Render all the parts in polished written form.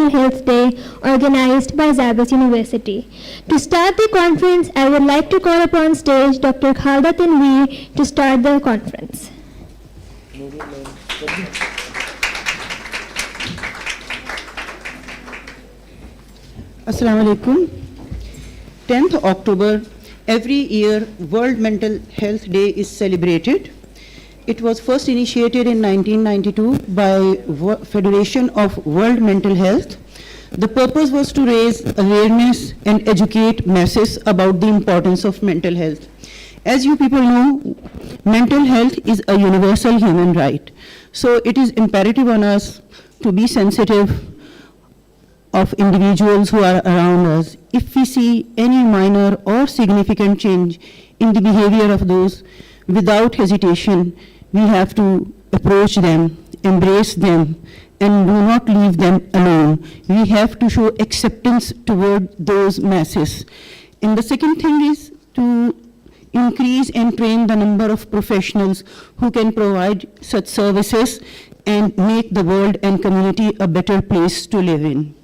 Mental Health Day organized by ZABIST University. To start the conference, I would like to call upon stage Dr. Khalda Tanveer to start the conference. Assalamu alaikum. 10th October, every year World Mental Health Day is celebrated. It was first initiated in 1992 by Federation of World Mental Health. The purpose was to raise awareness and educate masses about the importance of mental health. As you people know, mental health is a universal human right. So it is imperative on us to be sensitive of individuals who are around us. If we see any minor or significant change in the behavior of those, without hesitation, we have to approach them, embrace them, and do not leave them alone. We have to show acceptance toward those masses. And the second thing is to increase and train the number of professionals who can provide such services and make the world and community a better place to live in.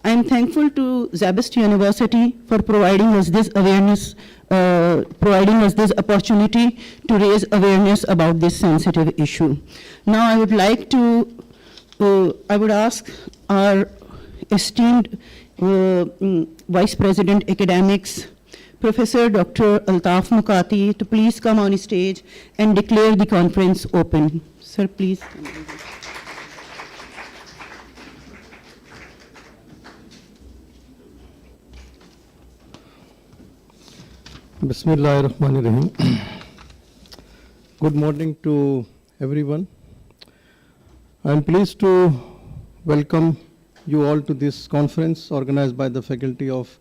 I am thankful to ZABIST University for providing us this awareness, providing us this opportunity to raise awareness about this sensitive issue. Now I would like to, I would ask our esteemed Vice President Academics, Professor Dr. Altaf Mukati, to please come on stage and declare the conference open. Sir, please. Bismillahirrahmanirrahim. Good morning to everyone. I am pleased to welcome you all to this conference organized by the Faculty of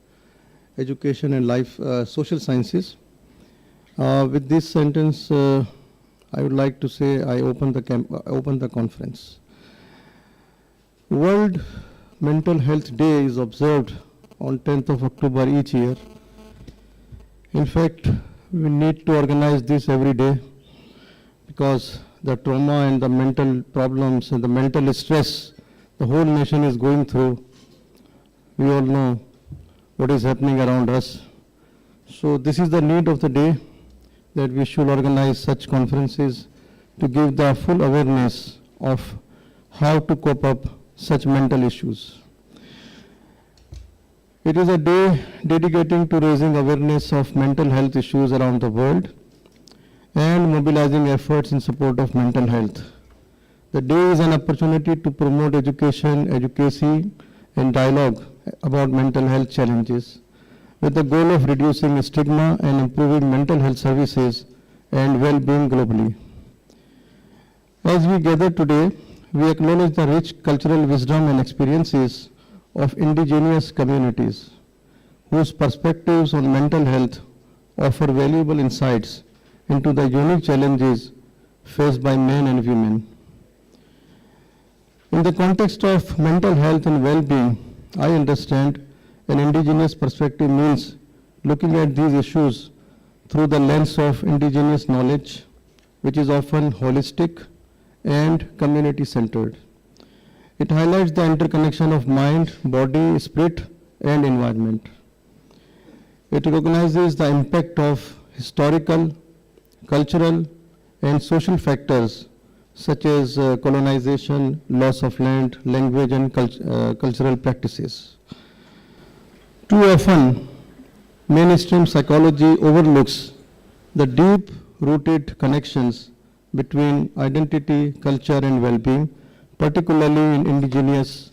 Education and Life Social Sciences. With this sentence, I would like to say I open the conference. World Mental Health Day is observed on 10th of October each year. In fact, we need to organize this every day because the trauma and the mental problems and the mental stress the whole nation is going through, we all know what is happening around us. So this is the need of the day, that we should organize such conferences to give the full awareness of how to cope up such mental issues. It is a day dedicating to raising awareness of mental health issues around the world and mobilizing efforts in support of mental health. The day is an opportunity to promote education, advocacy, and dialogue about mental health challenges with the goal of reducing stigma and improving mental health services and well-being globally. As we gather today, we acknowledge the rich cultural wisdom and experiences of indigenous communities whose perspectives on mental health offer valuable insights into the unique challenges faced by men and women. In the context of mental health and well-being, I understand an indigenous perspective means looking at these issues through the lens of indigenous knowledge, which is often holistic and community-centered. It highlights the interconnection of mind, body, spirit, and environment. It recognizes the impact of historical, cultural, and social factors such as colonization, loss of land, language, and cultural practices. Too often, mainstream psychology overlooks the deep-rooted connections between identity, culture, and well-being, particularly in indigenous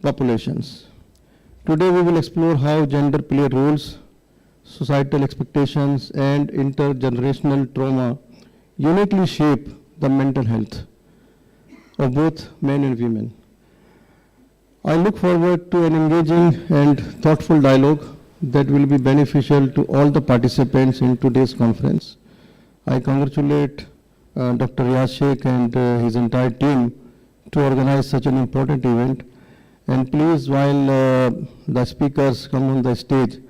populations. Today we will explore how gender play roles, societal expectations, and intergenerational trauma uniquely shape the mental health of both men and women. I look forward to an engaging and thoughtful dialogue that will be beneficial to all the participants in today's conference. I congratulate Dr. Riaz Sheikh and his entire team to organize such an important event. And please, while the speakers come on the stage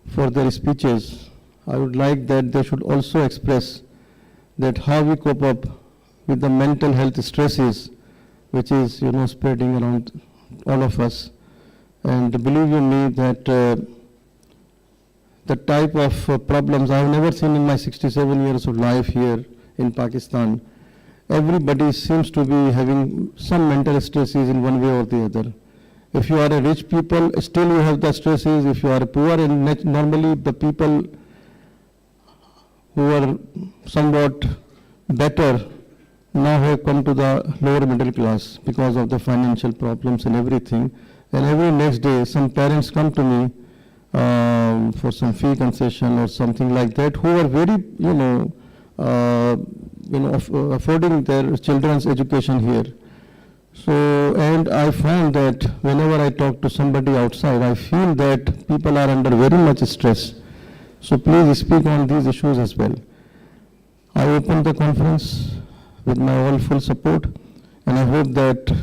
for their speeches, I would like that they should also express that how we cope up with the mental health stresses which is spreading around all of us. And believe you me that the type of problems I have never seen in my 67 years of life here in Pakistan. Everybody seems to be having some mental stresses in one way or the other. If you are a rich people, still you have the stresses. If you are poor, and normally the people who are somewhat better now have come to the lower middle class because of the financial problems and everything. And every next day, some parents come to me for some fee concession or something like that, who are very, affording their children's education here. So, and I found that whenever I talk to somebody outside, I feel that people are under very much stress. So please speak on these issues as well. I open the conference with my all full support, and I hope that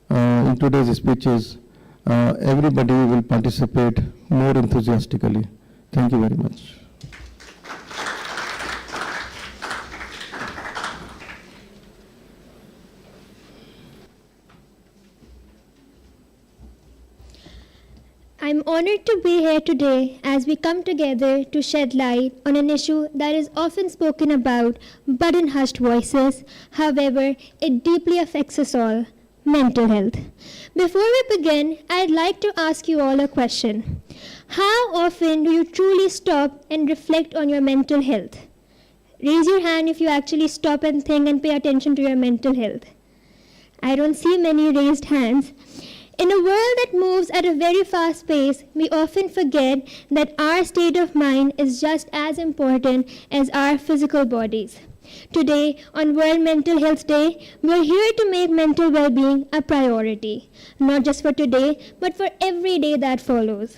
in today's speeches, everybody will participate more enthusiastically. Thank you very much. I'm honored to be here today as we come together to shed light on an issue that is often spoken about but in hushed voices. However, it deeply affects us all: mental health. Before we begin, I'd like to ask you all a question. How often do you truly stop and reflect on your mental health? Raise your hand if you actually stop and think and pay attention to your mental health. I don't see many raised hands. In a world that moves at a very fast pace, we often forget that our state of mind is just as important as our physical bodies. Today, on World Mental Health Day, we are here to make mental well-being a priority, not just for today, but for every day that follows.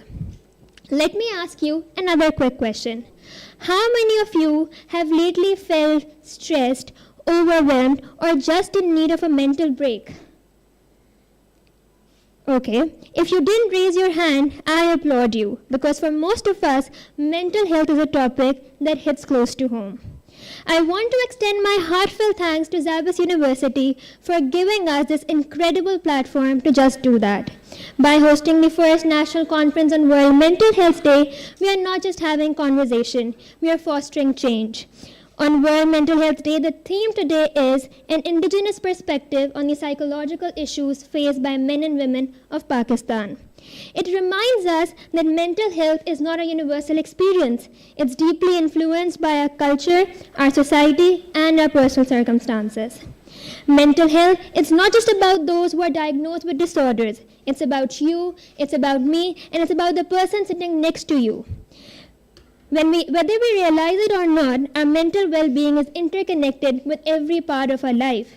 Let me ask you another quick question. How many of you have lately felt stressed, overwhelmed, or just in need of a mental break? Okay, if you didn't raise your hand, I applaud you, because for most of us, mental health is a topic that hits close to home. I want to extend my heartfelt thanks to ZABIST University for giving us this incredible platform to just do that. By hosting the first national conference on World Mental Health Day, we are not just having conversation, we are fostering change. On World Mental Health Day, the theme today is an Indigenous perspective on the psychological issues faced by men and women of Pakistan. It reminds us that mental health is not a universal experience. It's deeply influenced by our culture, our society, and our personal circumstances. Mental health, it's not just about those who are diagnosed with disorders. It's about you, it's about me, and it's about the person sitting next to you. Whether we realize it or not, our mental well-being is interconnected with every part of our life.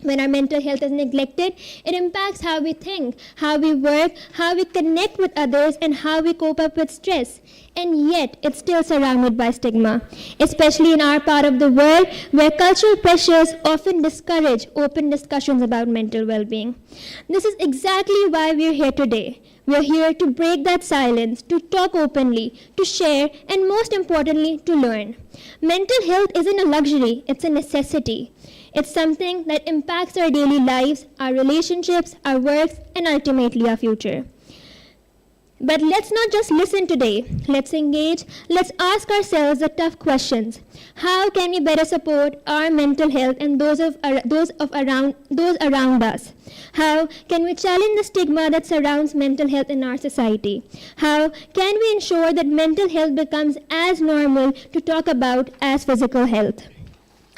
When our mental health is neglected, it impacts how we think, how we work, how we connect with others, and how we cope up with stress. And yet, it's still surrounded by stigma, especially in our part of the world where cultural pressures often discourage open discussions about mental well-being. This is exactly why we're here today. We're here to break that silence, to talk openly, to share, and most importantly, to learn. Mental health isn't a luxury, it's a necessity. It's something that impacts our daily lives, our relationships, our works, and ultimately our future. But let's not just listen today. Let's engage. Let's ask ourselves the tough questions. How can we better support our mental health and those around us? How can we challenge the stigma that surrounds mental health in our society? How can we ensure that mental health becomes as normal to talk about as physical health?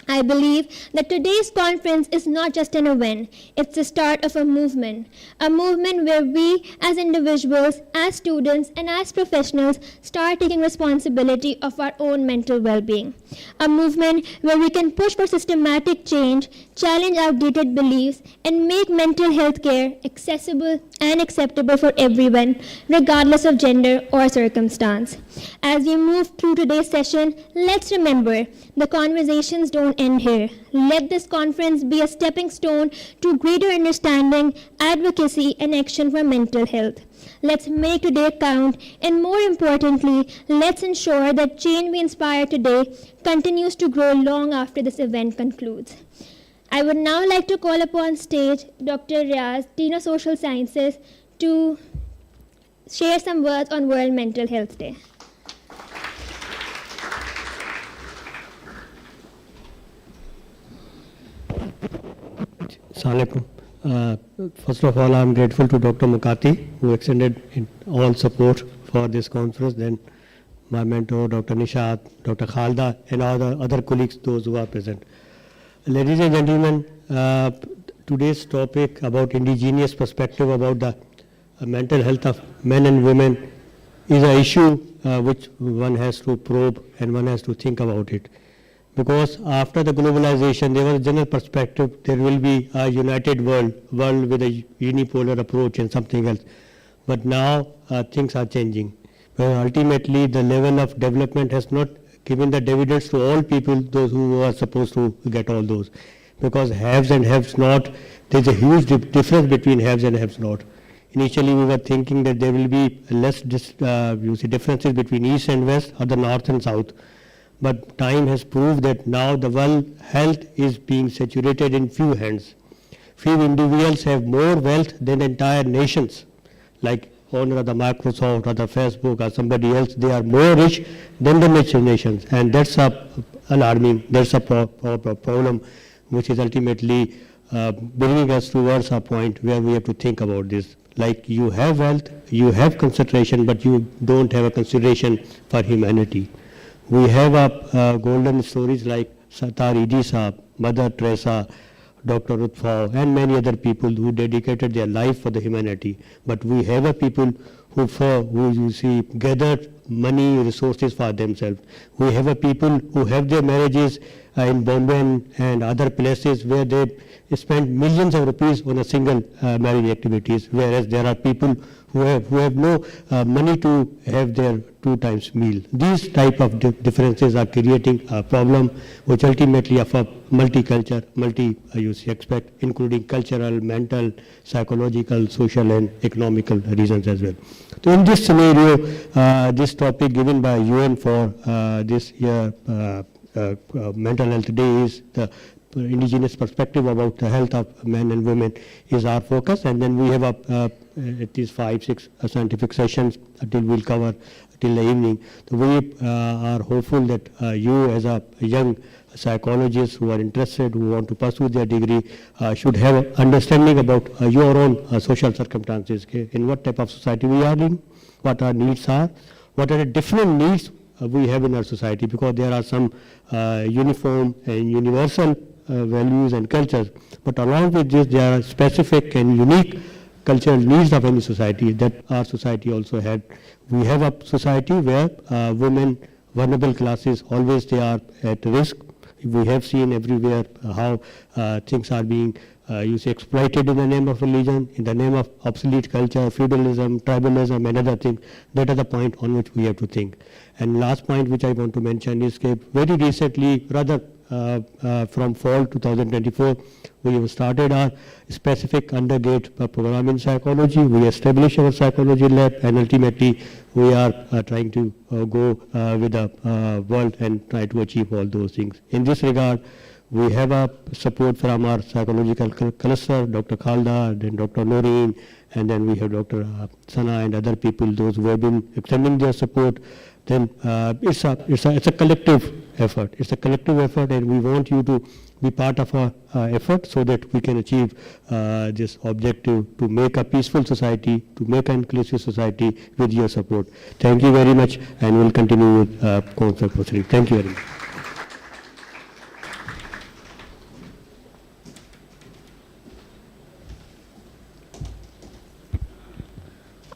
I believe that today's conference is not just an event, it's the start of a movement where we as individuals, as students, and as professionals start taking responsibility of our own mental well-being. A movement where we can push for systematic change, challenge outdated beliefs, and make mental health care accessible and acceptable for everyone, regardless of gender or circumstance. As we move through today's session, let's remember the conversations don't end here. Let this conference be a stepping stone to greater understanding, advocacy, and action for mental health. Let's make today count, and more importantly, let's ensure that change we inspire today continues to grow long after this event concludes. I would now like to call upon stage Dr. Riaz, Dean of Social Sciences, to share some words on World Mental Health Day. Assalamualaikum. First of all, I'm grateful to Dr. Mukati, who extended all support for this conference, then my mentor, Dr. Nishat, Dr. Khalda, and all the other colleagues, those who are present. Ladies and gentlemen, today's topic about indigenous perspective about the mental health of men and women is an issue which one has to probe and one has to think about it. Because after the globalization, there was a general perspective, there will be a united world with a unipolar approach and something else. But now things are changing. Well, ultimately, the level of development has not given the dividends to all people, those who are supposed to get all those. Because haves and haves not, there's a huge difference between haves and haves not. Initially, we were thinking that there will be less differences between east and west or the north and south. But time has proved that now the world health is being saturated in few hands. Few individuals have more wealth than entire nations, like owner of the Microsoft or the Facebook or somebody else. They are more rich than the nations, and that's alarming. That's a problem which is ultimately bringing us towards a point where we have to think about this. Like you have wealth, you have concentration, but you don't have a consideration for humanity. We have golden stories like Satar Idi Saab, Mother Teresa, Dr. Rutfau, and many other people who dedicated their life for the humanity. But we have a people who you see gathered money, resources for themselves. We have a people who have their marriages in Bombay and other places where they spend millions of rupees on a single marriage activities, whereas there are people who have no money to have their 2 times meal. These type of differences are creating a problem which ultimately of a multicultural, aspect, including cultural, mental, psychological, social and economical reasons as well. So in this scenario, this topic given by UN for this year Mental Health Day is the indigenous perspective about the health of men and women is our focus, and then we have at least 5-6 scientific sessions until we'll cover till the evening. So we are hopeful that you as a young psychologists who are interested, who want to pursue their degree, should have understanding about your own social circumstances, in what type of society we are in, what our needs are, what are the different needs we have in our society, because there are some uniform and universal values and cultures, but along with this there are specific and unique cultural needs of any society that our society also had. We have a society where women, vulnerable classes, always they are at risk. We have seen everywhere how things are being exploited in the name of religion, in the name of obsolete culture, feudalism, tribalism and other things. That is the point on which we have to think. And last point which I want to mention is that very recently, rather from fall 2024, we have started our specific undergraduate program in psychology. We established our psychology lab, and ultimately we are trying to go with the world and try to achieve all those things. In this regard, we have a support from our psychological cluster, Dr. Khalda, then Dr. Noreen, and then we have Dr. Sana and other people, those who have been extending their support. Then it's a collective effort. It's a collective effort, and we want you to be part of our effort so that we can achieve this objective to make a peaceful society, to make an inclusive society with your support. Thank you very much, and we'll continue with conference proceedings. Thank you very much.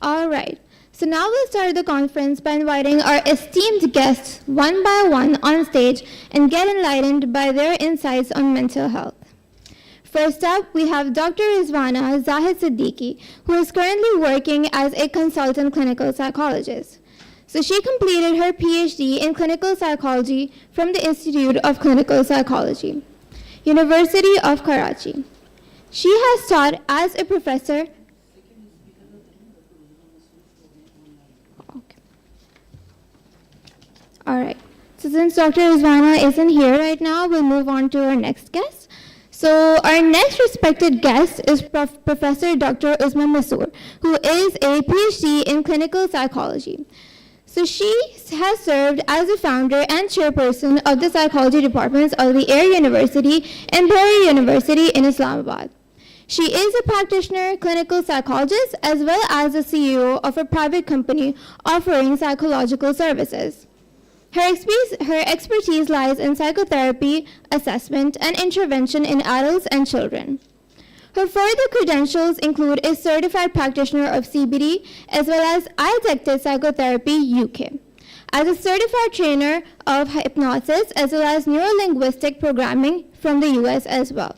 All right. So now we'll start the conference by inviting our esteemed guests one by one on stage and get enlightened by their insights on mental health. First up, we have Dr. Rizwana Zahid Siddiqui, who is currently working as a consultant clinical psychologist. So she completed her PhD in clinical psychology from the Institute of Clinical Psychology, University of Karachi. She has taught as a professor. All right. So since Dr. Rizwana isn't here right now, we'll move on to our next guest. So our next respected guest is Professor Dr. Uzma Masoor, who is a PhD in clinical psychology. So she has served as the founder and chairperson of the psychology departments of the Air University and Bahari University in Islamabad. She is a practitioner, clinical psychologist, as well as the CEO of a private company offering psychological services. Her expertise lies in psychotherapy, assessment, and intervention in adults and children. Her further credentials include a certified practitioner of CBT as well as Eye-Detected Psychotherapy UK, as a certified trainer of hypnosis as well as neurolinguistic programming from the US as well.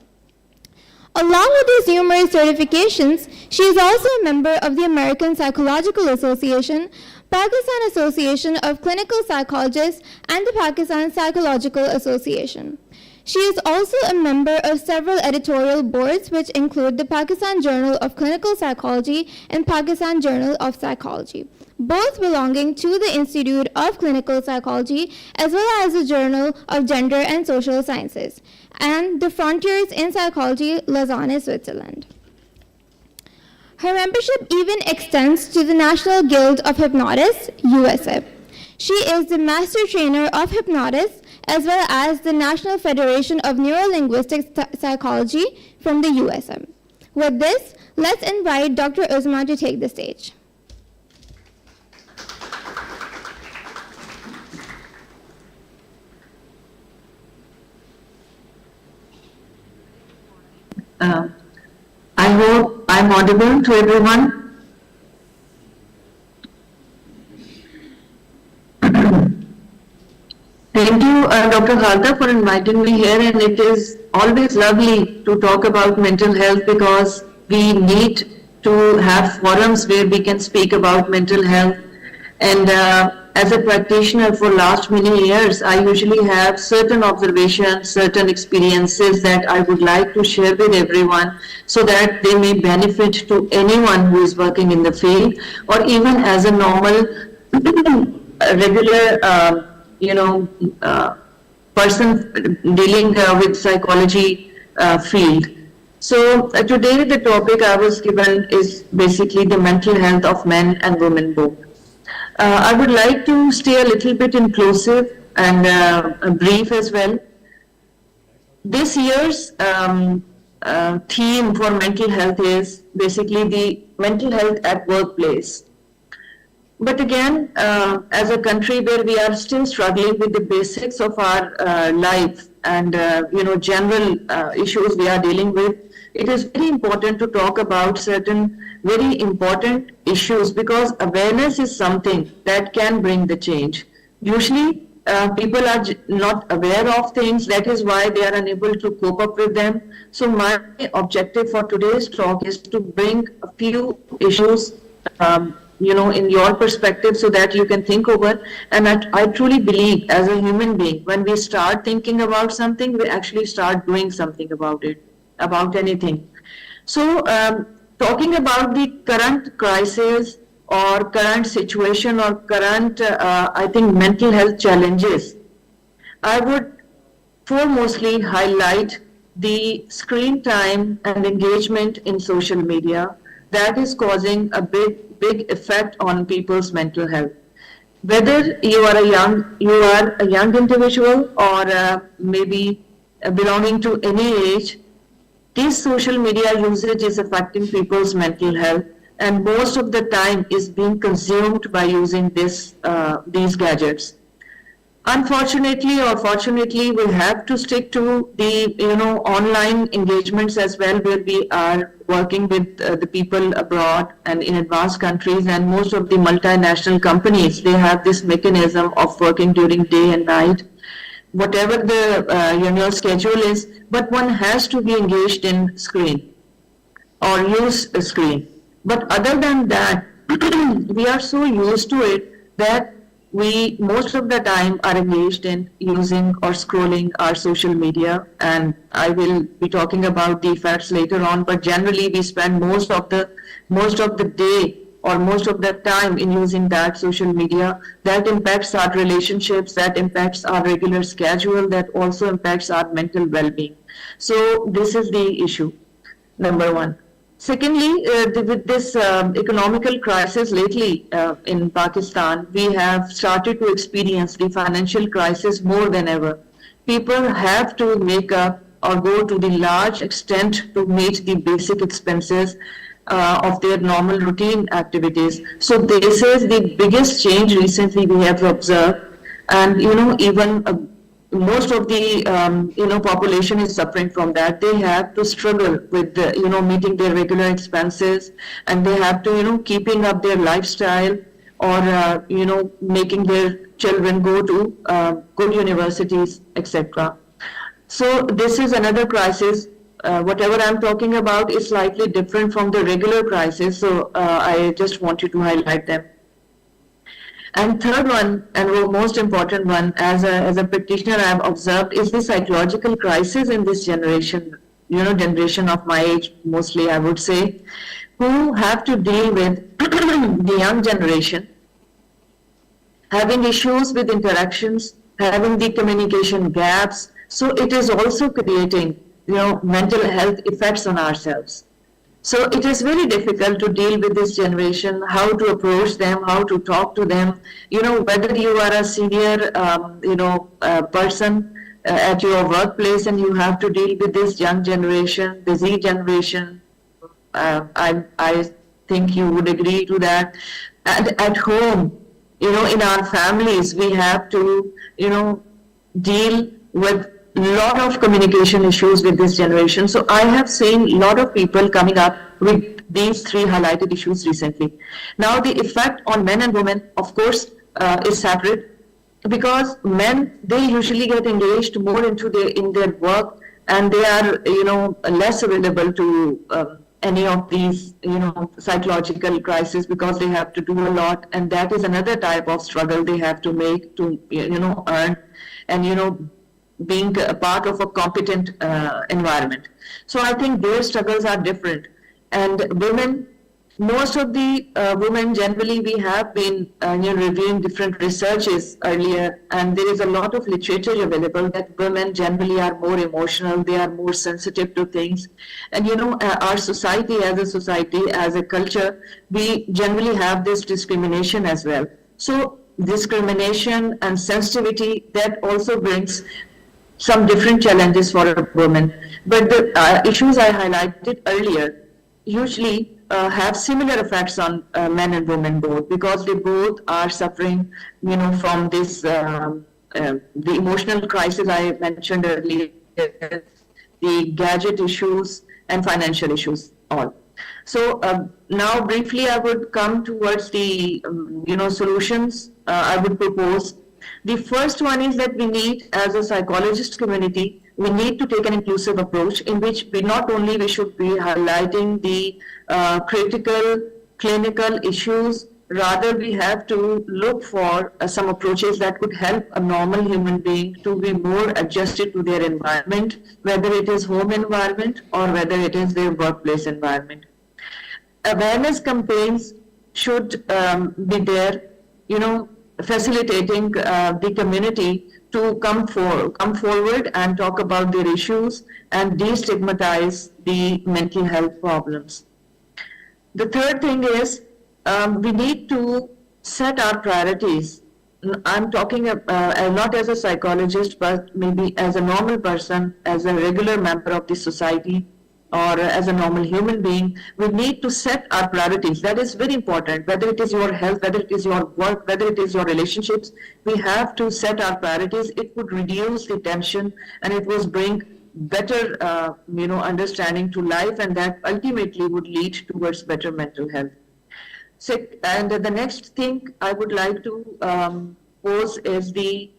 Along with these numerous certifications, she is also a member of the American Psychological Association, Pakistan Association of Clinical Psychologists, and the Pakistan Psychological Association. She is also a member of several editorial boards, which include the Pakistan Journal of Clinical Psychology and Pakistan Journal of Psychology, both belonging to the Institute of Clinical Psychology, as well as the Journal of Gender and Social Sciences, and the Frontiers in Psychology, Lausanne, Switzerland. Her membership even extends to the National Guild of Hypnotists, USA. She is the Master Trainer of Hypnotists, as well as the National Federation of Neurolinguistic Psychology from the USA. With this, let's invite Dr. Uzma to take the stage. I hope I'm audible to everyone. Thank you, Dr. Khalda, for inviting me here, and it is always lovely to talk about mental health because we need to have forums where we can speak about mental health. And as a practitioner for last many years, I usually have certain observations, certain experiences that I would like to share with everyone so that they may benefit to anyone who is working in the field or even as a normal, regular, person dealing with psychology field. So today the topic I was given is basically the mental health of men and women both. I would like to stay a little bit inclusive and brief as well. This year's theme for mental health is basically the mental health at workplace. But again, as a country where we are still struggling with the basics of our life and general issues we are dealing with, it is very important to talk about certain very important issues because awareness is something that can bring the change. Usually, people are not aware of things, that is why they are unable to cope up with them. So my objective for today's talk is to bring a few issues in your perspective so that you can think over. And I truly believe as a human being, when we start thinking about something, we actually start doing something about it, about anything. So talking about the current crisis or current situation or current, mental health challenges, I would foremostly highlight the screen time and engagement in social media that is causing a big effect on people's mental health. Whether you are a young individual or maybe belonging to any age, this social media usage is affecting people's mental health, and most of the time is being consumed by using these gadgets. Unfortunately or fortunately, we have to stick to the online engagements as well, where we are working with the people abroad and in advanced countries, and most of the multinational companies, they have this mechanism of working during day and night, whatever the schedule is, but one has to be engaged in screen or use a screen. But other than that, we are so used to it that we most of the time are engaged in using or scrolling our social media, and I will be talking about the effects later on, but generally we spend most of the day or most of the time in using that social media. That impacts our relationships, that impacts our regular schedule, that also impacts our mental well-being. So this is the issue, number one. Secondly, with this economical crisis lately in Pakistan, we have started to experience the financial crisis more than ever. People have to make up or go to the large extent to meet the basic expenses of their normal routine activities. So this is the biggest change recently we have observed, and even most of the population is suffering from that. They have to struggle with meeting their regular expenses, and they have to keeping up their lifestyle, or making their children go to good universities, etc. So this is another crisis. Whatever I'm talking about is slightly different from the regular crisis, so I just wanted to highlight them. And third one, and the most important one, as a practitioner I have observed, is the psychological crisis in this generation, generation of my age mostly, I would say, who have to deal with the young generation, having issues with interactions, having the communication gaps. So it is also creating, mental health effects on ourselves. So it is very difficult to deal with this generation, how to approach them, how to talk to them, whether you are a senior, person at your workplace and you have to deal with this young generation, the Z generation. I think you would agree to that. And at home, in our families, we have to, deal with a lot of communication issues with this generation. So I have seen a lot of people coming up with these three highlighted issues recently. Now the effect on men and women, of course, is separate, because men, they usually get engaged more into their work, and they are less available to any of these psychological crises, because they have to do a lot, and that is another type of struggle they have to make to earn, and being a part of a competent environment. So I think their struggles are different. And women, most of the women generally, we have been reviewing different researches earlier, and there is a lot of literature available that women generally are more emotional, they are more sensitive to things. And our society, as a culture, we generally have this discrimination as well. So discrimination and sensitivity, that also brings some different challenges for a woman. But the issues I highlighted earlier usually have similar effects on men and women both, because they both are suffering, from this, the emotional crisis I mentioned earlier, the gadget issues and financial issues all. So now briefly I would come towards the, solutions I would propose. The first one is that we need, as a psychologist community, we need to take an inclusive approach, in which we should be highlighting the critical clinical issues. Rather, we have to look for some approaches that could help a normal human being to be more adjusted to their environment, whether it is home environment or whether it is their workplace environment. Awareness campaigns should be there, facilitating the community to come forward and talk about their issues and destigmatize the mental health problems. The third thing is we need to set our priorities. I'm talking not as a psychologist, but maybe as a normal person, as a regular member of the society, or as a normal human being. We need to set our priorities. That is very important. Whether it is your health, whether it is your work, whether it is your relationships, we have to set our priorities. It would reduce the tension, and it would bring better, understanding to life, and that ultimately would lead towards better mental health. So, and the next thing I would like to pose is the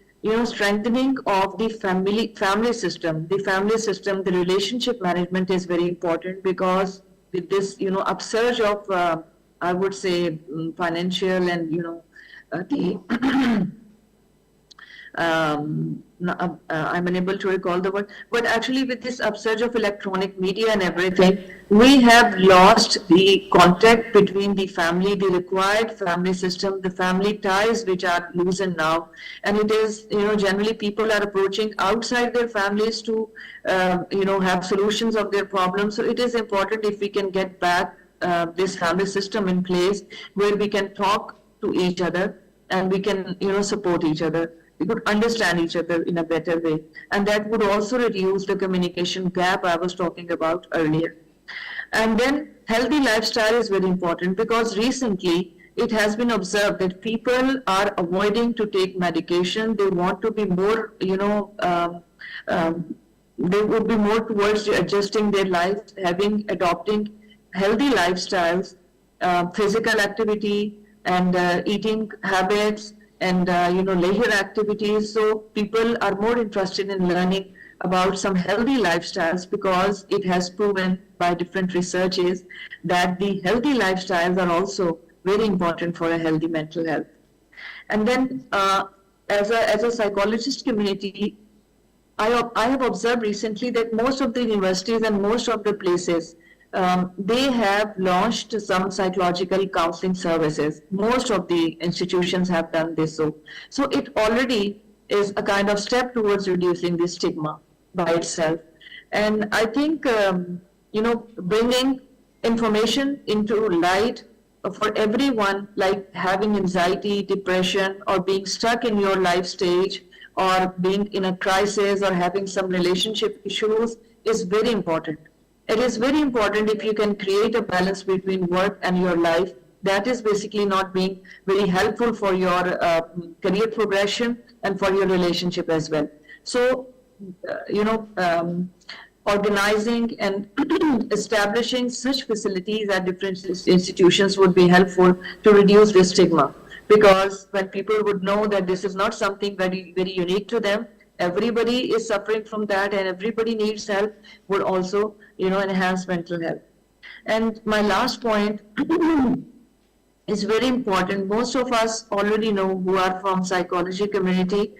strengthening of the family system. The family system, the relationship management is very important, because with this upsurge of I would say financial and the I'm unable to recall the word, but actually with this upsurge of electronic media and everything, we have lost the contact between the family, the required family system, the family ties which are loosened now. And it is, generally people are approaching outside their families to, have solutions of their problems. So it is important if we can get back this family system in place where we can talk to each other and we can, support each other. We could understand each other in a better way. And that would also reduce the communication gap I was talking about earlier. And then healthy lifestyle is very important because recently it has been observed that people are avoiding to take medication. They want to be more, they would be more towards adjusting their life, adopting healthy lifestyles, physical activity, and eating habits, and leisure activities. So people are more interested in learning about some healthy lifestyles because it has proven by different researches that the healthy lifestyles are also very important for a healthy mental health. And then as a psychologist community, I have observed recently that most of the universities and most of the places, they have launched some psychological counseling services. Most of the institutions have done this. So it already is a kind of step towards reducing the stigma by itself. And I think, bringing information into light for everyone, like having anxiety, depression, or being stuck in your life stage, or being in a crisis, or having some relationship issues is very important. It is very important if you can create a balance between work and your life. That is basically not being very helpful for your career progression and for your relationship as well. So, organizing and establishing such facilities at different institutions would be helpful to reduce this stigma. Because when people would know that this is not something very, very unique to them, everybody is suffering from that and everybody needs help, would also, enhance mental health. And my last point is very important. Most of us already know who are from psychology community,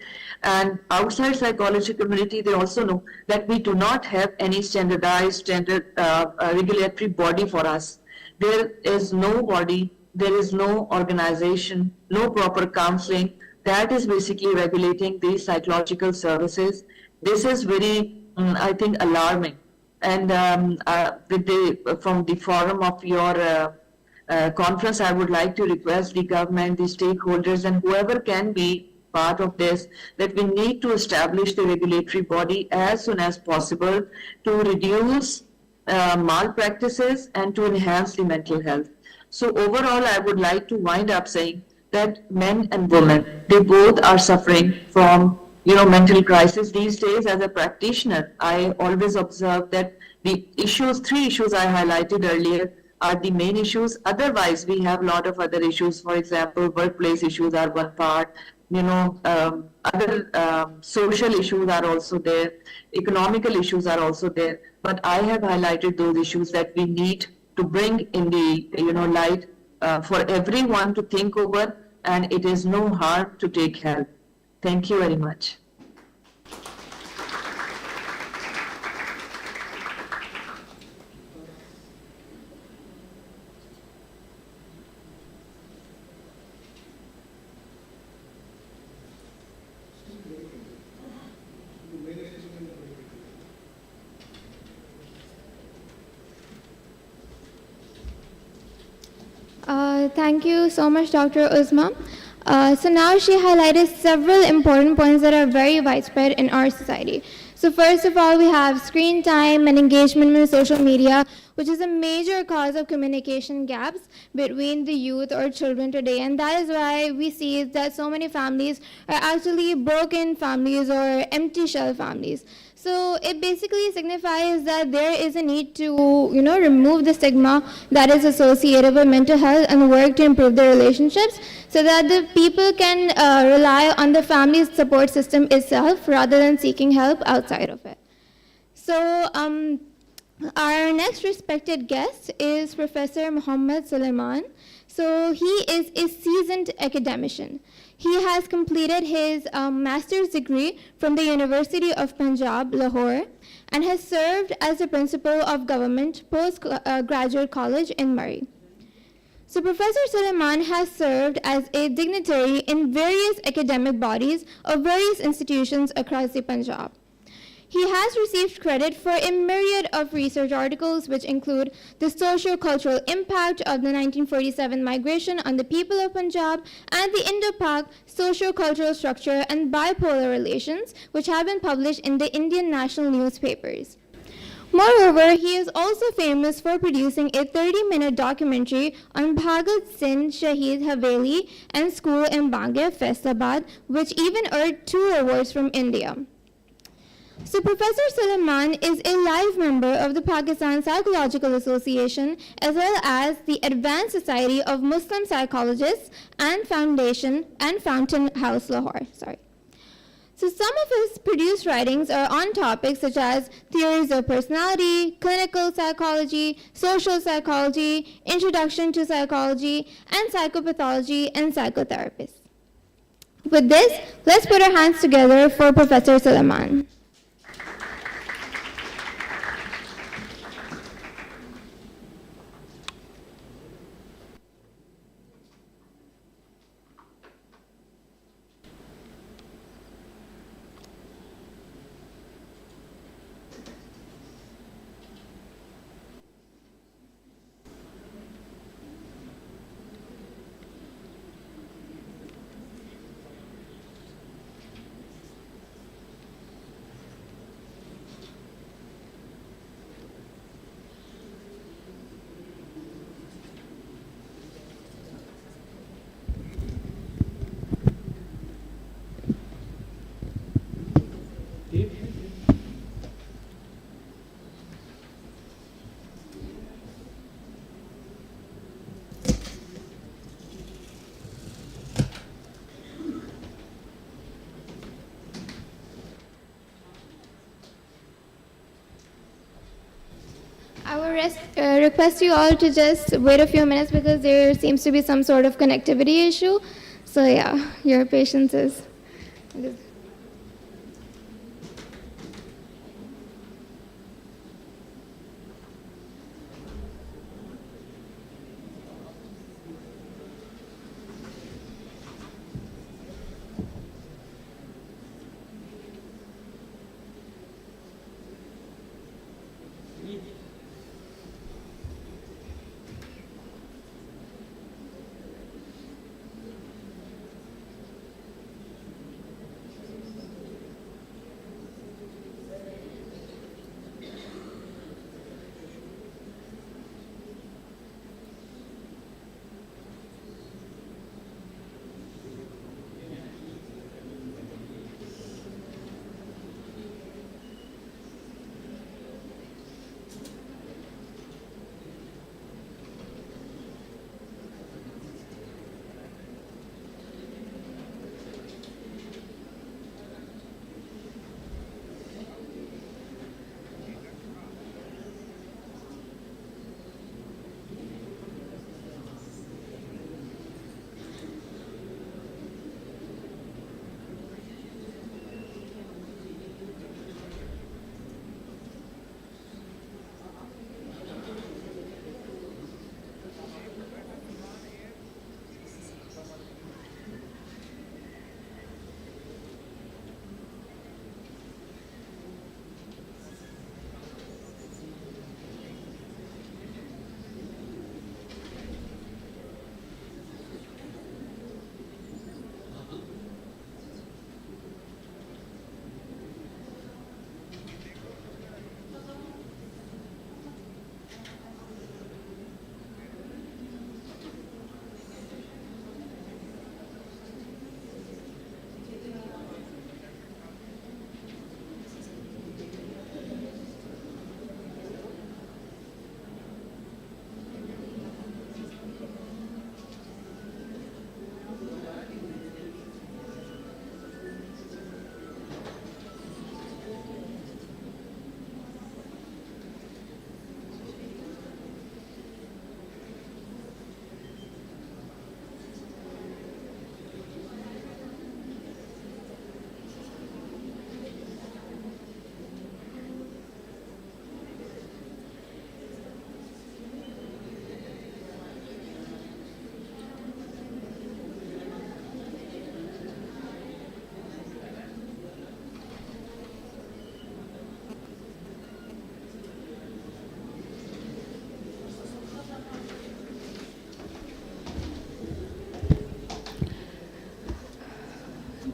and outside psychology community, they also know that we do not have any standardized regulatory body for us. There is no body, there is no organization, no proper counseling that is basically regulating these psychological services. This is very, I think, alarming. And from the forum of your conference, I would like to request the government, the stakeholders, and whoever can be part of this, that we need to establish the regulatory body as soon as possible to reduce malpractices and to enhance the mental health. So overall, I would like to wind up saying that men and women, they both are suffering from mental crisis these days. As a practitioner, I always observe that the three issues I highlighted earlier are the main issues. Otherwise, we have a lot of other issues. For example, workplace issues are one part. Other social issues are also there. Economical issues are also there. But I have highlighted those issues that we need to bring in the light for everyone to think over, and it is no harm to take help. Thank you very much. Thank you so much, Dr. Uzma. So now she highlighted several important points that are very widespread in our society. So first of all, we have screen time and engagement with social media, which is a major cause of communication gaps between the youth or children today. And that is why we see that so many families are actually broken families or empty shell families. So it basically signifies that there is a need to, remove the stigma that is associated with mental health and work to improve their relationships so that the people can rely on the family's support system itself rather than seeking help outside of it. So our next respected guest is Professor Muhammad Suleiman. So he is a seasoned academician. He has completed his master's degree from the University of Punjab, Lahore, and has served as the principal of government postgraduate college in Murray. So Professor Suleiman has served as a dignitary in various academic bodies of various institutions across the Punjab. He has received credit for a myriad of research articles, which include the socio-cultural impact of the 1947 migration on the people of Punjab and the Indo-Pak socio-cultural structure and bipolar relations, which have been published in the Indian national newspapers. Moreover, he is also famous for producing a 30-minute documentary on Bhagat Singh Shaheed Haveli and School in Bange, Faisalabad, which even earned 2 awards from India. So Professor Suleiman is a live member of the Pakistan Psychological Association as well as the Advanced Society of Muslim Psychologists and Fountain House Lahore. So some of his produced writings are on topics such as theories of personality, clinical psychology, social psychology, introduction to psychology, and psychopathology and psychotherapists. With this, let's put our hands together for Professor Suleiman. I will request you all to just wait a few minutes because there seems to be some sort of connectivity issue. So yeah, your patience is...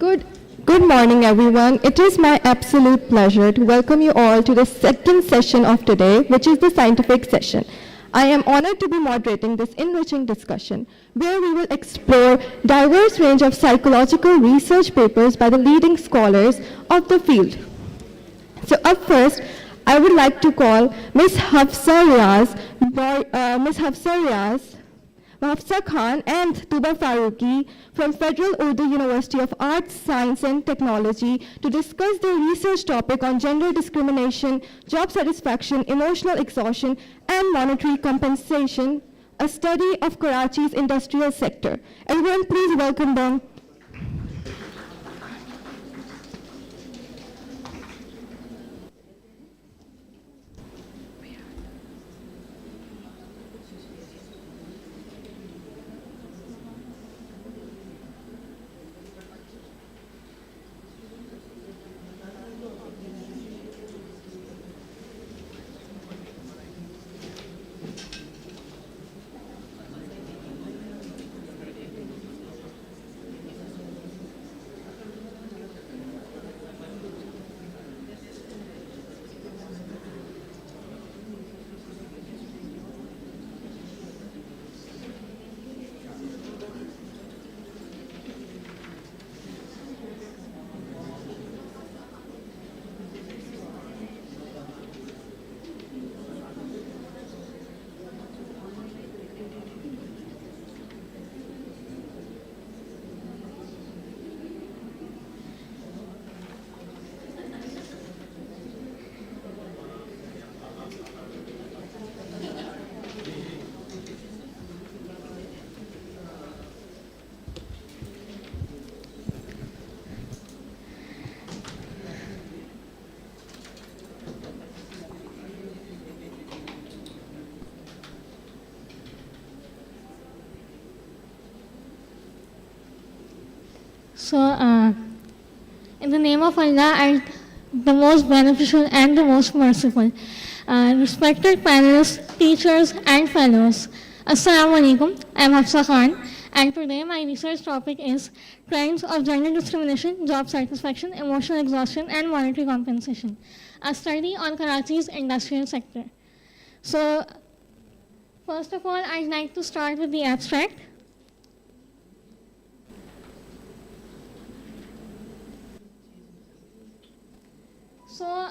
Good morning, everyone. It is my absolute pleasure to welcome you all to the second session of today, which is the scientific session. I am honored to be moderating this enriching discussion, where we will explore diverse range of psychological research papers by the leading scholars of the field. So up first, I would like to call Ms. Hafsa Khan and Tuba Farooqi from Federal Urdu University of Arts, Science and Technology to discuss their research topic on gender discrimination, job satisfaction, emotional exhaustion, and monetary compensation, a study of Karachi's industrial sector. Everyone, please welcome them. So, in the name of Allah, the most beneficial and the most merciful. Respected panelists, teachers, and fellows, Assalamu alaikum. I am Hafsa Khan, and today my research topic is trends of gender discrimination, job satisfaction, emotional exhaustion, and monetary compensation, a study on Karachi's industrial sector. So, first of all, I'd like to start with the abstract. So,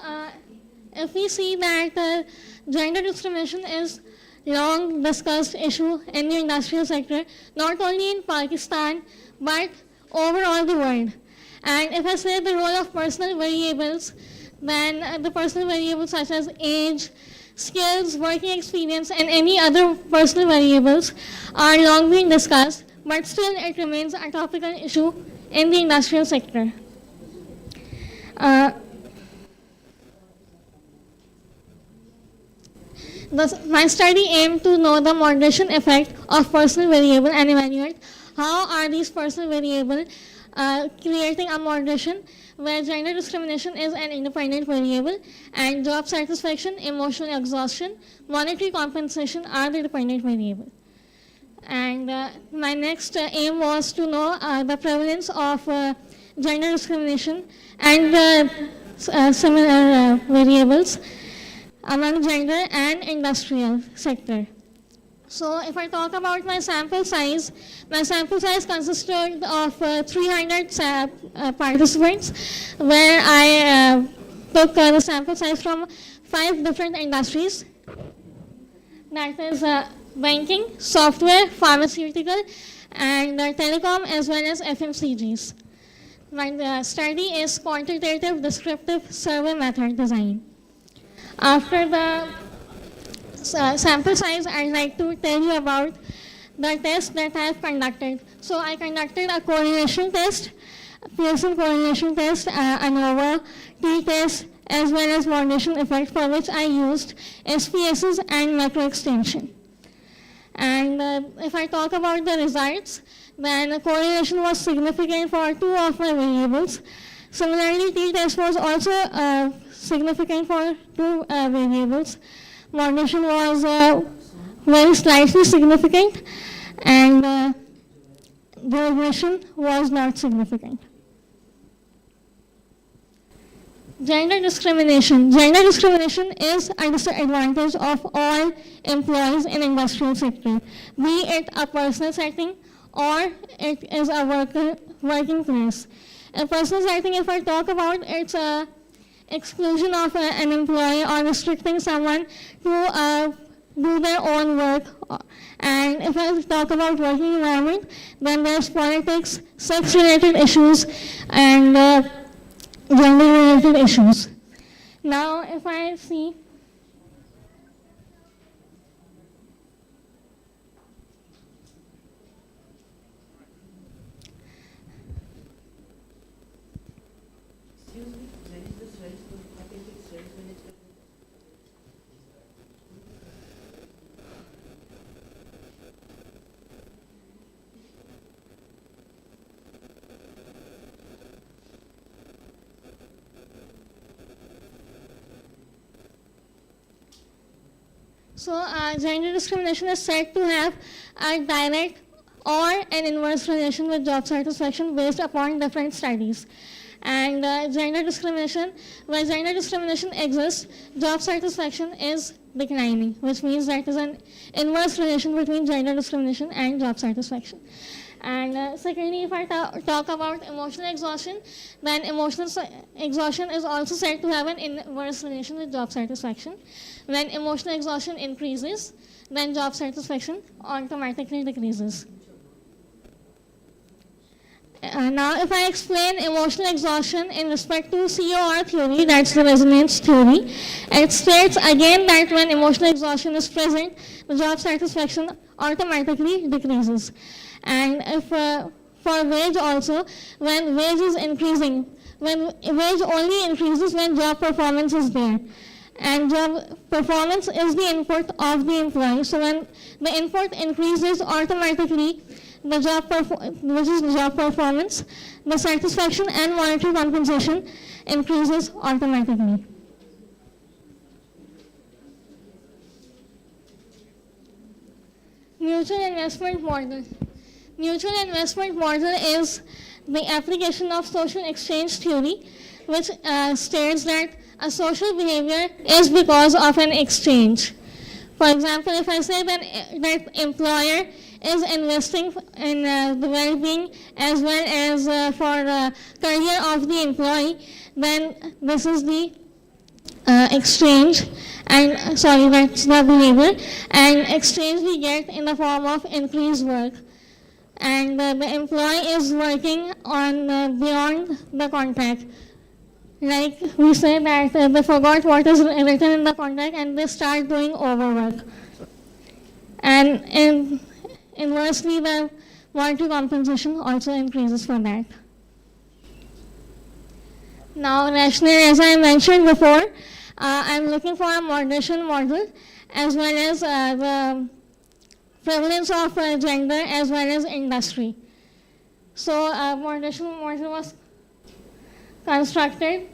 if we see that gender discrimination is long discussed issue in the industrial sector, not only in Pakistan, but overall the world. And if I say the role of personal variables, then the personal variables such as age, skills, working experience, and any other personal variables are long being discussed, but still it remains a topical issue in the industrial sector. My study aimed to know the moderation effect of personal variable and evaluate how are these personal variables creating a moderation where gender discrimination is an independent variable and job satisfaction, emotional exhaustion, monetary compensation are the dependent variable. And my next aim was to know the prevalence of gender discrimination and similar variables among gender and industrial sector. So if I talk about my sample size consisted of 300 participants, where I took the sample size from 5 different industries, that is banking, software, pharmaceutical, and telecom, as well as FMCGs. My study is quantitative descriptive survey method design. After the sample size, I'd like to tell you about the test that I have conducted. So I conducted a correlation test, Pearson correlation test, ANOVA, t-test, as well as moderation effect, for which I used SPSS and macro extension. And if I talk about the results, then the correlation was significant for 2 of my variables. Similarly, t-test was also significant for 2 variables. Moderation was very slightly significant, and the regression was not significant. Gender discrimination. Gender discrimination is a disadvantage of all employees in industrial sector, be it a personal setting or it is a working place. In personal setting, if I talk about, it's a exclusion of an employee or restricting someone to do their own work. And if I talk about working environment, then there's politics, sex-related issues, and gender-related issues. Now, if I see gender discrimination is said to have a direct or an inverse relation with job satisfaction based upon different studies. And where gender discrimination exists, job satisfaction is declining, which means that is an inverse relation between gender discrimination and job satisfaction. And secondly, if I talk about emotional exhaustion, then emotional exhaustion is also said to have an inverse relation with job satisfaction. When emotional exhaustion increases, then job satisfaction automatically decreases. Now, if I explain emotional exhaustion in respect to COR theory, that's the resonance theory, it states again that when emotional exhaustion is present, the job satisfaction automatically decreases. And if for wage also, when wage is increasing, when wage only increases when job performance is there. And job performance is the input of the employee. So when the input increases automatically, the which is job performance, the satisfaction and monetary compensation increases automatically. Mutual investment model. Mutual investment model is the application of social exchange theory, which states that a social behavior is because of an exchange. For example, if I say that employer is investing in the well-being as well as for the career of the employee, then this is the exchange, and that's the behavior, and exchange we get in the form of increased work. And the employee is working on beyond the contract. Like we say that they forgot what is written in the contract and they start doing overwork. And inversely, the monetary compensation also increases for that. Now, rationally, as I mentioned before, I'm looking for a moderation model as well as the prevalence of gender as well as industry. So, moderation model was constructed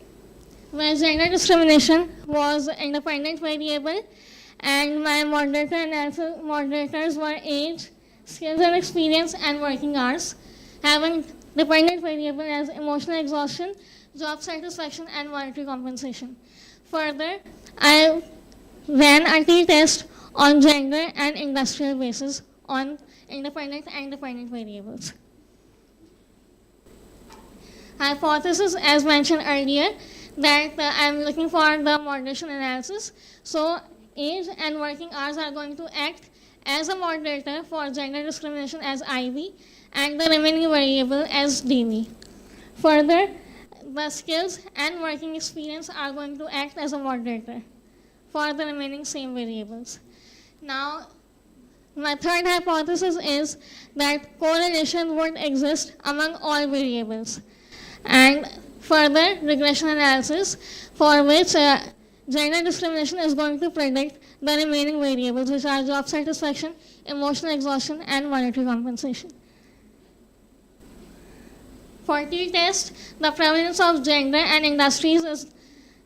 where gender discrimination was an independent variable, and my moderators were age, skills and experience, and working hours, having dependent variable as emotional exhaustion, job satisfaction, and monetary compensation. Further, I ran a t-test on gender and industrial basis on independent and dependent variables. Hypothesis, as mentioned earlier, that I'm looking for the moderation analysis. So age and working hours are going to act as a moderator for gender discrimination as IV and the remaining variable as DV. Further, the skills and working experience are going to act as a moderator for the remaining same variables. Now, my third hypothesis is that correlation would exist among all variables. And further regression analysis for which gender discrimination is going to predict the remaining variables, which are job satisfaction, emotional exhaustion, and monetary compensation. For t-test, the prevalence of gender and industries is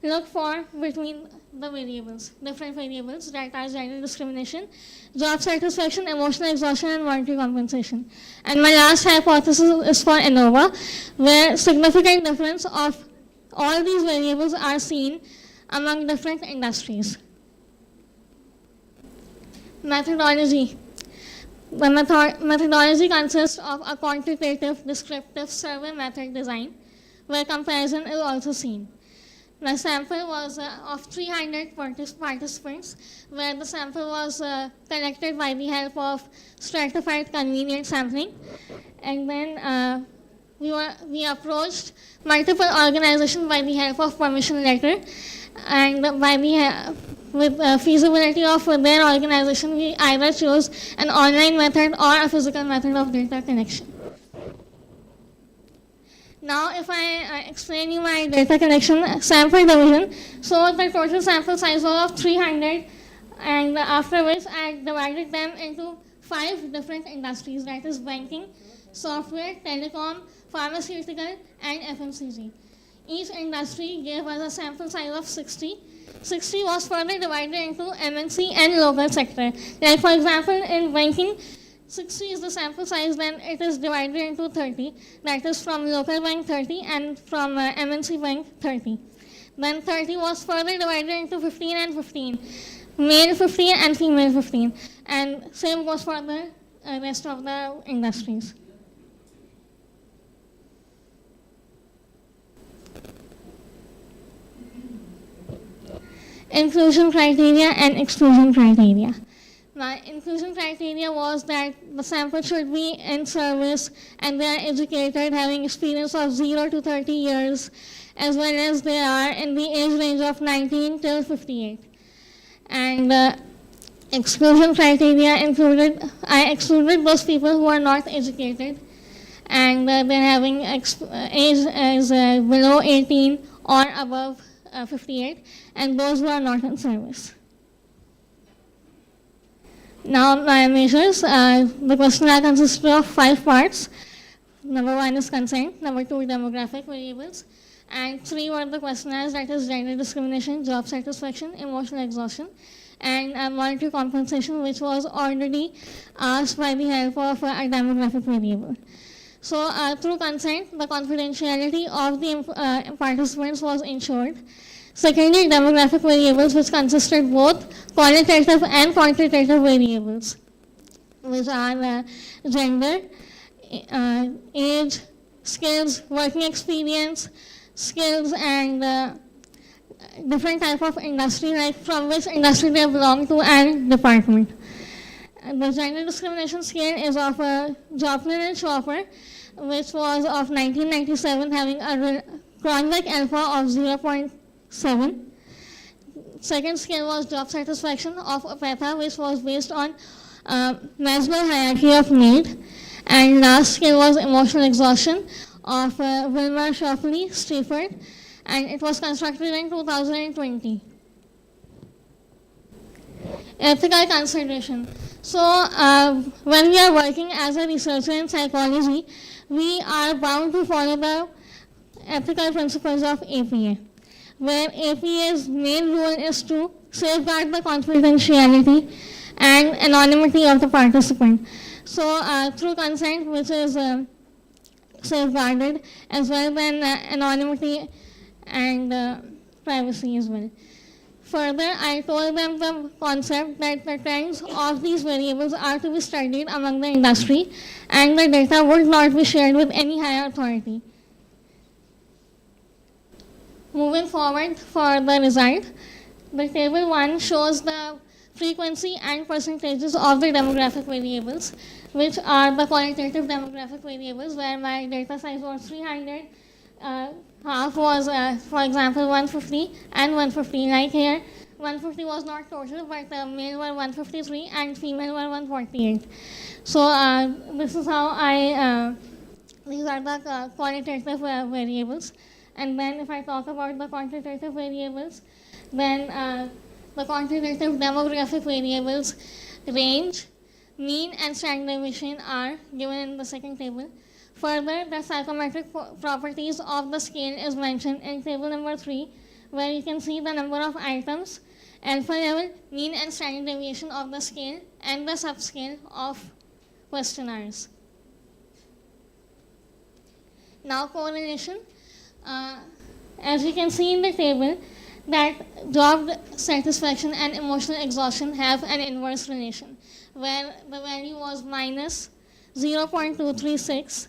looked for between the variables, different variables that are gender discrimination, job satisfaction, emotional exhaustion, and monetary compensation. And my last hypothesis is for ANOVA, where significant difference of all these variables are seen among different industries. Methodology. The methodology consists of a quantitative, descriptive survey method design, where comparison is also seen. The sample was of 300 participants, where the sample was collected by the help of stratified convenient sampling. And then we approached multiple organizations by the help of permission letter, and with feasibility of their organization, we either chose an online method or a physical method of data collection. Now, if I explain you my data collection sample division, so the total sample size was of 300, and after which I divided them into 5 different industries, that is banking, software, telecom, pharmaceutical, and FMCG. Each industry gave us a sample size of 60. 60 was further divided into MNC and local sector. Like for example, in banking, 60 is the sample size, then it is divided into 30. That is from local bank 30 and from MNC bank 30. Then 30 was further divided into 15 and 15. Male 15 and female 15. And same goes for the rest of the industries. Inclusion criteria and exclusion criteria. Now, inclusion criteria was that the sample should be in service and they are educated, having experience of 0 to 30 years, as well as they are in the age range of 19 till 58. And exclusion criteria included, I excluded those people who are not educated and they're having age is below 18 or above 58, and those who are not in service. Now, my measures, the questionnaire consists of 5 parts. Number 1 is consent, number 2 demographic variables, and 3 were the questionnaires, that is gender discrimination, job satisfaction, emotional exhaustion, and monetary compensation, which was already asked by the help of a demographic variable. So through consent, the confidentiality of the participants was ensured. Secondly, demographic variables, which consisted both qualitative and quantitative variables, which are gender, age, skills, working experience, skills, and different type of industry, like from which industry they belong to and department. The gender discrimination scale is of Joplin and Schoffer, which was of 1997, having a Cronbach alpha of 0.7. Second scale was job satisfaction of Apatha, which was based on Maslow hierarchy of need. And last scale was emotional exhaustion of Wilmer, Shoffley, Stieford, and it was constructed in 2020. Ethical consideration. So when we are working as a researcher in psychology, we are bound to follow the ethical principles of APA, where APA's main role is to safeguard the confidentiality and anonymity of the participant. So through consent, which is safeguarded, as well as anonymity and privacy as well. Further, I told them the concept that the trends of these variables are to be studied among the industry and the data would not be shared with any higher authority. Moving forward for the result, the table 1 shows the frequency and percentages of the demographic variables, which are the qualitative demographic variables, where my data size was 300, half was, for example, 150 and 150. Like here, 150 was not total, but male were 153 and female were 148. So this is how these are the qualitative variables. And then if I talk about the quantitative variables, then the quantitative demographic variables range, mean, and standard deviation are given in the second table. Further, the psychometric properties of the scale is mentioned in table number 3, where you can see the number of items, alpha level, mean and standard deviation of the scale, and the subscale of questionnaires. Now correlation. as you can see in the table, that job satisfaction and emotional exhaustion have an inverse relation, where the value was minus 0.236,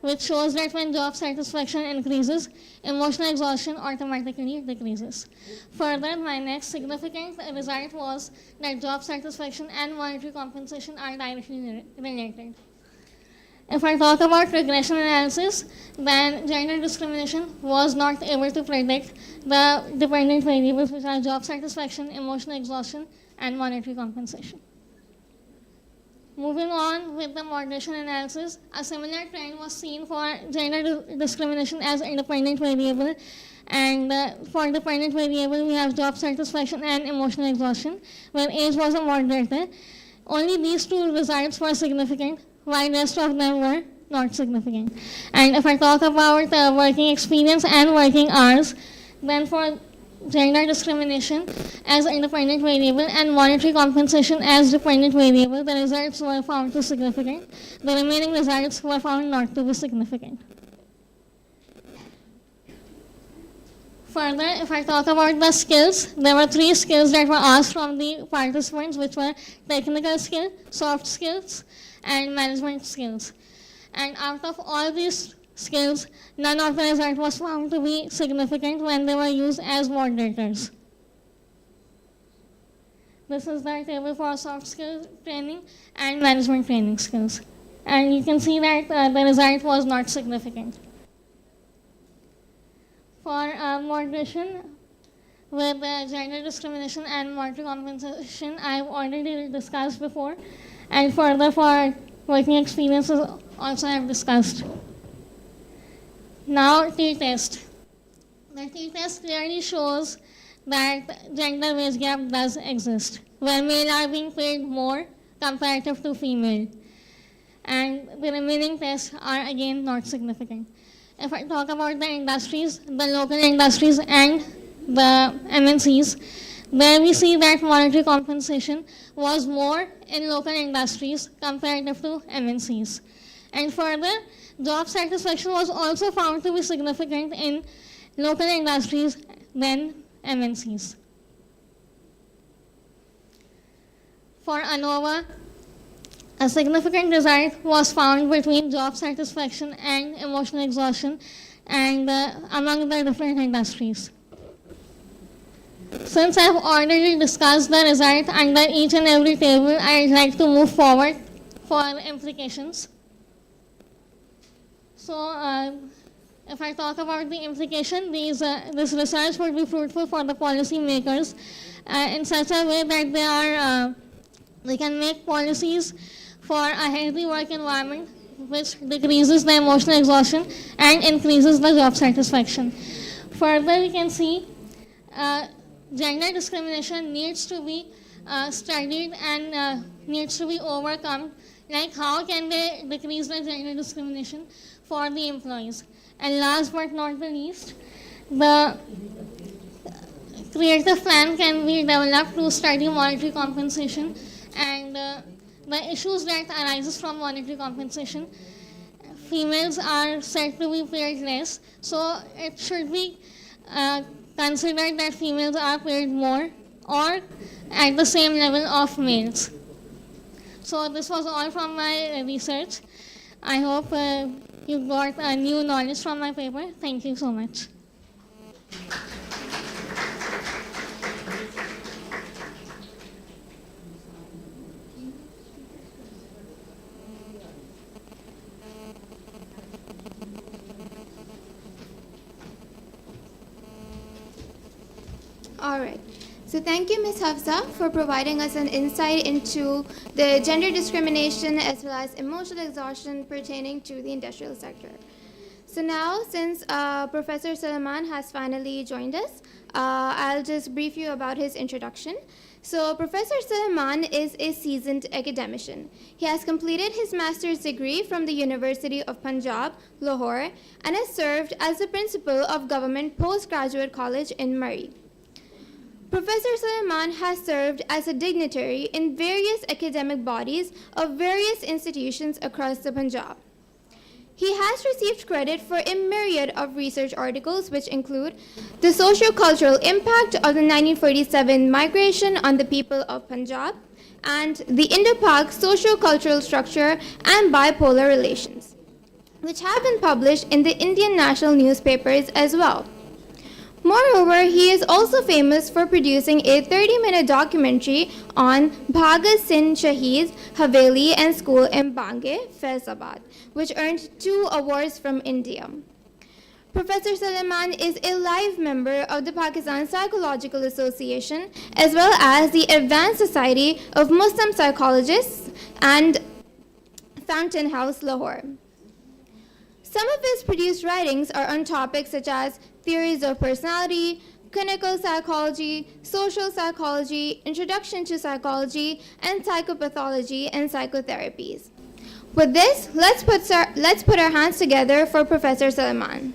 which shows that when job satisfaction increases, emotional exhaustion automatically decreases. Further, my next significant result was that job satisfaction and monetary compensation are directly related. If I talk about regression analysis, then gender discrimination was not able to predict the dependent variables, which are job satisfaction, emotional exhaustion, and monetary compensation. Moving on with the moderation analysis, a similar trend was seen for gender discrimination as independent variable, and for dependent variable we have job satisfaction and emotional exhaustion, where age was a moderator. Only these two results were significant, while the rest of them were not significant. And if I talk about working experience and working hours, then for gender discrimination as independent variable and monetary compensation as dependent variable, the results were found to be significant. The remaining results were found not to be significant. Further, if I talk about the skills, there were 3 skills that were asked from the participants, which were technical skill, soft skills, and management skills. And out of all these skills, none of the result was found to be significant when they were used as moderators. This is the table for soft skill training and management training skills. And you can see that the result was not significant. For moderation with gender discrimination and monetary compensation, I've already discussed before. And further, for working experiences, also I've discussed. Now, t-test. The t-test clearly shows that gender wage gap does exist, where male are being paid more comparative to female. And the remaining tests are again not significant. If I talk about the industries, the local industries and the MNCs, there we see that monetary compensation was more in local industries comparative to MNCs. And further, job satisfaction was also found to be significant in local industries than MNCs. For ANOVA, a significant result was found between job satisfaction and emotional exhaustion and among the different industries. Since I've already discussed the result under each and every table, I'd like to move forward for implications. So, if I talk about the implication, this research would be fruitful for the policy makers in such a way that they can make policies for a healthy work environment which decreases the emotional exhaustion and increases the job satisfaction. Further, we can see gender discrimination needs to be studied and needs to be overcome. Like, how can they decrease the gender discrimination for the employees? And last but not the least, the creative plan can be developed to study monetary compensation and the issues that arises from monetary compensation. Females are said to be paid less, so it should be considered that females are paid more or at the same level of males. So this was all from my research. I hope you got new knowledge from my paper. Thank you so much. All right. So thank you, Ms. Hafsa, for providing us an insight into the gender discrimination as well as emotional exhaustion pertaining to the industrial sector. So now, since Professor Suleiman has finally joined us, I'll just brief you about his introduction. So Professor Suleiman is a seasoned academician. He has completed his master's degree from the University of Punjab, Lahore, and has served as the principal of Government Postgraduate College in Murray. Professor Suleiman has served as a dignitary in various academic bodies of various institutions across the Punjab. He has received credit for a myriad of research articles, which include the socio-cultural impact of the 1947 migration on the people of Punjab and the Indo-Pak socio-cultural structure and bipolar relations, which have been published in the Indian national newspapers as well. Moreover, he is also famous for producing a 30-minute documentary on Bhagat Singh Shahid's Haveli and School in Bange, Faizabad, which earned 2 awards from India. Professor Suleiman is a live member of the Pakistan Psychological Association as well as the Advanced Society of Muslim Psychologists and Fountain House, Lahore. Some of his produced writings are on topics such as theories of personality, clinical psychology, social psychology, introduction to psychology, and psychopathology and psychotherapies. With this, let's put our hands together for Professor Suleiman.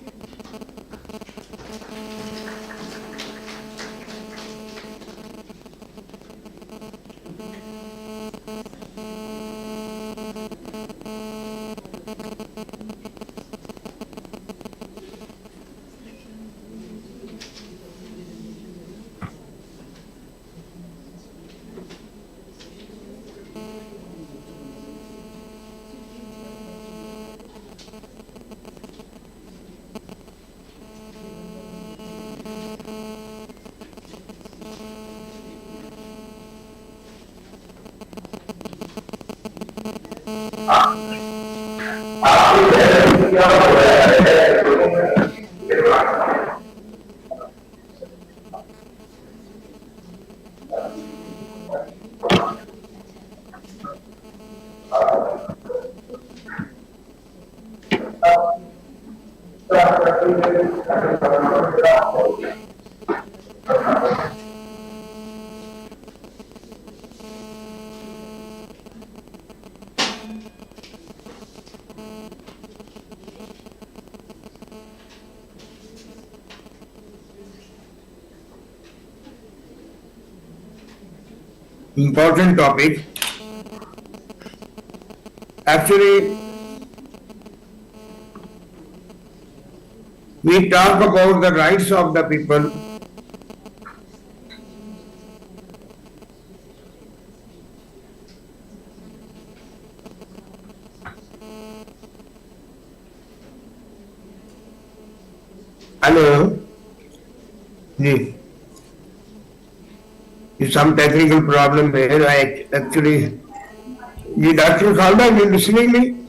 Important topic. Actually, we talk about the rights of the people. Hello. Yes. Some technical problem here. I actually, Dr. Khalda, you listening me?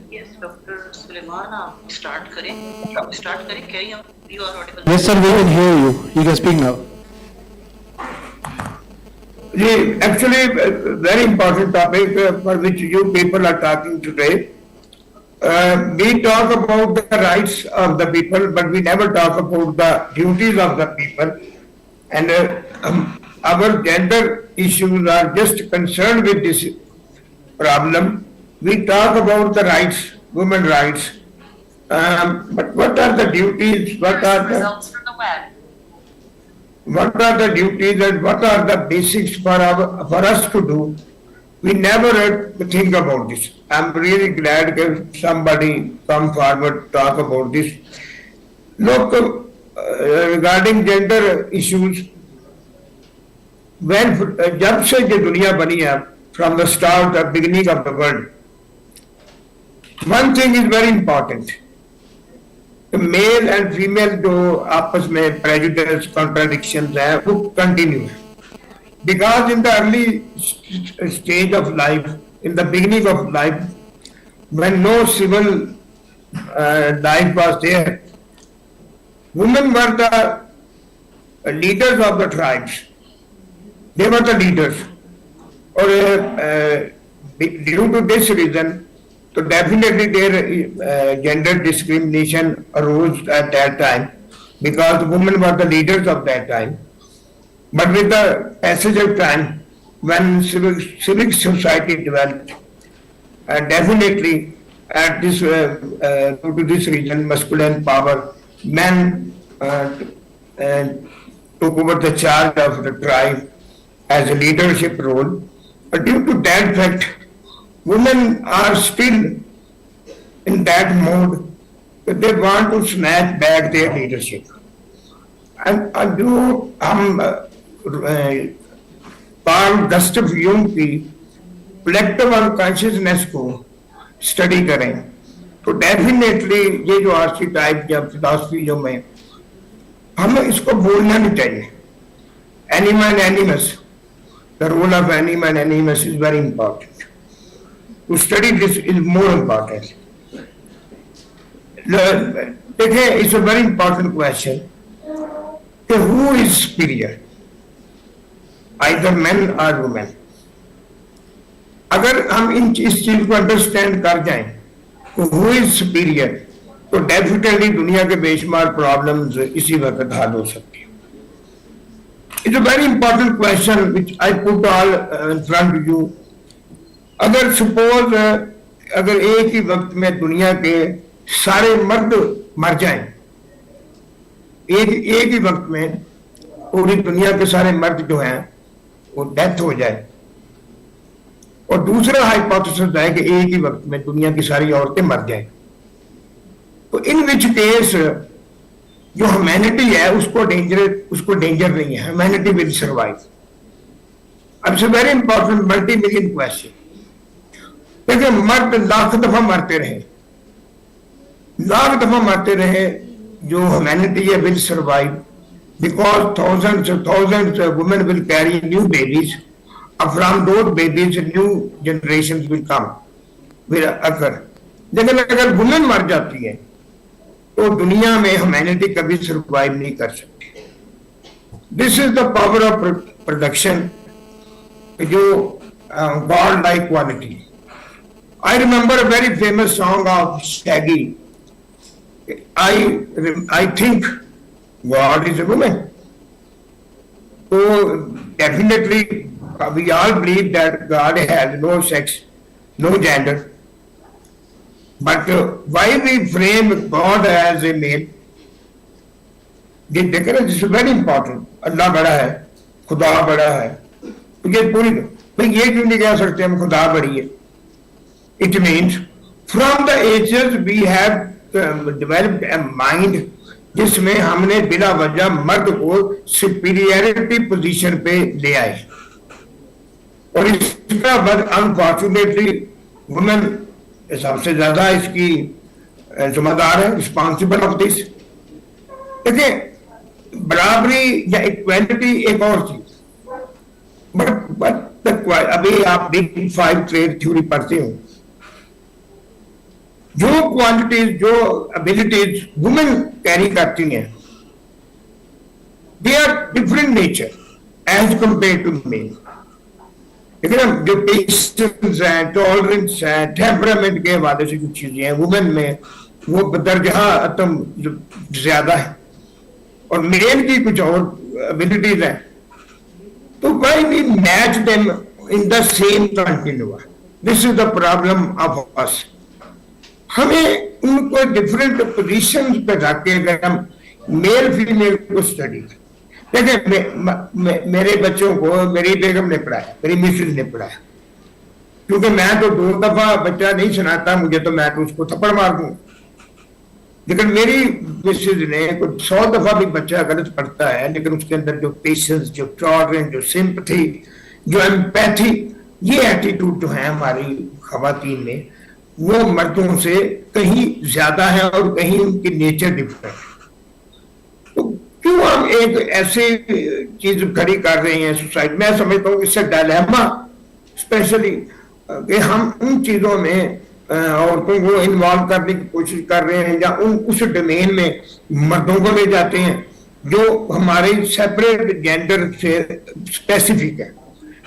Yes, Dr. Suleiman, start करें, carry on. You are audible. Yes, sir, we can hear you. You can speak now. Actually, very important topic for which you people are talking today. We talk about the rights of the people, but we never talk about the duties of the people. And our gender issues are just concerned with this problem. We talk about the rights, women rights, but what are the duties? What are Results from the web. what are the duties and what are the basics for us to do? We never think about this. I'm really glad that somebody come forward talk about this. Look. Regarding gender issues, when जब से ये दुनिया बनी है, from the start, the beginning of the world, one thing is very important. The male and female जो आपस में prejudice, contradictions हैं, वो continue. Because in the early stage of life, in the beginning of life, when no civil life was there, women were the leaders of the tribes. They were the leaders. Or due to this reason, so definitely their gender discrimination arose at that time because women were the leaders of that time. But with the passage of time, when civic society developed, definitely at this due to this reason, masculine power, men took over the charge of the tribe as a leadership role. But due to that fact, women are still in that mode that they want to snatch back their leadership. And जो हम Karl गस्टव Jung की collective unconsciousness को study करें तो definitely ये जो आर्चिटाइप या philosophy जो में हमें इसको बोलना नहीं चाहिए. Anima and animus, the role of anima and animus is very important. To study this is more important. देखिए, it's a very important question कि who is superior, either men or women. अगर हम इस चीज को अंडरस्टैंड कर जाएं तो हु इज सुपीरियर, तो डेफिनेटली दुनिया के बेशुमार प्रॉब्लम्स इसी वक्त हल हो सकती हैं. It's a very important question which I put all in front you. अगर सपोज अगर एक ही वक्त में दुनिया के सारे मर्द मर जाएं, एक ही वक्त में पूरी दुनिया के सारे मर्द जो हैं वो डेथ हो जाए, और दूसरा हाइपोथेसिस है कि एक ही वक्त में दुनिया की सारी औरतें मर जाएं, तो इन विच केस जो ह्यूमैनिटी है उसको डेंजर नहीं है. Humanity will survive. It's a very important multi million question. देखिए, मर्द लाख दफा मरते रहे, जो ह्यूमैनिटी है will survive because thousands women will carry new babies. From those babies, new generations will come, will occur. लेकिन अगर वुमेन मर जाती है तो दुनिया में ह्यूमैनिटी कभी सर्वाइव नहीं कर सकती. This is the power of production, जो god like quality. I remember a very famous song of Shaggy, I think God is a woman. तो definitely we all believe that God has no sex, no gender. But why we frame God as a male? This is very important. Allah बड़ा है, खुदा बड़ा है. तो ये पूरी, भाई ये क्यों नहीं कह सकते हम खुदा बड़ी है? It means from the ages we have developed a mind जिसमें हमने बिना वजह मर्द को superiority position पे ले आए, और इसका बाद अनफॉर्चुनेटली वुमेन सबसे ज्यादा इसकी जिम्मेदार है, रिस्पॉन्सिबल ऑफ दिस. देखिए, बराबरी या इक्वालिटी एक और चीज, बट अभी आप बिग 5 ट्रेड थ्योरी पढ़ते हो, जो क्वालिटीज, जो एबिलिटीज वुमेन कैरी करती हैं, they are different nature as compare to male. लेकिन जो पेशेंस है, टॉलरेंस है, टेम्परामेंट के हवाले से जो चीजें हैं वुमेन में, वो बदरजहा अतम ज्यादा है, और मेल की कुछ और एबिलिटीज हैं. तो why we match them in the same continua? This is the problem of us. हमें उनको डिफरेंट पोजीशंस पे रख के अगर हम मेल फीमेल को स्टडी, देखिए मेरे बच्चों को मेरी बेगम ने पढ़ाया, मेरी मिसेज ने पढ़ाया, क्योंकि मैं तो 2 दफा बच्चा नहीं सुनाता, मुझे तो मैं तो उसको थप्पड़ मार दूं. लेकिन मेरी मिसेज ने 100 दफा भी बच्चा गलत पढ़ता है, लेकिन उसके अंदर जो पेशेंस, जो टॉलरेंस, जो सिंपैथी, जो एम्पैथी, ये एटीट्यूड जो है हमारी खवातीन में, वो मर्दों से कहीं ज्यादा है और कहीं उनकी नेचर डिफरेंट. तो क्यों हम एक ऐसी चीज खड़ी कर रहे हैं सोसाइटी? मैं समझता हूँ इससे डायलेमा स्पेशली कि हम उन चीजों में औरतों को इन्वॉल्व करने की कोशिश कर रहे हैं, या उस डोमेन में मर्दों को ले जाते हैं जो हमारे सेपरेट जेंडर से स्पेसिफिक है.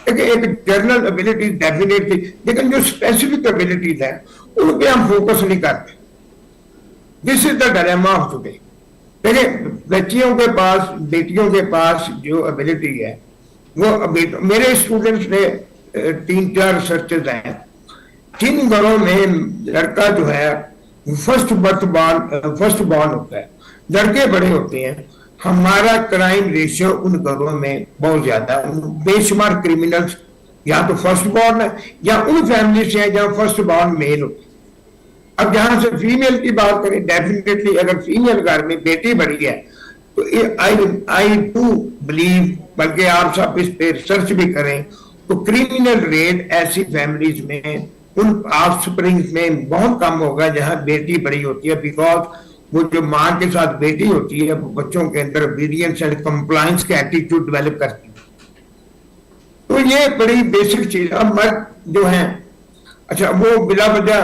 देखिए, एक जनरल एबिलिटी डेफिनेटली, लेकिन जो स्पेसिफिक एबिलिटीज है उन पे हम फोकस नहीं करते. This is the dilemma of today. देखिए, बच्चियों के पास, बेटियों के पास जो एबिलिटी है वो, मेरे स्टूडेंट्स ने 3-4 रिसर्चेज हैं जिन घरों में लड़का जो है फर्स्ट बॉर्न होता है, लड़के बड़े होते हैं, हमारा क्राइम रेशियो उन घरों में बहुत ज्यादा, बेशुमार क्रिमिनल्स یا تو فرسٹ بارن ہے یا ان فیملی سے ہیں جہاں فرسٹ بارن میل ہوتی ہے. اب جہاں سے فیمیل کی بات کریں, ڈیفینیٹلی اگر فیمیل گھر میں بیٹی بڑی ہے تو آئی ڈو بلیو, بلکہ آپ سب اس پہ ریسرچ بھی کریں تو کرمنل ریٹ ایسی فیملیز میں ان آف سپرنگز میں بہت کم ہوگا جہاں بیٹی بڑی ہوتی ہے, بیکاز وہ جو ماں کے ساتھ بیٹی ہوتی ہے وہ بچوں کے اندر اوبیڈینس اینڈ کمپلائنس کے ایٹیٹیوڈ ڈیولپ کرتی ہے. تو یہ بڑی بیسک چیز. اب مرد جو ہیں, اچھا وہ بلا وجہ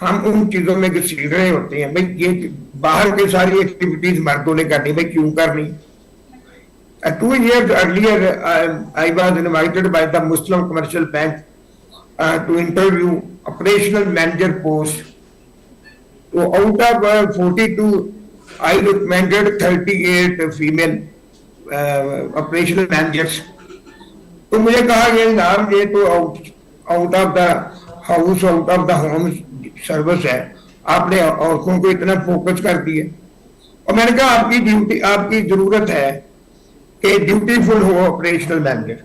ہم ان چیزوں میں گھسیٹ رہے ہوتے ہیں, بھائی یہ باہر کی ساری ایکٹیویٹیز مردوں نے کرنی, بھائی کیوں کرنی. 2 years earlier, I was invited by the Muslim Commercial Bank to interview operational manager post. So out of 42, I recommended 38 female operational managers. تو مجھے کہا گیا جناب یہ تو out of the house, out of the home service ہے, آپ نے عورتوں کو اتنا فوکس کر دیا. اور میں نے کہا آپ کی ڈیوٹی, آپ کی ضرورت ہے کہ ڈیوٹیفل ہو آپریشنل مینیجر.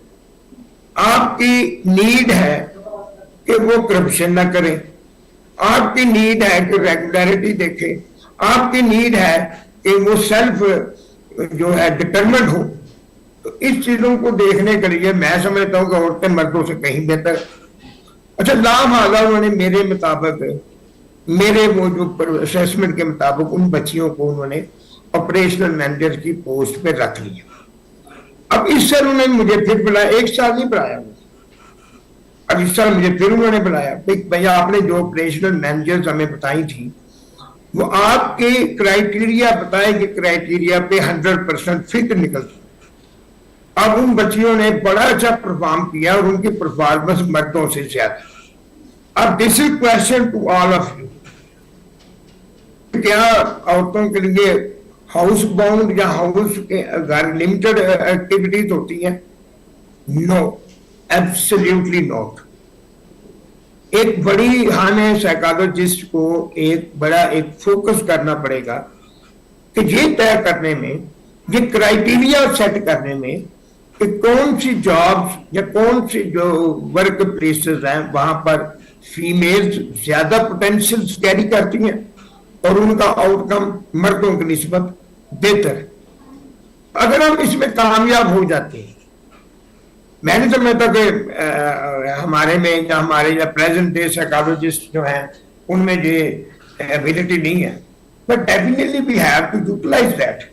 آپ کی نیڈ ہے کہ وہ کرپشن نہ کرے, آپ کی نیڈ ہے کہ ریگولیرٹی دیکھے, آپ کی نیڈ ہے کہ وہ سیلف جو ہے ڈٹرمنٹ ہو. تو اس چیزوں کو دیکھنے کے لیے میں سمجھتا ہوں کہ عورتیں مردوں سے کہیں بہتر. اچھا لامحالہ انہوں نے میرے مطابق, میرے وہ جو اسیسمنٹ کے مطابق ان بچیوں کو انہوں نے آپریشنل مینیجر کی پوسٹ پہ رکھ لیا. اب اس سال انہوں نے مجھے پھر بلایا, 1 سال نہیں بلایا, اب اس سال مجھے پھر انہوں نے بلایا, بھیا آپ نے جو آپریشنل مینیجرز ہمیں بتائی تھی وہ آپ کے کرائیٹیریا بتائے کہ کرائیٹیریا پہ 100% فٹ نکلتی. اب ان بچیوں نے بڑا اچھا پرفارم کیا اور ان کی پرفارمنس مردوں سے زیادہ. اب this is question to all of you, کیا عورتوں کے لیے ہاؤس باؤنڈ یا ہاؤس کے گھر لمیٹڈ ایکٹیویٹیز ہوتی ہیں؟ نو, ایبسلیوٹلی ناٹ. ایک بڑی ہمیں سائیکالوجسٹ کو ایک بڑا فوکس کرنا پڑے گا کہ یہ طے کرنے میں, یہ کرائیٹیریا سیٹ کرنے میں کہ کون سی جابز یا کون سی جو ورک پلیسز ہیں وہاں پر فیمیلز زیادہ پوٹینشیل کیری کرتی ہیں اور ان کا آؤٹ کم مردوں کی نسبت بہتر. اگر ہم اس میں کامیاب ہو جاتے ہیں, میں نہیں سمجھتا کہ ہمارے میں یا ہمارے یا پریزنٹ ڈے سائیکالوجسٹ جو ہیں ان میں یہ ایبلٹی نہیں ہے, but definitely we have to utilize that.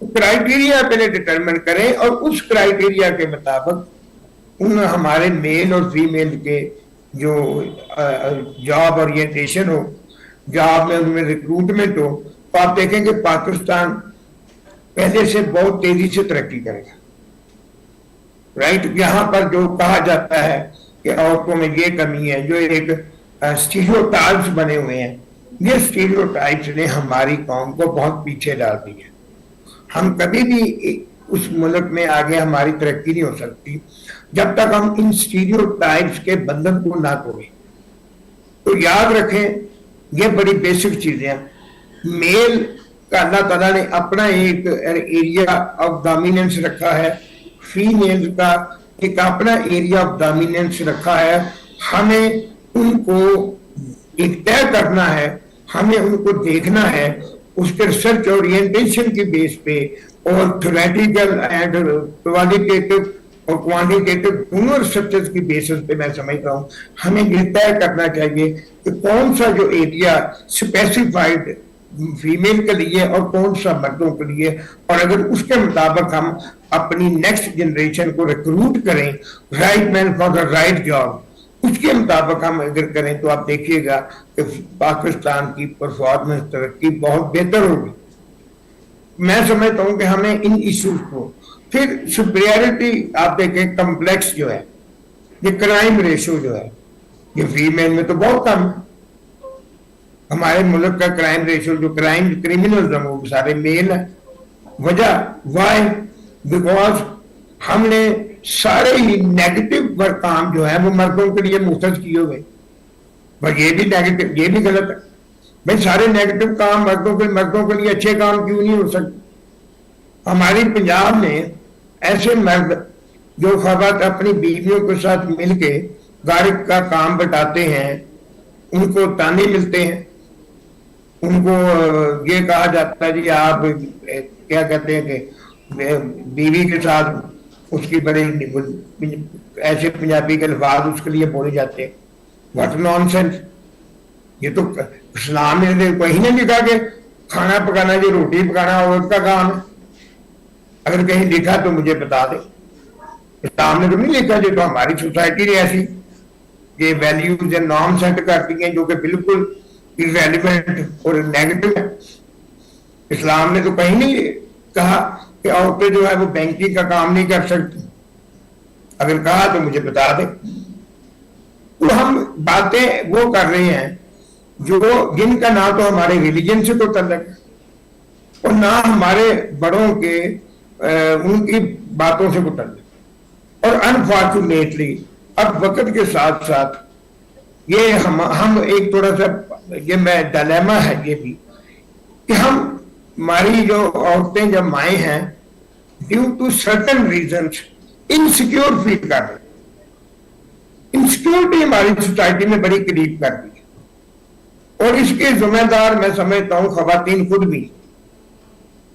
Criteria پہلے ڈٹرمن کریں اور اس کرائیٹیریا کے مطابق ان ہمارے میل اور فیمیل کے جو جاب اورینٹیشن ہو, جاب میں ان میں ریکروٹمنٹ ہو, تو آپ دیکھیں کہ پاکستان پہلے سے بہت تیزی سے ترقی کرے گا. رائٹ, یہاں پر جو کہا جاتا ہے کہ عورتوں میں یہ کمی ہے, جو ایک اسٹیریوٹائپس بنے ہوئے ہیں, یہ اسٹیریوٹائپس نے ہماری قوم کو بہت پیچھے ڈال دی ہے. ہم کبھی بھی اس ملک میں آگے ہماری ترقی نہیں ہو سکتی جب تک ہم ان اسٹیریوٹائپس کے بندھن کو نہ توڑیں. تو یاد رکھیں یہ بڑی بیسک چیزیں ہیں. میل کا اللہ تعالیٰ نے اپنا ایک ایریا آف ڈومیننس رکھا ہے, فیمیل کا ایک اپنا ایریا آف ڈومیننس رکھا ہے. ہمیں ان کو ایک طے کرنا ہے, ہمیں ان کو دیکھنا ہے اس کے ریسرچ اورینٹیشن کی بیس پہ اور تھیوریٹیکل اینڈ کوالیٹیٹو اور کوانٹیٹیو دونوں ریسرچز کی بیسس پہ میں سمجھتا ہوں ہمیں یہ طے کرنا چاہیے کہ کون سا جو ایریا اسپیسیفائڈ فیمیل کے لیے اور کون سا مردوں کے لیے, اور اگر اس کے مطابق ہم اپنی نیکسٹ جنریشن کو ریکروٹ کریں right man for the right job, اس کے مطابق ہم اگر کریں تو آپ دیکھیے گا کہ پاکستان کی پرفارمنس ترقی بہت بہتر ہوگی. میں سمجھتا ہوں کہ ہمیں ان ایشوز کو پھر سپیریورٹی, آپ دیکھیں کمپلیکس جو ہے, یہ کرائم ریشو جو ہے یہ فیمیل میں تو بہت کم ہے. ہمارے ملک کا کرائم ریشو جو کریمنل ہیں وہ سارے میل ہیں. وجہ وائی, بیکاز ہم نے سارے ہی نیگیٹو کام جو ہے وہ مردوں کے لیے مختص کیے ہوئے. بس یہ بھی نیگیٹو, یہ بھی غلط ہے. بھائی سارے نیگیٹو کام مردوں کے لیے اچھے کام کیوں نہیں ہو سکتے؟ ہماری پنجاب میں ایسے مرد جو خواتین اپنی بیویوں کے ساتھ مل کے گھر کا کام بٹاتے ہیں ان کو تانے ملتے ہیں, ان کو یہ کہا جاتا ہے جی آپ کیا کہتے ہیں کہ بیوی کے ساتھ اس کی بڑے ایسے پنجابی کے الفاظ اس کے لیے بولے جاتے ہیں. What naan sense. یہ تو اسلام نے کہیں نہیں لکھا کہ کھانا پکانا جو روٹی پکانا عورت کا کام ہے. اگر کہیں لکھا تو مجھے بتا دیں. اسلام نے تو نہیں لکھا. جو تو ہماری سوسائٹی نے ایسی یہ ویلیوز یا نارم سیٹ کر دی ہیں جو کہ بالکل irrelevant اور نیگیٹو ہے. اسلام نے تو کہیں نہیں کہا کہ عورتیں جو ہے وہ بینکنگ کا کام نہیں کر سکتی. اگر کہا تو مجھے بتا دیں. تو ہم باتیں وہ کر رہے ہیں جو جن کا نہ تو ہمارے ریلیجن سے تو تعلق ہے اور نہ ہمارے بڑوں کے ان کی باتوں سے کو تعلق. اور انفارچونیٹلی اب وقت کے ساتھ ساتھ یہ ہم ایک تھوڑا سا یہ میں ڈائلیما ہے یہ بھی کہ ہماری جو عورتیں جب مائیں ہیں due to certain reasons insecure feel کر رہے ہیں. انسیکیورٹی ہماری سوسائٹی میں بڑی قریب کر دی ہے اور اس کے ذمہ دار میں سمجھتا ہوں خواتین خود بھی.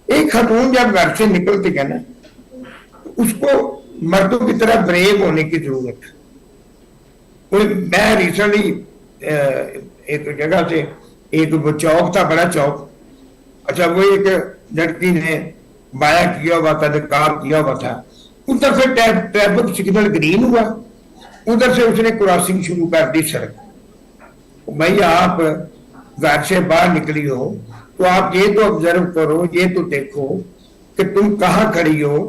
ایک خاتون جب گھر سے نکلتی ہے نا اس کو مردوں کی طرح بریو ہونے کی ضرورت ہے. میں ریسنٹلی ایک جگہ سے ایک وہ چوک تھا بڑا چوک. اچھا وہ ایک لڑکی نے بایا کیا ہوا تھا نقاب کیا ہوا تھا. ادھر سے ٹریفک سگنل گرین ہوا ادھر سے اس نے کراسنگ شروع کر دی سڑک. بھائی آپ گھر سے باہر نکلی ہو تو آپ یہ تو آبزرو کرو یہ تو دیکھو کہ تم کہاں کھڑی ہو.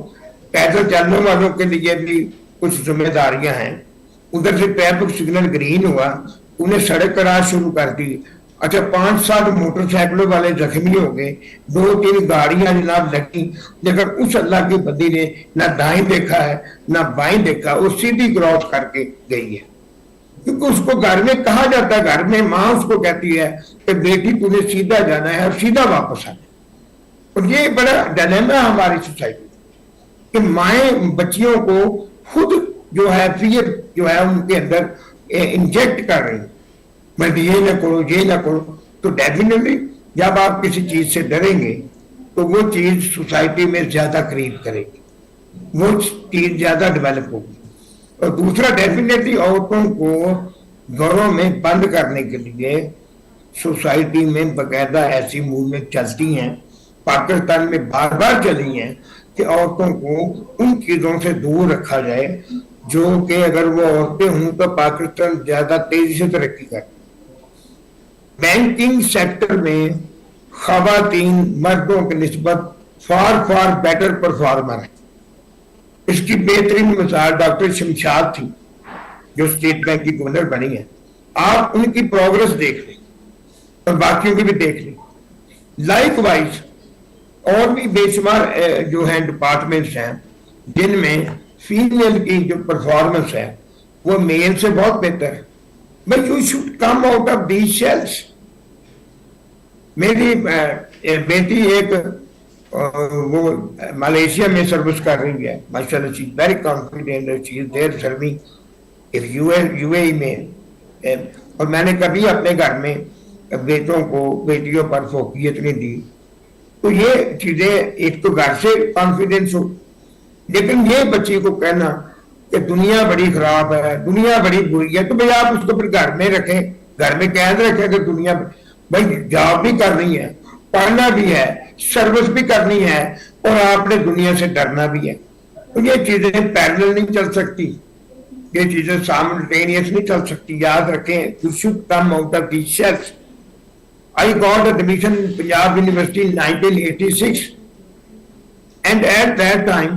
پیدل چلنے والوں کے لیے بھی کچھ ذمہ داریاں ہیں. ادھر سے ٹریفک سگنل گرین ہوا انہیں سڑک کراس شروع کر دی. اچھا 5-7 موٹر سائیکلوں والے زخمی ہو گئے 2-3 گاڑیاں جناب لگی لیکن اس اللہ کی بندی نے نہ دائیں دیکھا ہے نہ بائیں دیکھا. وہ سیدھی کراس کر کے گئی ہے کیونکہ اس کو گھر میں کہا جاتا ہے گھر میں ماں اس کو کہتی ہے کہ بیٹی تجھے سیدھا جانا ہے اور سیدھا واپس آنا ہے. اور یہ بڑا ڈائلیما ہے ہماری سوسائٹی کہ مائیں بچیوں کو خود جو ہے فیئر جو ہے ان کے اندر انجیکٹ کر رہی ہیں. میں یہ نہ کرو یہ نہ کرو. تو ڈیفینیٹلی جب آپ کسی چیز سے ڈریں گے تو وہ چیز سوسائٹی میں زیادہ قریب کرے گی وہ چیز زیادہ ڈیولپ ہوگی. اور دوسرا ڈیفینیٹلی عورتوں کو گھروں میں بند کرنے کے لیے سوسائٹی میں باقاعدہ ایسی موومنٹ چلتی ہیں پاکستان میں بار بار چلی ہیں کہ عورتوں کو ان چیزوں سے دور رکھا جائے جو کہ اگر وہ عورتیں ہوں تو پاکستان زیادہ تیزی سے ترقی کرے. بینکنگ سیکٹر میں خواتین مردوں کی نسبت فار بیٹر پرفارمر ہیں. اس کی بہترین مثال ڈاکٹر شمشاد تھی جو اسٹیٹ بینک کی گورنر بنی ہے. آپ ان کی پروگرس دیکھ لیں اور باقیوں کی بھی دیکھ لیں. لائک وائز اور بھی بے شمار جو ہیں ڈپارٹمنٹس ہیں جن میں فیمیل کی جو پرفارمنس ہے وہ میل سے بہت بہتر ہے. But you should come out of these shells. میری بیٹی ایک وہ ملیشیا میں سروس کر رہی ہے ماشاءاللہ. She is very confident. She is there serving U A E میں. اور میں نے کبھی اپنے گھر میں بیٹوں کو بیٹیوں پر فوقیت نہیں دی. تو یہ چیزیں ایک تو گھر سے کانفیڈنس ہو. لیکن یہ بچی کو کہنا کہ دنیا بڑی خراب ہے دنیا بڑی بری ہے تو بھائی آپ اس کو پھر گھر میں رکھیں گھر میں قید رکھیں کہ دنیا بھائی جاب بھی کرنی ہے پڑھنا بھی ہے سروس بھی کرنی ہے اور آپ نے دنیا سے ڈرنا بھی ہے. تو یہ چیزیں پیرلل نہیں چل سکتی. یہ چیزیں سائملٹینیس نہیں چل سکتی. یاد رکھیں you should come out of these shells. I got admission in Punjab University in 1986 and at that time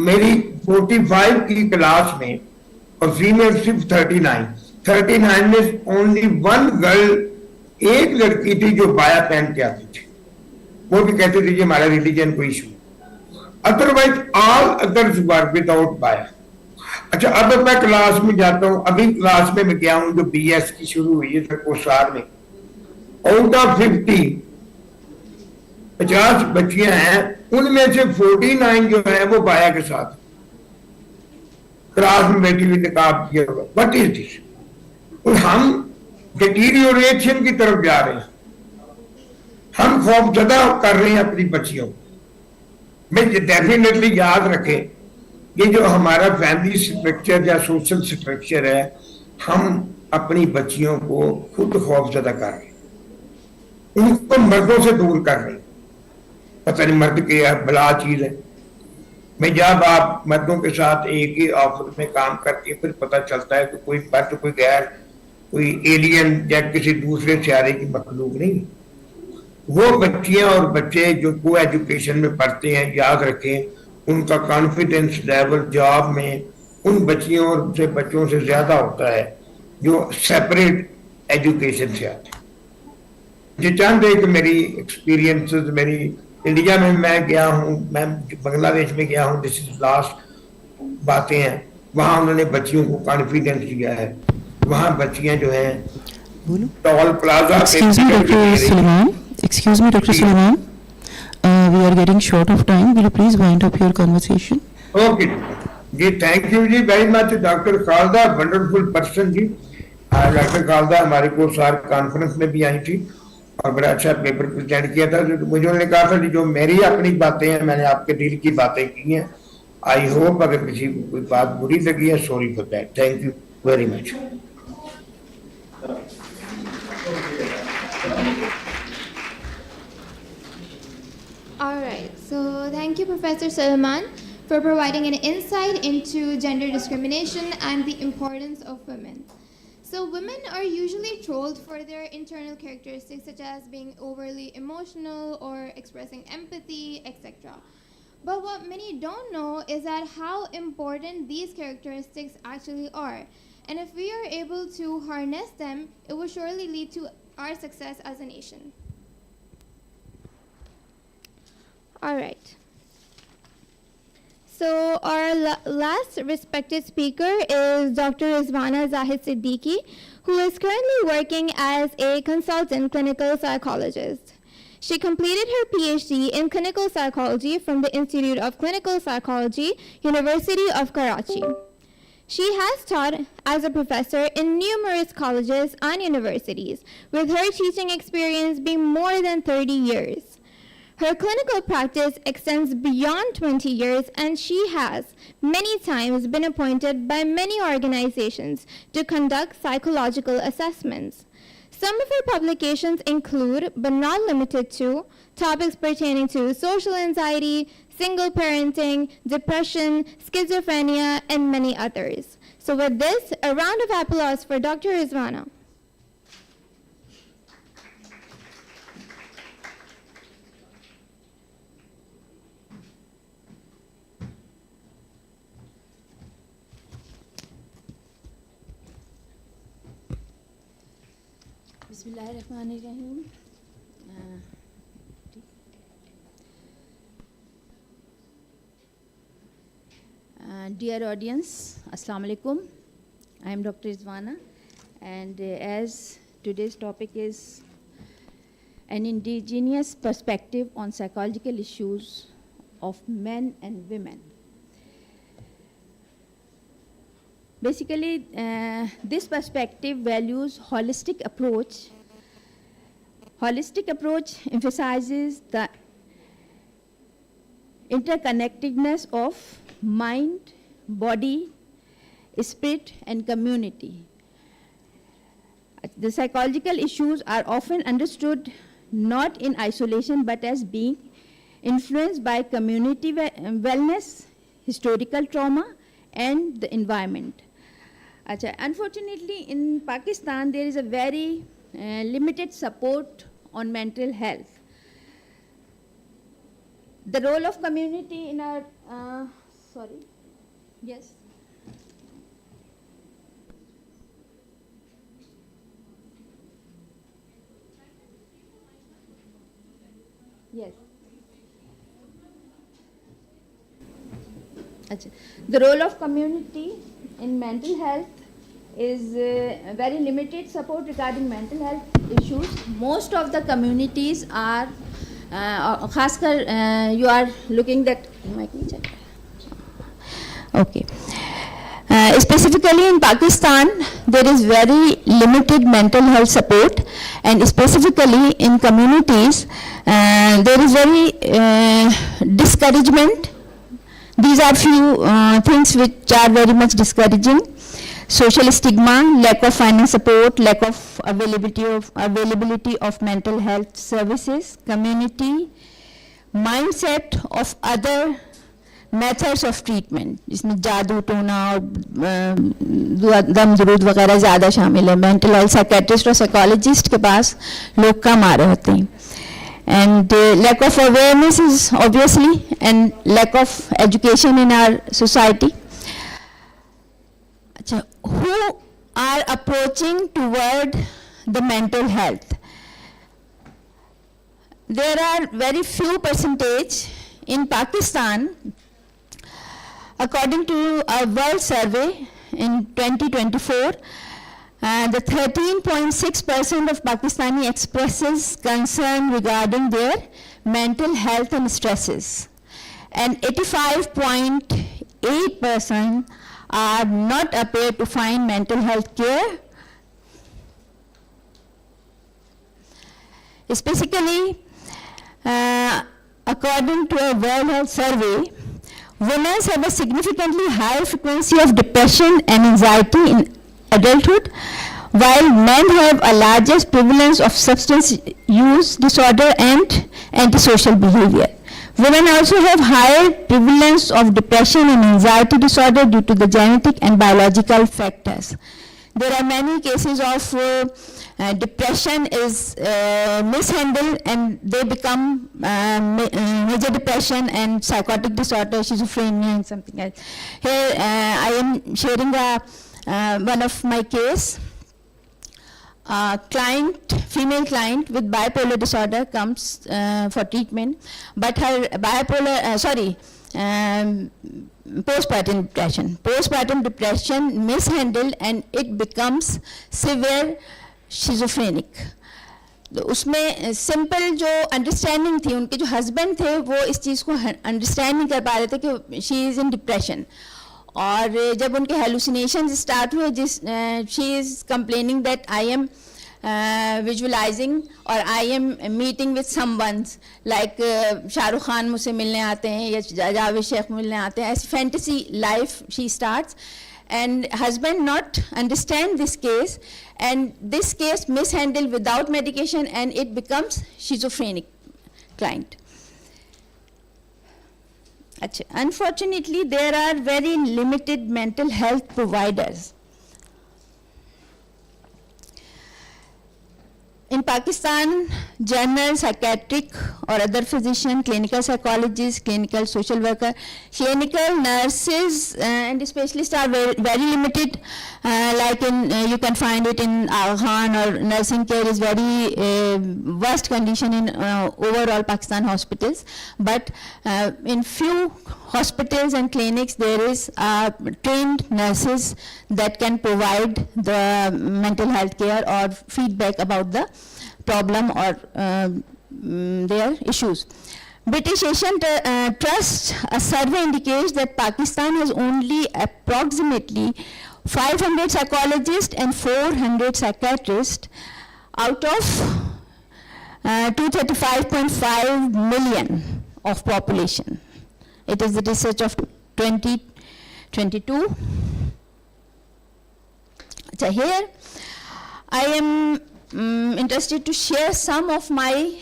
میری 45 کی کلاس میں اور فیمیل صرف 39 میں only one girl ایک لڑکی تھی جو بایا پہن کے آتی تھی. وہ بھی کہتے تھے کہ ہمارا ریلیجن کو issue. Otherwise all others were without بایا. اچھا اب میں کلاس میں جاتا ہوں. ابھی کلاس میں گیا ہوں جو بی ایس کی شروع ہوئی ہے سرکوسار میں. آؤٹ آف 50 بچیاں ہیں ان میں سے 49 جو ہیں وہ بایا کے ساتھ. क्लास में बैठी हुई निकाब किया होगा, व्हाट इज दिस? और हम डिटीरियोरेशन की तरफ जा रहे हैं, हम खौफजदा कर रहे हैं अपनी बच्चियों को। मैं डेफिनेटली याद रखें, ये जो हमारा फैमिली स्ट्रक्चर या सोशल स्ट्रक्चर है, हम अपनी बच्चियों को खुद खौफजदा कर रहे हैं, उनको मर्दों से दूर कर रहे हैं। पता नहीं मर्द की बला चीज है। मैं जब आप मर्दों के साथ एक ही ऑफिस में काम करके फिर पता चलता है कि कोई मर्द कोई गैर, कोई एलियन या किसी दूसरे सियारे की मखलूक नहीं। वो बच्चियां और बच्चे जो को एजुकेशन में पढ़ते हैं, याद रखें उनका कॉन्फिडेंस लेवल जॉब में उन बच्चियों और से बच्चों से ज्यादा होता है जो सेपरेट एजुकेशन से आते हैं। जो चंद एक मेरी एक्सपीरियंसेस, मेरी इंडिया में मैं गया हूँ, मैं बांग्लादेश में गया हूँ, दिस इज लास्ट बातें हैं, वहाँ उन्होंने बच्चियों को कॉन्फिडेंस दिया है। वहाँ बच्चियां जो हैं toll plaza Excuse me, Dr. Suleiman. We are getting short of time. Will you please wind up your conversation? Okay ji, thank you ji very much doctor Khalda, wonderful person ji. Doctor Khalda हमारे को सार कॉन्फ्रेंस में भी आई थी और बड़ा अच्छा पेपर प्रेजेंट किया था। मुझे उन्होंने कहा था कि जो मेरी अपनी बातें हैं, मैंने आपके दिल की बातें की हैं। आई होप अगर किसी को कोई बात बुरी लगी है, sorry for that. Thank you very much. All right, so thank you, Professor Suleiman, for providing an insight into gender discrimination and the importance of women. So women are usually trolled for their internal characteristics such as being overly emotional or expressing empathy, etc. But what many don't know is that how important these characteristics actually are. And if we are able to harness them, it will surely lead to our success as a nation. All right. So our last respected speaker is Dr. Rizwana Zahid Siddiqui, who is currently working as a consultant clinical psychologist. She completed her PhD in clinical psychology from the Institute of Clinical Psychology, University of Karachi. She has taught as a professor in numerous colleges and universities, with her teaching experience being more than 30 years. Her clinical practice extends beyond 20 years, and she has many times been appointed by many organizations to conduct psychological assessments. Some of her publications include, but not limited to, topics pertaining to social anxiety, single parenting, depression, schizophrenia, and many others. So with this, a round of applause for Dr. Rizwana. Bismillahirrahmanirrahim. Dear audience, Assalamu alaikum. I am Dr. Rizwana, and as today's topic is an indigenous perspective on psychological issues of men and women. Basically, this perspective values holistic approach. Holistic approach emphasizes the interconnectedness of mind, body, spirit, and community. The psychological issues are often understood not in isolation but as being influenced by community wellness, historical trauma, and the environment. Unfortunately, in Pakistan, there is a very limited support on mental health. The role of community in our, yes. Yes. The role of community in mental health is very limited support regarding mental health issues. Most of the communities are, you are looking that, okay. Specifically in Pakistan, there is very limited mental health support, and specifically in communities, there is very discouragement. These are few things which are very much discouraging. Social stigma, lack of finance support, lack of availability of mental health services, community, mindset of other methods of treatment, जिसमें जादू टोना और दम दरूद वगैरह ज़्यादा शामिल है. मेंटल हेल्थ साइकेट्रिस्ट और साइकोलॉजिस्ट के पास लोग कम आ रहे होते हैं. And lack of awareness is obviously, and lack of education in our society. Who are approaching toward the mental health? There are very few percentage in Pakistan. According to a world survey in 2024, the 13.6% of Pakistani expresses concern regarding their mental health and stresses, and 85.8% are not appear to find mental health care. Specifically, according to a World Health Survey, women have a significantly higher frequency of depression and anxiety in adulthood, while men have a largest prevalence of substance use disorder and antisocial behavior. Women also have higher prevalence of depression and anxiety disorder due to the genetic and biological factors. There are many cases of depression is mishandled, and they become major depression and psychotic disorder, schizophrenia and something else. Here I am sharing one of my case. Female client with bipolar disorder comes for treatment, but her postpartum depression mishandled, and it becomes severe schizophrenic. तो उसमें simple जो understanding थी, उनके जो husband थे वो इस चीज़ को अंडरस्टैंड नहीं कर पा रहे थे कि शी इज़ इन डिप्रेशन. और जब उनके हेलुसिनेशन स्टार्ट हुए, she is complaining that I am visualising और I am meeting with someone's, like Shahrukh Khan मुझसे मिलने आते हैं या जावेद शेख मिलने आते हैं, ऐसी fantasy life she starts. And husband not understand this case, and this case mishandled without medication, and it becomes schizophrenic client. Unfortunately, there are very limited mental health providers. In Pakistan, general, psychiatric or other physician, clinical psychologists, clinical social worker, clinical nurses and specialists are very limited. Like you can find it in Aghan, or nursing care is very worst condition in overall Pakistan hospitals. But in few hospitals and clinics, there is trained nurses that can provide the mental health care or feedback about the problem or their issues. British Asian Trust, a survey indicates that Pakistan has only approximately 500 psychologists and 400 psychiatrists out of 235.5 million of population. It is the research of 2022. So here I am interested to share some of my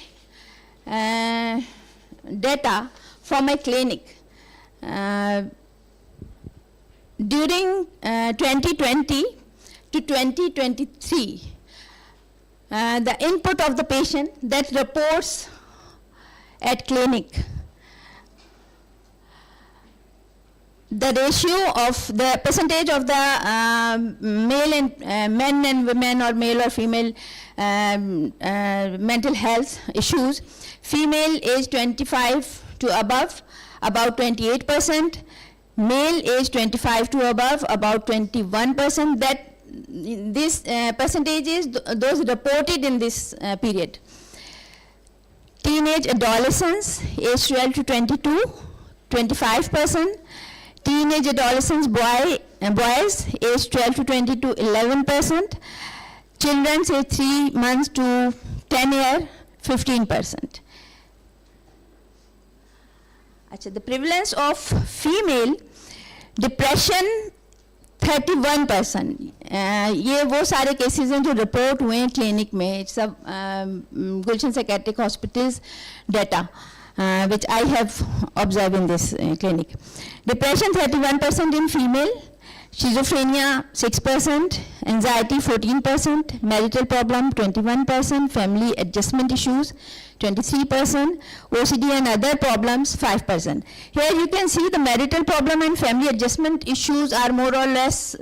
data from my clinic. During 2020 to 2023, the input of the patient that reports at clinic, the ratio of the percentage of the male and men and women, or male or female mental health issues, female age 25 to above, about 28%, male age 25 to above, about 21%. That this percentages, those reported in this period. Teenage adolescents, age 12 to 22, 25%. Teenage adolescents, boy boys age 12 to 22, 11%. Children age 3 months to 10 year, 15%. The prevalence of female depression 31%. ये वो सारे cases हैं जो report हुए हैं clinic में, सब Gulshan psychiatric hospitals data which I have observed in this clinic. Depression 31% in female, schizophrenia 6%, anxiety 14%, marital problem 21%, family adjustment issues 23%, OCD and other problems 5%. Here you can see the marital problem and family adjustment issues are more or less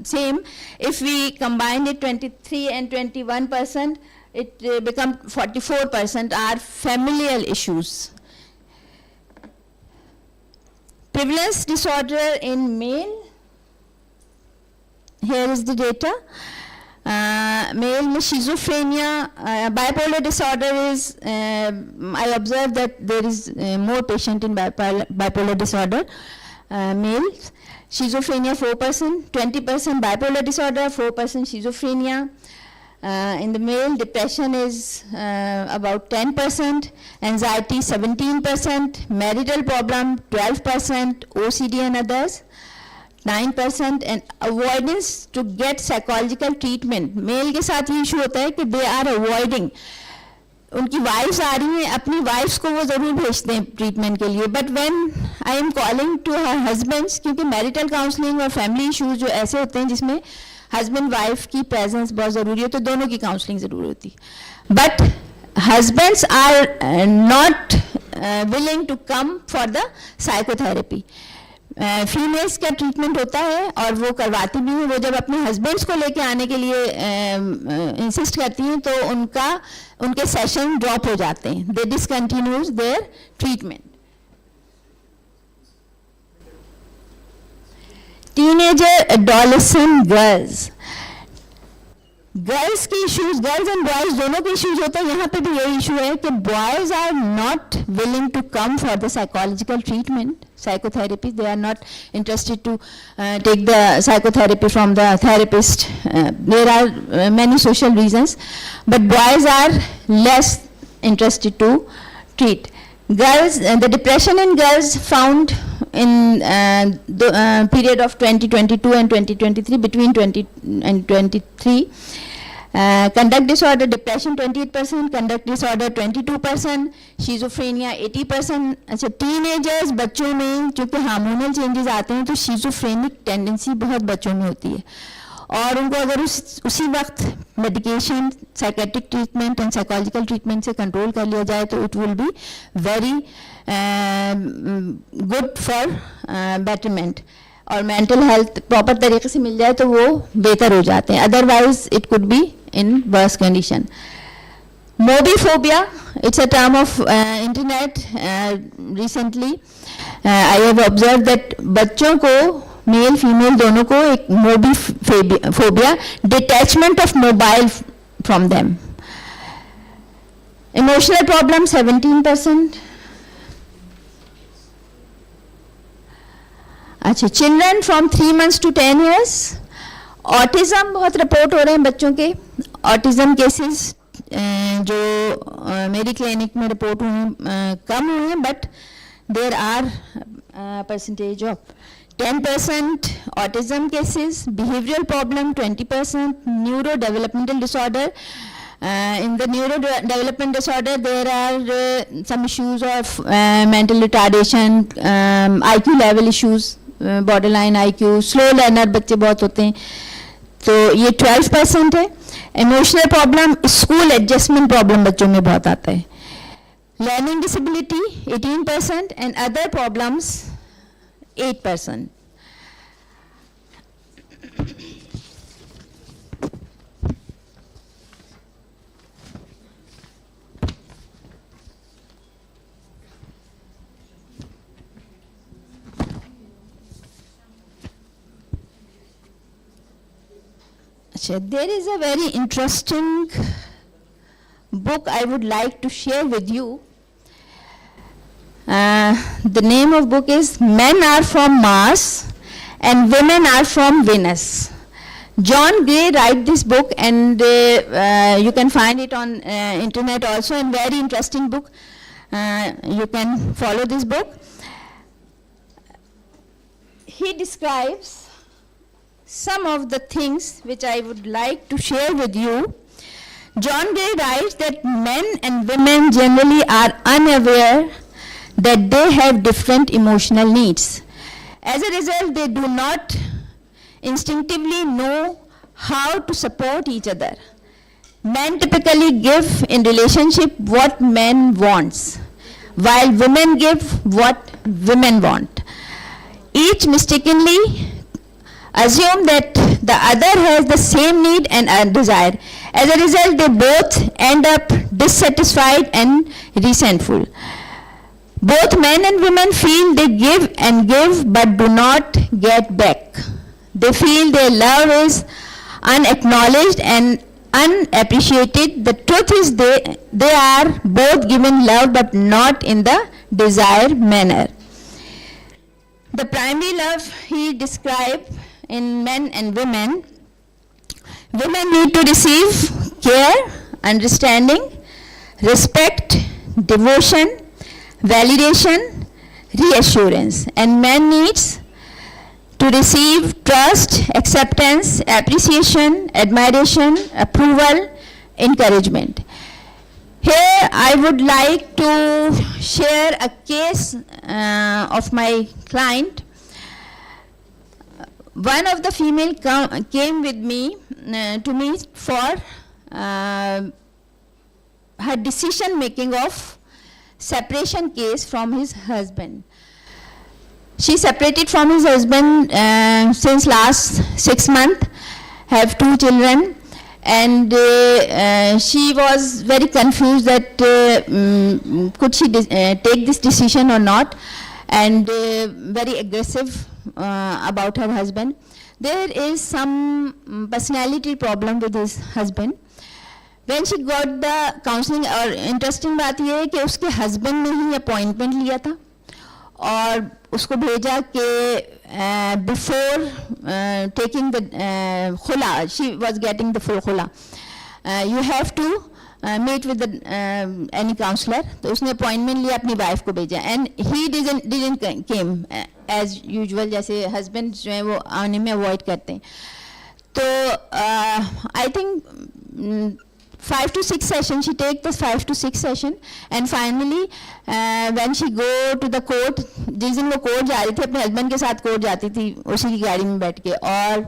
same. If we combine it 23 and 21%, it becomes 44% are familial issues. Prevalence disorder in male. Here is the data. Male में schizophrenia, bipolar disorder is, I observed that there is more patient in bipolar disorder. Males, schizophrenia 4%, 20% bipolar disorder, 4% schizophrenia. In the male, depression is about 10%, anxiety 17%, marital problem 12%, OCD and others 9%, and avoidance to get psychological treatment. Male के साथ ये issue होता है कि they are avoiding. उनकी wives आ रही हैं, अपनी wives को वो ज़रूर भेजते हैं treatment के लिए. But when I am calling to her husbands, क्योंकि marital counseling और family issues जो ऐसे होते हैं जिसमें husband wife की presence बहुत ज़रूरी है, तो दोनों की counseling ज़रूर होती है. But husbands are not willing to come for the psychotherapy. Females का ट्रीटमेंट होता है और वो करवाती भी हैं. वो जब अपने हस्बैंड्स को लेके आने के लिए इंसिस्ट करती हैं तो उनके सेशन ड्रॉप हो जाते हैं. They discontinues their treatment. Teenager adolescent girls के इश्यूज, गर्ल्स एंड बॉयज दोनों के इश्यूज होते हैं. यहाँ पे भी यही इशू है कि boys are not willing to come for the psychological treatment, psychotherapy. They are not interested to take the psychotherapy from the therapist. There are many social reasons, but boys are less interested to treat. Girls, the depression in girls found in the period of 2022 and 2023, between 20 and 23. Conduct disorder, depression 28%, conduct disorder 22%, schizophrenia 80%. अच्छा, teenagers बच्चों में चूँकि hormonal changes आते हैं तो schizophrenic tendency बहुत बच्चों में होती है और उनको अगर उसी वक्त medication, psychiatric treatment and psychological treatment से कंट्रोल कर लिया जाए तो it will be very good for betterment और मेंटल हेल्थ प्रॉपर तरीके से मिल जाए तो वो बेहतर हो जाते हैं. Otherwise it could be in worse condition. Mobiphobia, it's a term of internet. Recently I have observed that बच्चों को मेल फीमेल दोनों को एक मोबीफोबिया, detachment of mobile from them. Emotional problem 17%. अच्छा, children from 3 months to 10 years. Autism बहुत report हो रहे हैं बच्चों के. ऑटिज़म केसेस जो मेरी क्लिनिक में रिपोर्ट हुए हैं कम हुए हैं, but there are percentage of 10% autism cases. Behavioural problem 20%. Neuro developmental disorder. In the neurodevelopment disorder, there are some issues of mental retardation, IQ level issues, borderline IQ, slow learner बच्चे बहुत होते हैं, तो ये 12% है. Emotional problem, school adjustment problem बच्चों में बहुत आता है. Learning disability 18% and other problems 8%. There is a very interesting book I would like to share with you. The name of book is Men Are From Mars and women are from Venus. John Gray wrote this book, and you can find it on internet also, and very interesting book. You can follow this book. He describes some of the things which I would like to share with you. John Gray writes that men and women generally are unaware that they have different emotional needs. As a result, they do not instinctively know how to support each other. Men typically give in relationship what men wants, while women give what women want. Each mistakenly assume that the other has the same need and desire. As a result, they both end up dissatisfied and resentful. Both men and women feel they give and give but do not get back. They feel their love is unacknowledged and unappreciated. The truth is they are both given love but not in the desired manner. The primary love he described in men and women. Women need to receive care, understanding, respect, devotion, validation, reassurance, and man needs to receive trust, acceptance, appreciation, admiration, approval, encouragement. Here I would like to share a case of my client. One of the female came with me to me for her decision making of separation case from his husband. She separated from his husband since last 6 months, have 2 children, and she was very confused that could she take this decision or not, and very aggressive about her husband. There is some personality problem with his husband. When she got the counseling, और interesting बात ये है कि उसके husband ने ही appointment लिया था और उसको भेजा कि before taking the khula, she was getting the full khula, you have to meet with the any counselor. तो उसने appointment लिया, अपनी wife को भेजा, and he didn't came as usual, जैसे husband जो है वो आने में avoid करते हैं. तो I think 5 to 6 sessions, she take the 5 to 6 session, and finally when she go to the court, जिस दिन वो court जा रही थी अपने husband के साथ court जाती थी उसी की गाड़ी में बैठ के, और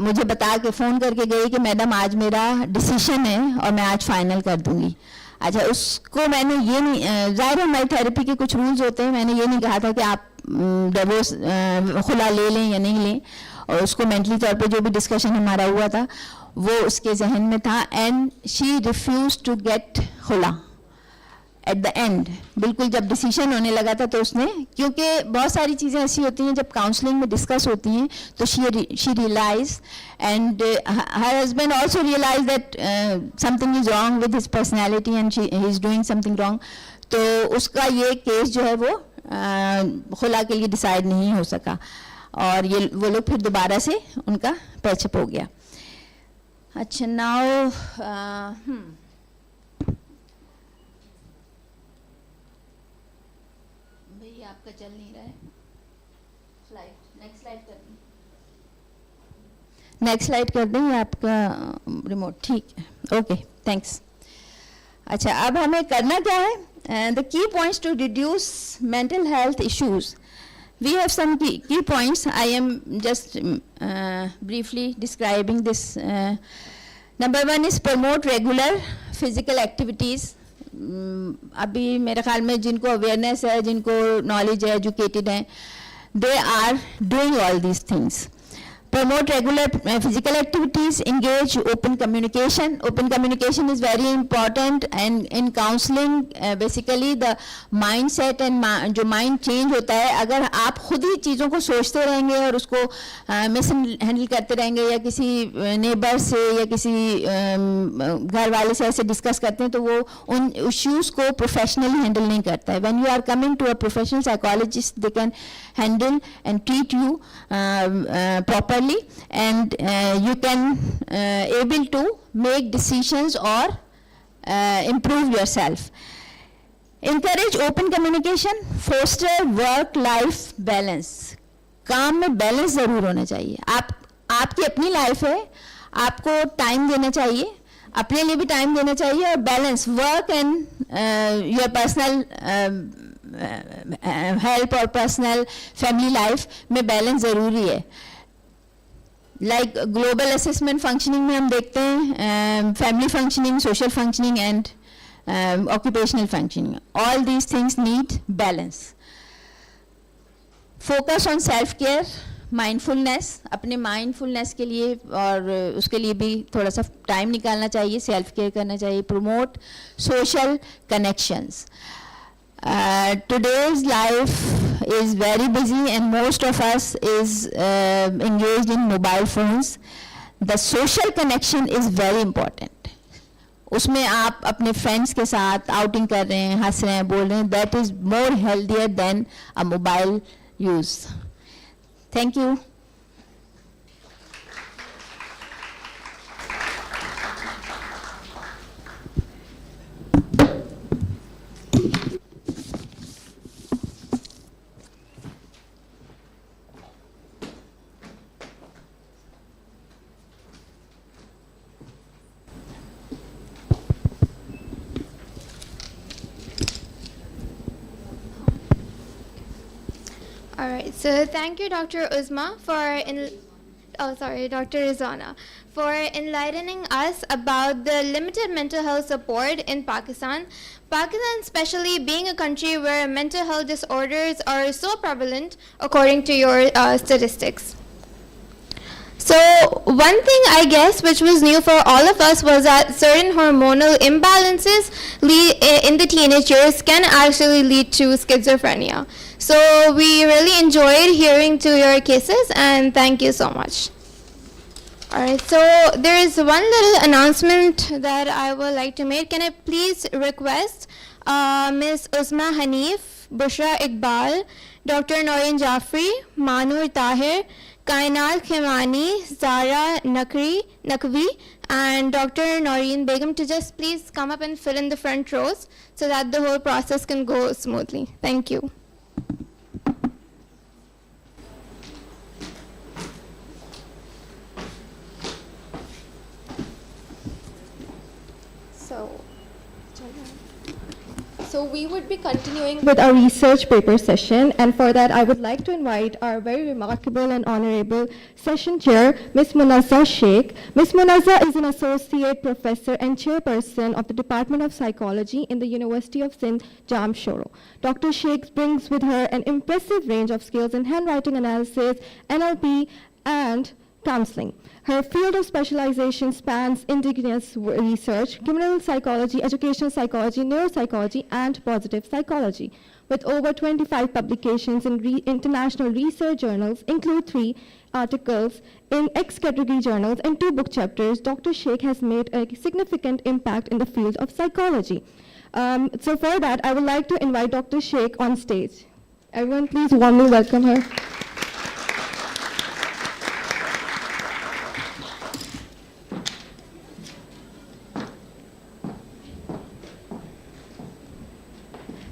मुझे बता के फ़ोन करके गई कि मैडम आज मेरा डिसीजन है और मैं आज फाइनल कर दूंगी. अच्छा, उसको मैंने ये नहीं, ज़ाहिर है हमारी थेरेपी के कुछ रूल्स होते हैं, मैंने ये नहीं कहा था कि आप डिवोर्स खुला ले लें या नहीं लें, और उसको मेंटली तौर पे जो भी डिस्कशन हमारा हुआ था वो उसके जहन में था, and she refuse to get खुला एट द एंड. बिल्कुल जब डिसीजन होने लगा था तो उसने, क्योंकि बहुत सारी चीज़ें ऐसी होती हैं जब काउंसलिंग में डिस्कस होती हैं, तो she realise, and her husband also realise that something is wrong with his personality and he is doing something wrong. तो उसका ये केस जो है वो खुला के लिए डिसाइड नहीं हो सका, और ये वो लोग फिर दोबारा से उनका पैचअप हो गया. अच्छा, नाउ भाई आपका चल नहीं रहा है स्लाइड, नेक्स्ट स्लाइड कर दें, नेक्स्ट स्लाइड कर दें आपका रिमोट, ठीक है, ओके, थैंक्स. अच्छा, अब हमें करना क्या है? The key points to reduce mental health issues. We have some key points. I am just briefly describing this. Number 1 is promote regular physical activities. अभी मेरे ख्याल में जिनको awareness है, जिनको knowledge है, educated हैं, they are doing all these things. promote regular physical activities, engage open communication. Open communication is very important, and in counseling basically the mindset and जो mind change होता है, अगर आप खुद ही चीज़ों को सोचते रहेंगे और उसको मिसहैंडल करते रहेंगे या किसी नेबर से या किसी घर वाले से ऐसे डिस्कस करते हैं तो वो उन इश्यूज़ को प्रोफेशनली हैंडल नहीं करता है. When you are coming to a professional psychologist, they can handle and treat you properly, and you can able to make decisions or improve yourself. Encourage open communication, foster work-life balance. काम में balance ज़रूर होना चाहिए. आपकी अपनी life है, आपको time देना चाहिए, अपने लिए भी टाइम देना चाहिए, और balance work and your personal help और पर्सनल फैमिली लाइफ में बैलेंस ज़रूरी है. लाइक ग्लोबल असेसमेंट फंक्शनिंग में हम देखते हैं family functioning, social functioning and occupational functioning. All these things need balance. Focus on self care, mindfulness. अपने mindfulness के लिए और उसके लिए भी थोड़ा सा टाइम निकालना चाहिए, सेल्फ केयर करना चाहिए. Promote social connections. Today's life is very busy and most of us is engaged in mobile phones. The social connection is very important. उसमें आप अपने फ्रेंड्स के साथ आउटिंग कर रहे हैं, हंस रहे हैं, बोल रहे हैं, that is more healthier than a mobile use. Thank you. All right, so thank you, Dr. Uzma, Dr. Rizwana, for enlightening us about the limited mental health support in Pakistan. Pakistan, especially being a country where mental health disorders are so prevalent, according to your statistics. So one thing, I guess, which was new for all of us was that certain hormonal imbalances in the teenage years can actually lead to schizophrenia. So we really enjoyed hearing to your cases, and thank you so much. All right, so there is one little announcement that I would like to make. Can I please request Ms. Uzma Hanif, Bushra Iqbal, Dr. Noreen Jaffrey, Manur Tahir, Kainat Khimani, Zara Naqvi, and Dr. Noreen Begum to just please come up and fill in the front rows so that the whole process can go smoothly. Thank you. So we would be continuing with our research paper session, and for that I would like to invite our very remarkable and honorable session chair, Ms. Munazza Sheikh. Ms. Munazza is an associate professor and chairperson of the Department of Psychology in the University of Sindh, Jamshoro. Dr. Sheikh brings with her an impressive range of skills in handwriting analysis, NLP, and counseling. Her field of specialization spans indigenous research, criminal psychology, educational psychology, neuropsychology, and positive psychology. With over 25 publications in international research journals, include 3 articles in X-category journals and 2 book chapters, Dr. Sheikh has made a significant impact in the field of psychology. So for that, I would like to invite Dr. Sheikh on stage. Everyone, please warmly welcome her.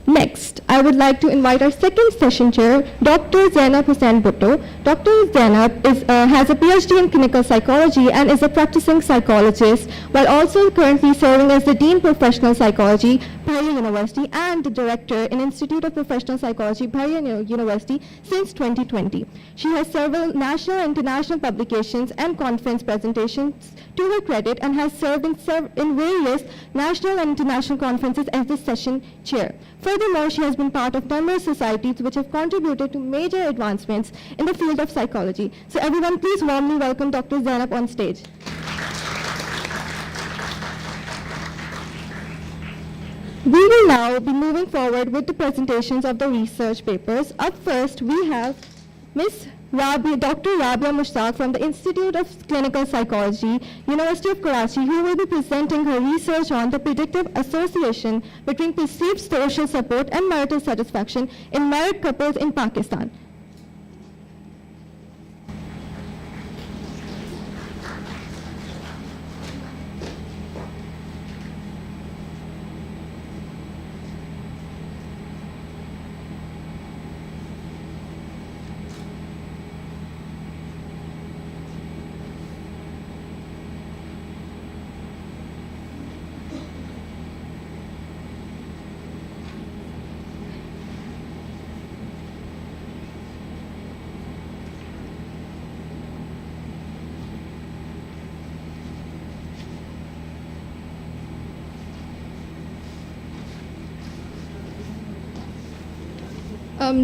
Next, I would like to invite our second session chair, Dr. Zainab Hussain Bhutto. Dr. Zainab has a PhD in clinical psychology and is a practicing psychologist, while also currently serving as the Dean Professional Psychology, Bahia University, and the Director in Institute of Professional Psychology, Bahia University, since 2020. She has several national and international publications and conference presentations to her credit, and has served in various national and international conferences as the session chair. Furthermore, she has been part of numerous societies which have contributed to major advancements in the field of psychology. So everyone, please warmly welcome Dr. Zainab on stage. We will now be moving forward with the presentations of the research papers. Up first, we have Dr. Rabia Mushtaq from the Institute of Clinical Psychology, University of Karachi, who will be presenting her research on the predictive association between perceived social support and marital satisfaction in married couples in Pakistan.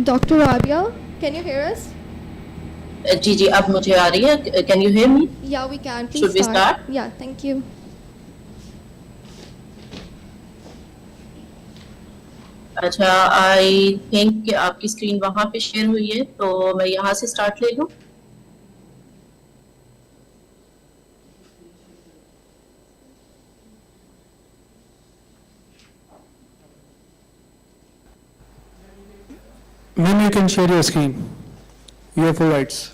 Dr. Rabia, can you hear us? जी अब मुझे आ रही है. Can you hear me? Yeah, we can. Please Should we start? Yeah, thank you. अच्छा, I think कि आपकी screen वहाँ पे share हुई है, तो मैं यहाँ से स्टार्ट ले लूँ. Ma'am, you can share your screen. You have full rights.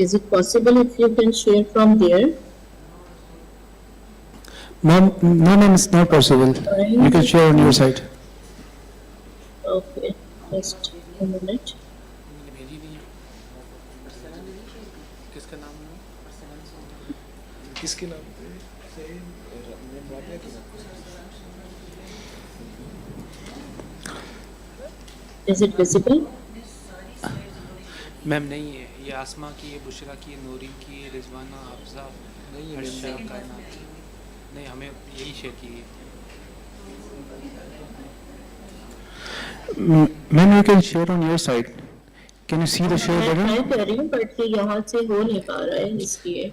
Is it possible if you can share from there? Ma'am, no, ma'am, it's not possible. You can share on your side. Okay, just a minute. Is it visible? Ma'am नहीं है, ये आसमा की, ये बुशरा की, ये नूरीन की, ये रिजवाना, अफजा, हर्षा, कायनात, नहीं हमें यही शेयर की है. Ma'am, you can share on your side. Can you see the share button? मैं कह रही हूँ, बट ये यहाँ से हो नहीं पा रहा है, इसलिए.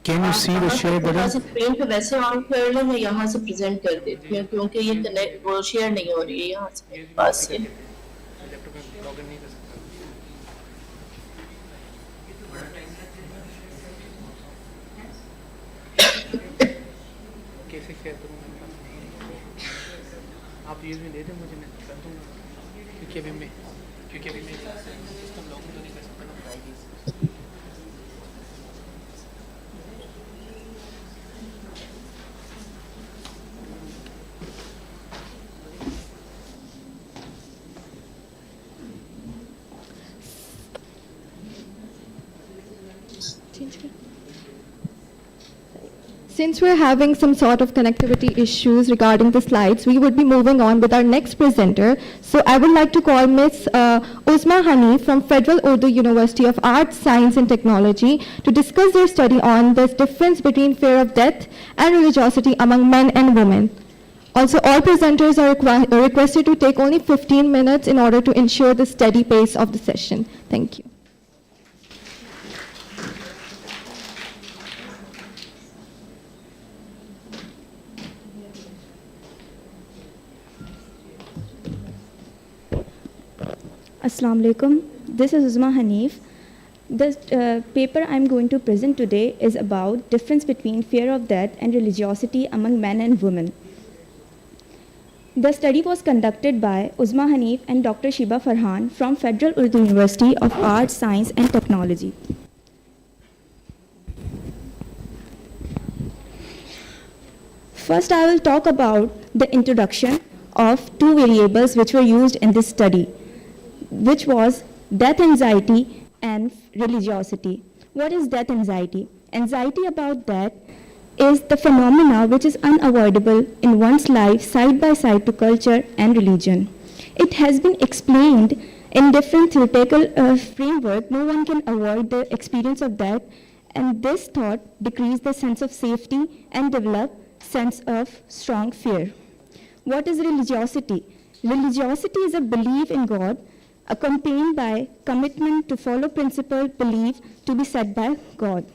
Can you see the share button? यहाँ से स्क्रीन पे वैसे ऑन कर लो, मैं यहाँ से प्रेजेंट कर देती हूँ, क्योंकि ये कनेक्ट वो शेयर नहीं हो रही है यहाँ से मेरे पास से. कैसे शेयर करूँ? आप यूज़ में दे दें मुझे, मैं कर दूँगा, क्योंकि अभी मैं सिस्टम लॉगिन तो नहीं कर सकता ना आईडी से. Since we're having some sort of connectivity issues regarding the slides, we would be moving on with our next presenter. So I would like to call Ms. Uzma Hanif from Federal Urdu University of Arts, Science and Technology to discuss their study on the difference between fear of death and religiosity among men and women. Also, all presenters are requested to take only 15 minutes in order to ensure the steady pace of the session. Thank you. Assalamu alaikum. This is Uzma Hanif. The paper I'm going to present today is about difference between fear of death and religiosity among men and women. The study was conducted by Uzma Hanif and Dr. Shiba Farhan from Federal Urdu University of Arts, Science and Technology. First, I will talk about the introduction of two variables which were used in this study, which was death anxiety and religiosity. What is death anxiety? Anxiety about death is the phenomena which is unavoidable in one's life side by side to culture and religion. It has been explained in different theoretical framework. No one can avoid the experience of death, and this thought decreases the sense of safety and develop sense of strong fear. What is religiosity? Religiosity is a belief in God accompanied by commitment to follow principle believed to be set by God.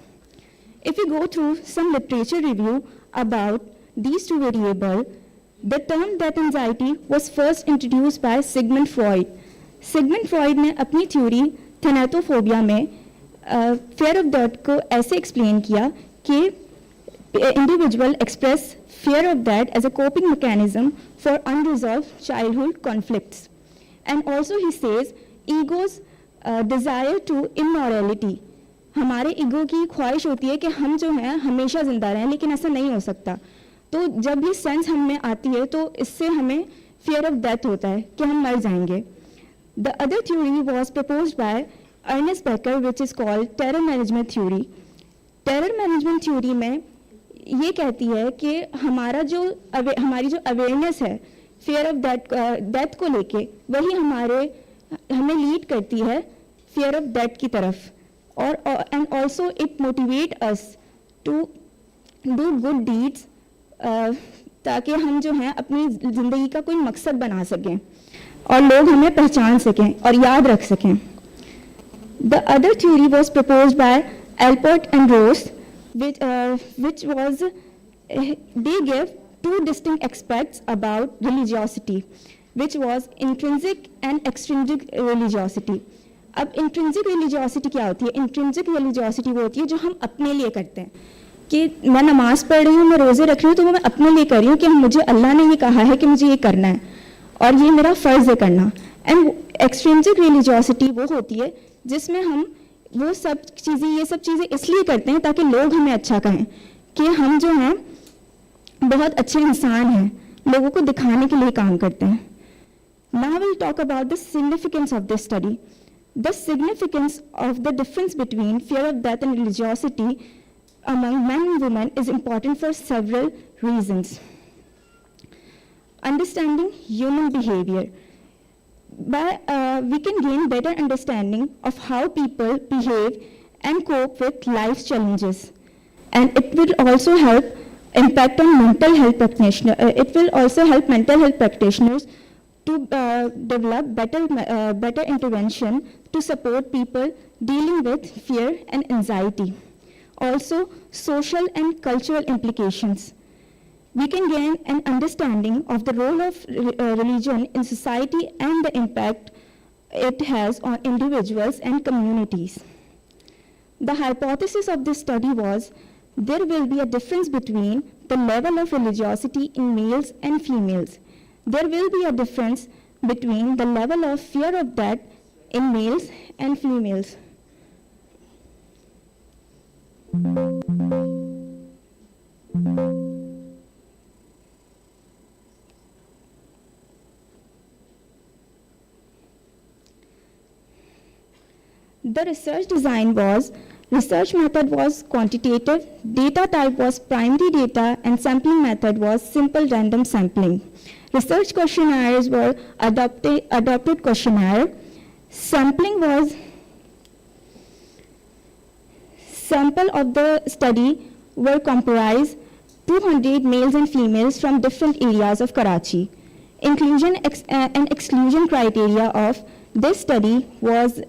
If we go through some literature review about these two variables, the term death anxiety was first introduced by Sigmund Freud. Sigmund Freud ने अपनी theory thanatophobia में fear of death को ऐसे explain किया कि individual express fear of death as a coping mechanism for unresolved childhood conflicts. And also he says ego's desire to immorality. हमारे ego की ख्वाहिश होती है कि हम जो हैं हमेशा जिंदा रहें, लेकिन ऐसा नहीं हो सकता. तो जब ये सेंस हम में आती है तो इससे हमें फियर ऑफ डेथ होता है कि हम मर जाएंगे. The other theory was proposed by Ernest Becker which is called terror management theory. Terror management theory में ये कहती है कि हमारी जो अवेयरनेस है फियर ऑफ डेथ को लेके वही हमें लीड करती है फियर ऑफ डेथ की तरफ. और and also it motivate us to do good deeds ताकि हम जो हैं अपनी ज़िंदगी का कोई मकसद बना सकें और लोग हमें पहचान सकें और याद रख सकें. The other theory was proposed by Alpert and Ross which was they gave two distinct aspects about religiosity, which was intrinsic and extrinsic religiosity. अब इंट्रिंसिक रिलीजियोसिटी क्या होती है? इंट्रिंसिक रिलीजियोसिटी वो होती है जो हम अपने लिए करते हैं कि मैं नमाज पढ़ रही हूँ, मैं रोज़े रख रही हूँ, तो वो मैं अपने लिए कर रही हूँ कि मुझे अल्लाह ने ये कहा है कि मुझे ये करना है और ये मेरा फ़र्ज़ है करना. एंड एक्सट्रिंसिक रिलीजियोसिटी वो होती है जिसमें हम ये सब चीज़ें इसलिए करते हैं ताकि लोग हमें अच्छा कहें कि हम जो हैं बहुत अच्छे इंसान हैं, लोगों को दिखाने के लिए काम करते हैं. Now we'll talk about the significance of this study. The significance of the difference between fear of death and religiosity among men and women is important for several reasons. Understanding human behavior. We can gain better understanding of how people behave and cope with life's challenges. And it will also help impact on mental health practitioners. It will also help mental health practitioners to develop better intervention to support people dealing with fear and anxiety. Also, social and cultural implications. We can gain an understanding of the role of religion in society and the impact it has on individuals and communities. The hypothesis of this study was there will be a difference between the level of religiosity in males and females. There will be a difference between the level of fear of death in males and females. The research method was quantitative, data type was primary data, and sampling method was simple random sampling. Research questionnaires were adopted questionnaire. Sampling was sample of the study were comprised 200 males and females from different areas of Karachi. Inclusion and exclusion criteria of this study was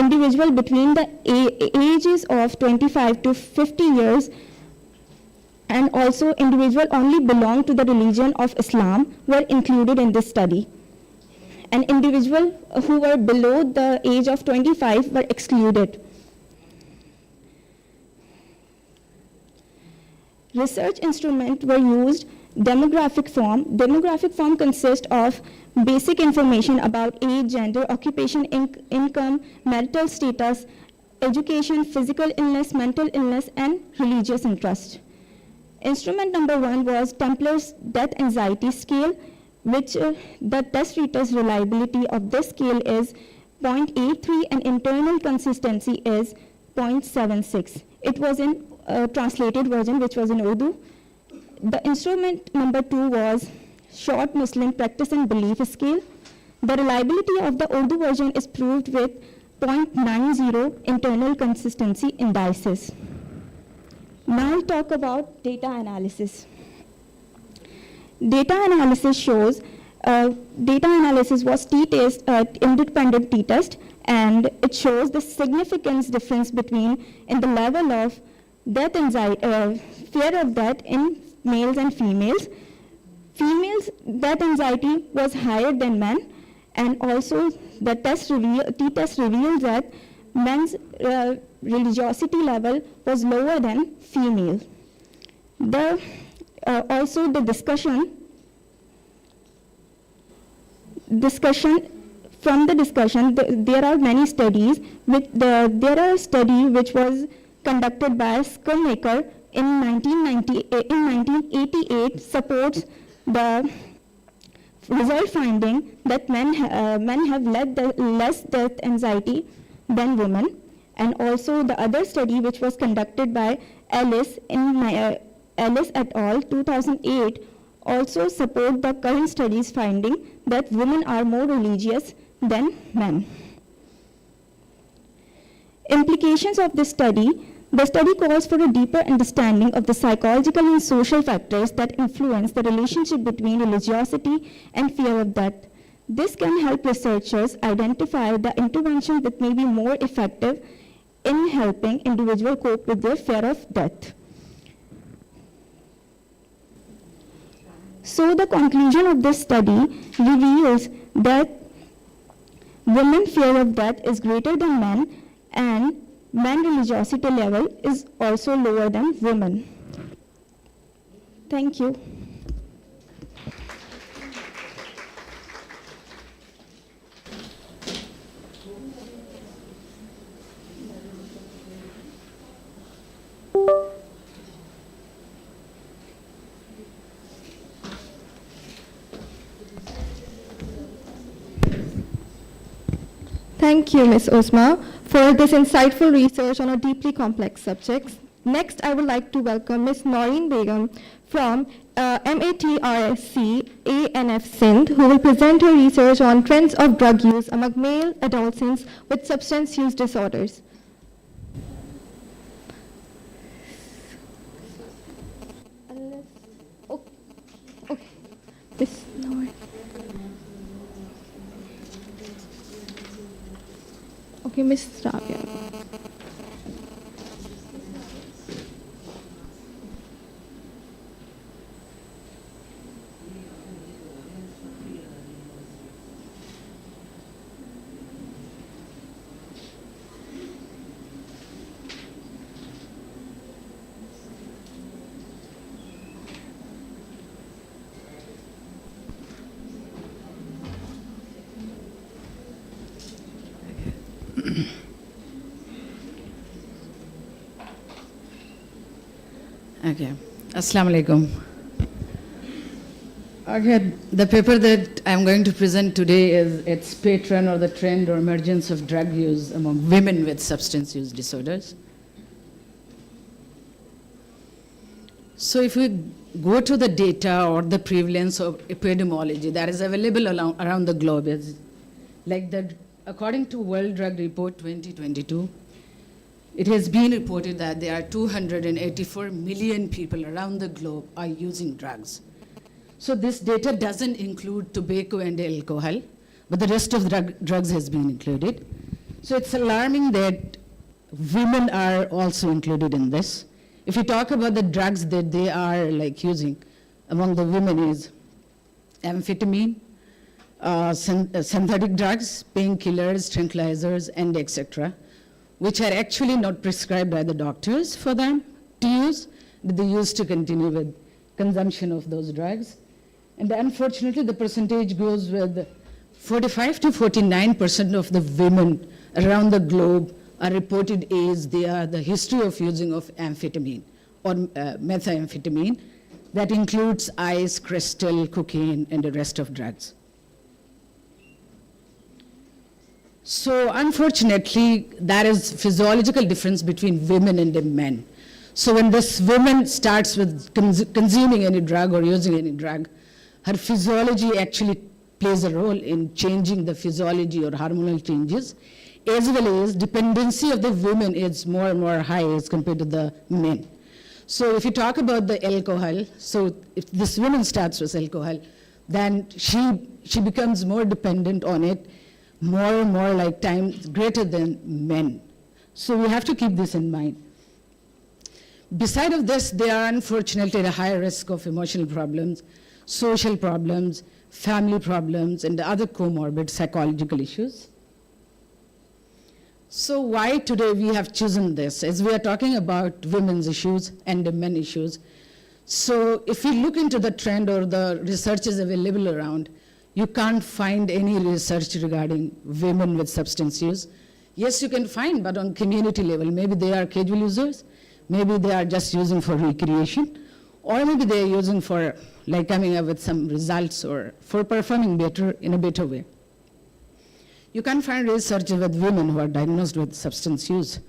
individual between the ages of 25 to 50 years, and also individual only belong to the religion of Islam were included in this study. And individual who were below the age of 25 were excluded. Research instruments were used. Demographic form. Demographic form consists of basic information about age, gender, occupation, income, marital status, education, physical illness, mental illness, and religious interest. Instrument number 1 was Templar's Death Anxiety Scale, which the test reader's reliability of this scale is 0.83 and internal consistency is 0.76. It was in translated version, which was in Urdu. The instrument number 2 was Short Muslim Practice and Belief Scale. The reliability of the Urdu version is proved with 0.90 internal consistency indices. Now I'll talk about data analysis. Data analysis shows, data analysis was t-test, independent t-test, and it shows the significance difference between in the level of death anxiety, fear of death in males and females. Females' death anxiety was higher than men, and also the t-test revealed that men's religiosity level was lower than female. Also the discussion, there are many studies. There are a study which was conducted by Skullmaker in 1988 supports the result finding that men have less death anxiety than women. And also the other study which was conducted by Ellis et al. 2008 also support the current studies finding that women are more religious than men. Implications of this study. The study calls for a deeper understanding of the psychological and social factors that influence the relationship between religiosity and fear of death. This can help researchers identify the interventions that may be more effective in helping individuals cope with their fear of death. So the conclusion of this study reveals that women's fear of death is greater than men, and men's religiosity level is also lower than women. Thank you. Thank you, Ms. Osma, for this insightful research on a deeply complex subject. Next, I would like to welcome Ms. Noreen Begum from MATRSC ANF Sindh, who will present her research on trends of drug use among male adolescents with substance use disorders. Ms. Noreen. Okay, Ms. Rabia. Okay. Assalamu alaikum. Okay, the paper that I'm going to present today is its patron or the trend or emergence of drug use among women with substance use disorders. So if we go to the data or the prevalence of epidemiology that is available around the globe, according to World Drug Report 2022, it has been reported that there are 284 million people around the globe are using drugs. So this data doesn't include tobacco and alcohol, but the rest of drugs has been included. So it's alarming that women are also included in this. If you talk about the drugs that they are using among the women is amphetamine, synthetic drugs, painkillers, tranquilizers, and etc., which are actually not prescribed by the doctors for them to use, but they used to continue with consumption of those drugs. And unfortunately, the percentage goes with 45 to 49% of the women around the globe are reported as they are the history of using of amphetamine or methamphetamine. That includes ice, crystal, cocaine, and the rest of drugs. So unfortunately, there is physiological difference between women and the men. So when this woman starts with consuming any drug or using any drug, her physiology actually plays a role in changing the physiology or hormonal changes, as well as dependency of the women is more and more high as compared to the men. So if you talk about the alcohol, so if this woman starts with alcohol, then she becomes more dependent on it, more and more like times greater than men. So we have to keep this in mind. Beside of this, they are unfortunately at a higher risk of emotional problems, social problems, family problems, and other comorbid psychological issues. So why today we have chosen this, as we are talking about women's issues and the men issues. So if we look into the trend or the researches available around, you can't find any research regarding women with substance use. Yes, you can find, but on community level, maybe they are casual users, maybe they are just using for recreation, or maybe they are using for like coming up with some results or for performing better in a better way. You can find research with women who are diagnosed with substance use.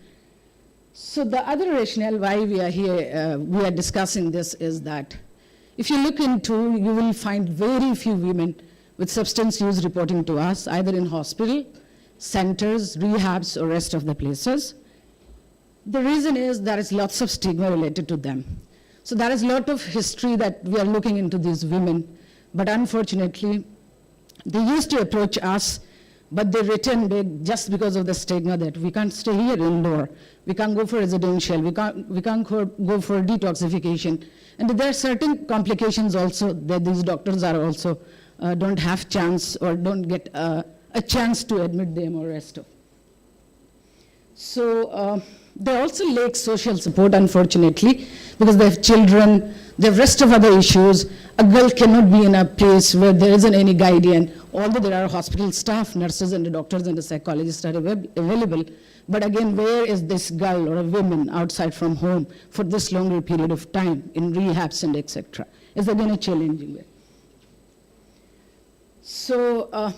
So the other rationale why we are here, we are discussing this is that if you look into, you will find very few women with substance use reporting to us, either in hospital, centers, rehabs, or rest of the places. The reason is there is lots of stigma related to them. So there is a lot of history that we are looking into these women, but unfortunately, they used to approach us, but they return back just because of the stigma that we can't stay here indoor, we can't go for residential, we can't go for detoxification. And there are certain complications also that these doctors are also don't have chance or don't get a chance to admit them or rest of. So they also lack social support, unfortunately, because they have children, they have rest of other issues. A girl cannot be in a place where there isn't any guardian, although there are hospital staff, nurses and the doctors and the psychologists are available. But again, where is this girl or a woman outside from home for this longer period of time in rehabs and etc.? It's again a challenging way. So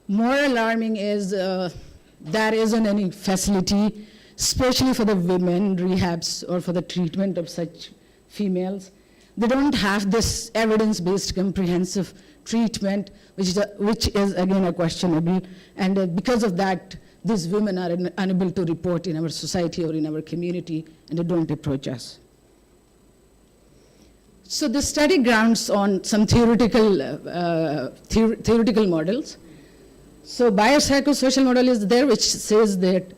more alarming is there isn't any facility, especially for the women rehabs or for the treatment of such females. They don't have this evidence-based comprehensive treatment, which is again a questionable. And because of that, these women are unable to report in our society or in our community, and they don't approach us. So the study grounds on some theoretical models. So biopsychosocial model is there, which says that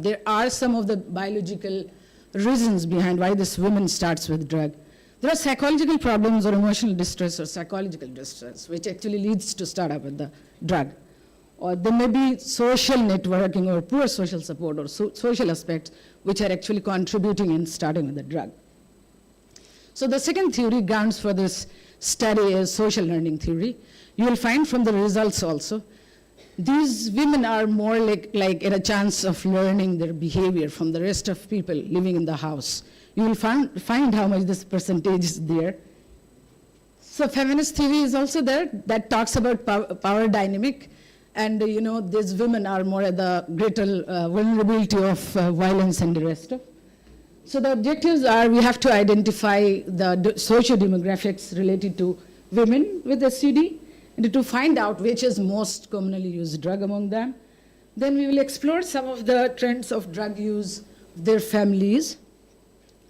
there are some of the biological reasons behind why this woman starts with drug. There are psychological problems or emotional distress or psychological distress, which actually leads to start up with the drug. Or there may be social networking or poor social support or social aspects which are actually contributing in starting with the drug. So the second theory grounds for this study is social learning theory. You will find from the results also, these women are more like at a chance of learning their behavior from the rest of people living in the house. You will find how much this percentage is there. So feminist theory is also there that talks about power dynamic. And these women are more at the greater vulnerability of violence and the rest of. So the objectives are we have to identify the socio-demographics related to women with SUD and to find out which is most commonly used drug among them. Then we will explore some of the trends of drug use, their families.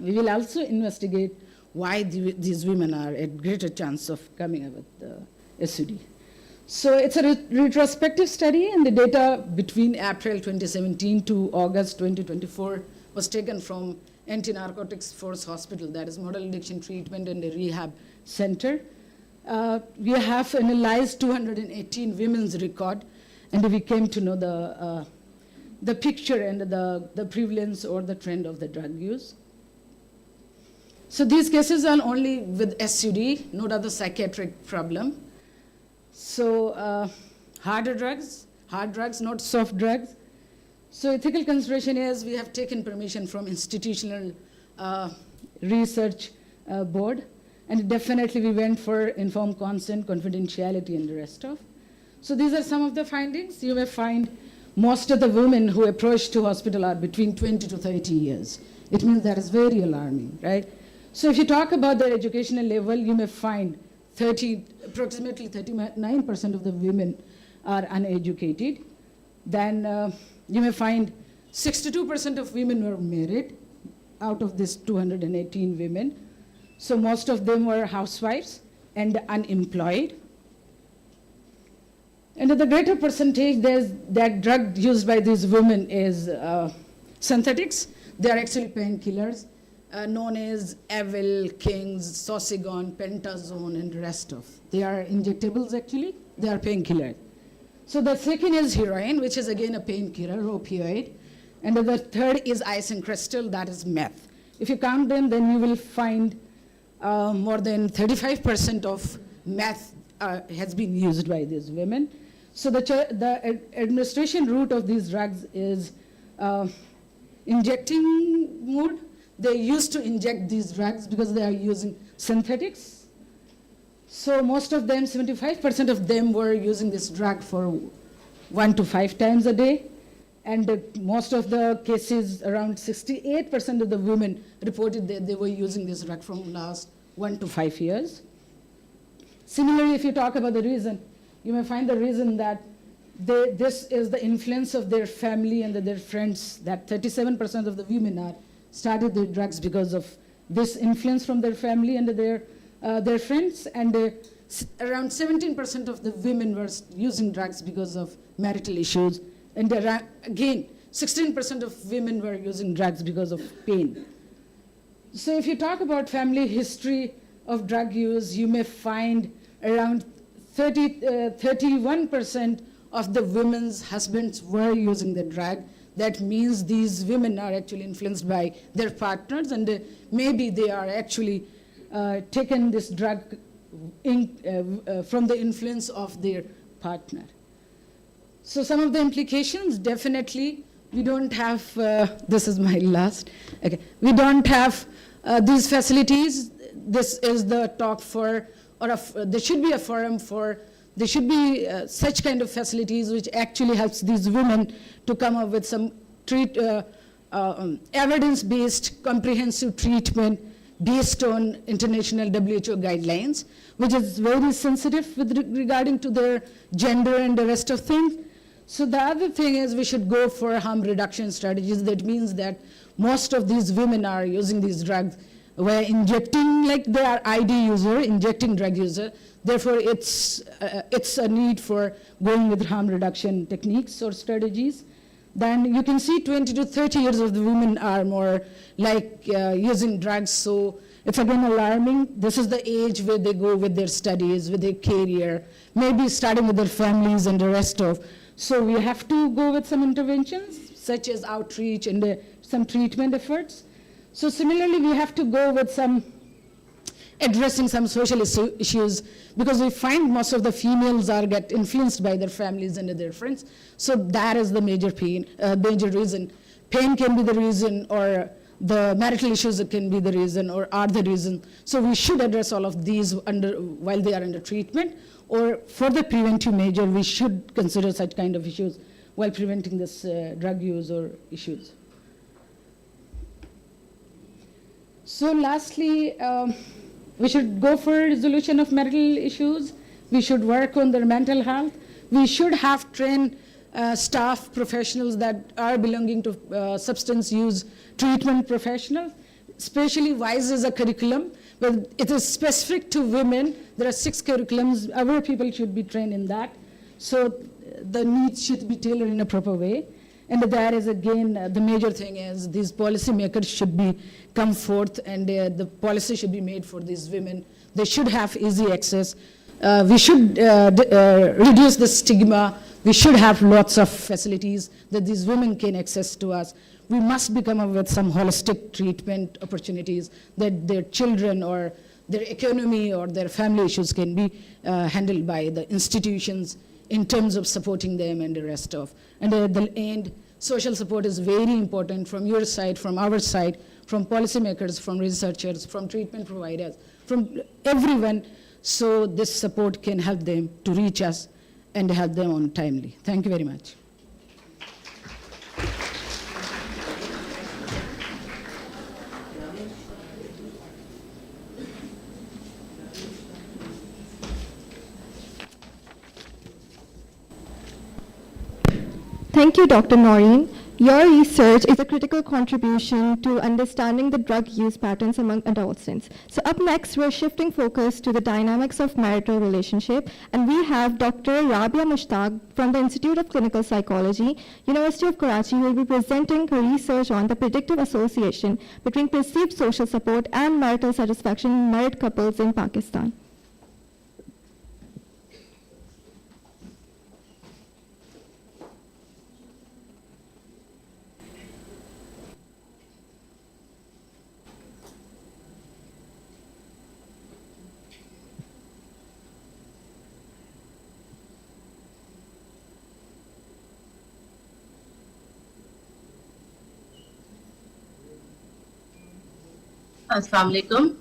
We will also investigate why these women are at greater chance of coming up with the SUD. So it's a retrospective study, and the data between April 2017 to August 2024 was taken from Anti-Narcotics Force Hospital, that is Model Addiction Treatment and a Rehab Center. We have analyzed 218 women's record, and we came to know the picture and the prevalence or the trend of the drug use. So these cases are only with SUD, no other psychiatric problem. So hard drugs, not soft drugs. So ethical consideration is we have taken permission from institutional research board, and definitely we went for informed consent, confidentiality, and the rest of. So these are some of the findings. You may find most of the women who approach to hospital are between 20 to 30 years. It means that is very alarming, right? So if you talk about their educational level, you may find approximately 39% of the women are uneducated. Then you may find 62% of women were married out of this 218 women. So most of them were housewives and unemployed. And the greater percentage that drug used by these women is synthetics. They are actually painkillers, known as Avil, Kings, Sosigon, Pentazone, and the rest of. They are injectables actually, they are painkillers. So the second is heroin, which is again a painkiller, opioid. And the third is ice and crystal, that is meth. If you count them, then you will find more than 35% of meth has been used by these women. So the administration route of these drugs is injecting mode. They used to inject these drugs because they are using synthetics. So most of them, 75% of them were using this drug for 1 to 5 times a day. And most of the cases, around 68% of the women reported that they were using this drug from last 1 to 5 years. Similarly, if you talk about the reason, you may find the reason that this is the influence of their family and their friends, that 37% of the women started their drugs because of this influence from their family and their friends, and around 17% of the women were using drugs because of marital issues, and again, 16% of women were using drugs because of pain. So if you talk about family history of drug use, you may find around 31% of the women's husbands were using the drug. That means these women are actually influenced by their partners, and maybe they are actually taken this drug from the influence of their partner. So some of the implications, definitely, we don't have, this is my last, okay. We don't have these facilities. This is the talk for, or there should be a forum for, there should be such kind of facilities which actually helps these women to come up with some evidence-based comprehensive treatment based on international WHO guidelines, which is very sensitive with regarding to their gender and the rest of things. So the other thing is we should go for harm reduction strategies. That means that most of these women are using these drugs where injecting, like they are ID user, injecting drug user. Therefore, it's a need for going with harm reduction techniques or strategies. Then you can see 20 to 30 years of the women are more like using drugs. So it's again alarming. This is the age where they go with their studies, with their career, maybe starting with their families and the rest of. So we have to go with some interventions, such as outreach and some treatment efforts. So similarly, we have to go with some addressing some social issues, because we find most of the females get influenced by their families and their friends. So that is the major reason. Pain can be the reason, or the marital issues can be the reason, or are the reason. So we should address all of these while they are under treatment, or for the preventive measure, we should consider such kind of issues while preventing this drug use or issues. So lastly, we should go for resolution of marital issues. We should work on their mental health. We should have trained staff professionals that are belonging to substance use treatment professionals. Especially WISE is a curriculum, but it is specific to women. There are 6 curriculums. Our people should be trained in that. So the needs should be tailored in a proper way. And that is, again, the major thing is these policymakers should come forth, and the policy should be made for these women. They should have easy access. We should reduce the stigma. We should have lots of facilities that these women can access to us. We must come up with some holistic treatment opportunities that their children or their economy or their family issues can be handled by the institutions in terms of supporting them and the rest of. And at the end, social support is very important from your side, from our side, from policymakers, from researchers, from treatment providers, from everyone, so this support can help them to reach us and help them on timely. Thank you very much. Thank you, Dr. Noreen. Your research is a critical contribution to understanding the drug use patterns among adolescents. So up next, we're shifting focus to the dynamics of marital relationship, and we have Dr. Rabia Mushtaq from the Institute of Clinical Psychology, University of Karachi, who will be presenting her research on the predictive association between perceived social support and marital satisfaction in married couples in Pakistan. Assalamu alaikum.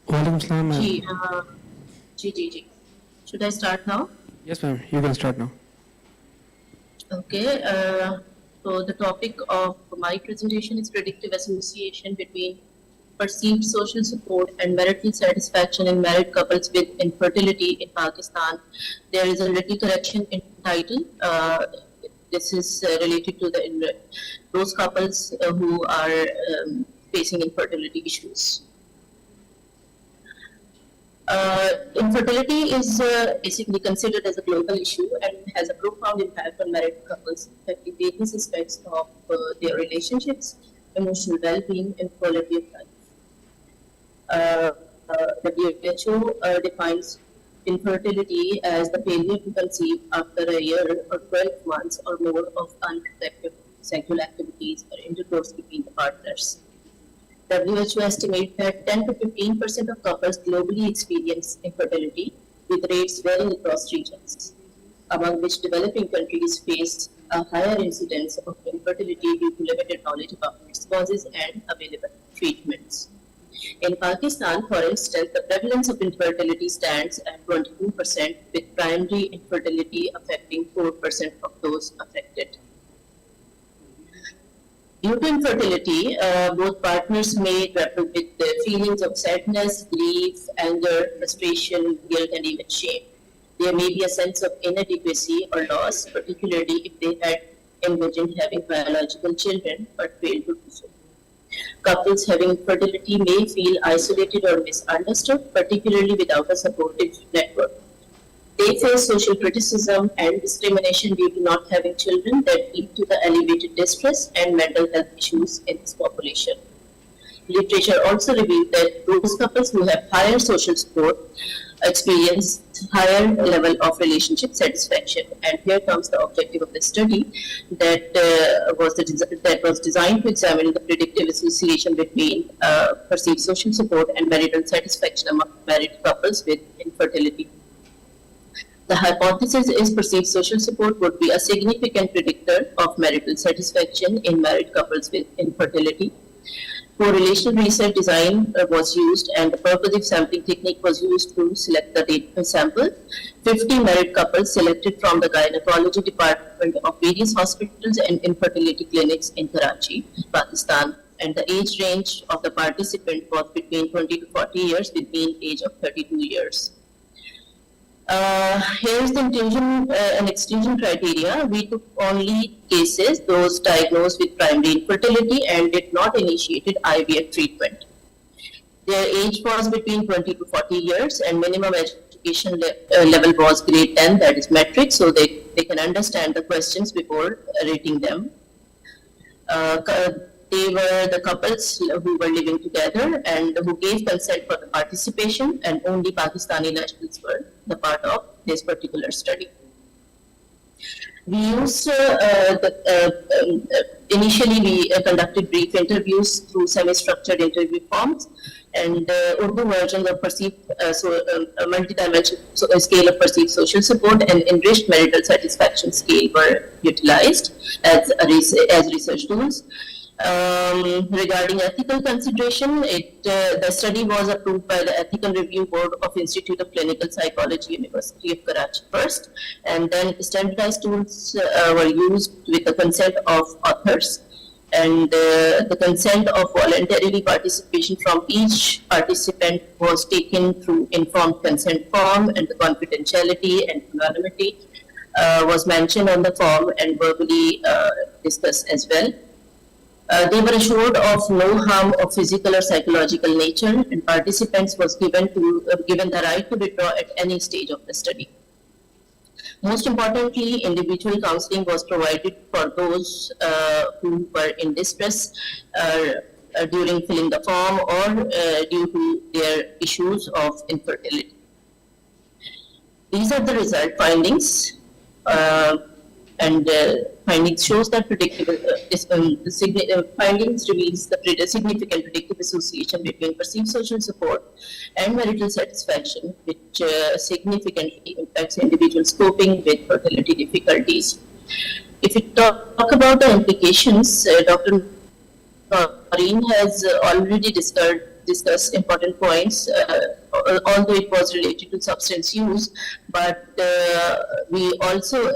Walaikum salam, ma'am. Ji. Should I start now? Yes, ma'am. You can start now. Okay. So the topic of my presentation is predictive association between perceived social support and marital satisfaction in married couples with infertility in Pakistan. There is a little correction in title. This is related to those couples who are facing infertility issues. Infertility is basically considered as a global issue and has a profound impact on married couples, affecting various aspects of their relationships, emotional well-being, and quality of life. WHO defines infertility as the failure to conceive after a year or 12 months or more of unprotected sexual activities or intercourse between the partners. WHO estimates that 10 to 15% of couples globally experience infertility, with rates varying across regions, among which developing countries face a higher incidence of infertility due to limited knowledge about its causes and available treatments. In Pakistan, for instance, the prevalence of infertility stands at 22%, with primary infertility affecting 4% of those affected. Due to infertility, both partners may grapple with the feelings of sadness, grief, anger, frustration, guilt, and even shame. There may be a sense of inadequacy or loss, particularly if they had envisioned having biological children but failed to do so. Couples having infertility may feel isolated or misunderstood, particularly without a supportive network. They face social criticism and discrimination due to not having children that lead to the elevated distress and mental health issues in this population. Literature also revealed that those couples who have higher social support experience higher level of relationship satisfaction. And here comes the objective of the study that was designed to examine the predictive association between perceived social support and marital satisfaction among married couples with infertility. The hypothesis is perceived social support would be a significant predictor of marital satisfaction in married couples with infertility. Correlational research design was used, and the purposive sampling technique was used to select the data sample. 50 married couples selected from the gynecology department of various hospitals and infertility clinics in Karachi, Pakistan, and the age range of the participant was between 20 to 40 years, with mean age of 32 years. Here is the inclusion and exclusion criteria. We took only cases, those diagnosed with primary infertility and did not initiated IVF treatment. Their age was between 20 to 40 years, and minimum education level was grade 10, that is metric, so they can understand the questions before rating them. They were the couples who were living together and who gave consent for the participation, and only Pakistani nationals were the part of this particular study. We used, initially we conducted brief interviews through semi-structured interview forms, and Urdu versions of perceived, multi-dimensional scale of perceived social support and enriched marital satisfaction scale were utilized as research tools. Regarding ethical consideration, the study was approved by the Ethical Review Board of Institute of Clinical Psychology, University of Karachi first, and then standardized tools were used with the consent of authors. and the consent of voluntarily participation from each participant was taken through informed consent form, and the confidentiality and anonymity was mentioned on the form and verbally discussed as well. They were assured of no harm of physical or psychological nature, and participants was given the right to withdraw at any stage of the study. Most importantly, individual counseling was provided for those who were in distress during filling the form or due to their issues of infertility. These are the result findings, and findings shows that findings reveals the significant predictive association between perceived social support and marital satisfaction, which significantly impacts individuals coping with fertility difficulties. If we talk about the implications, Dr. Noreen has already discussed important points, although it was related to substance use, but we also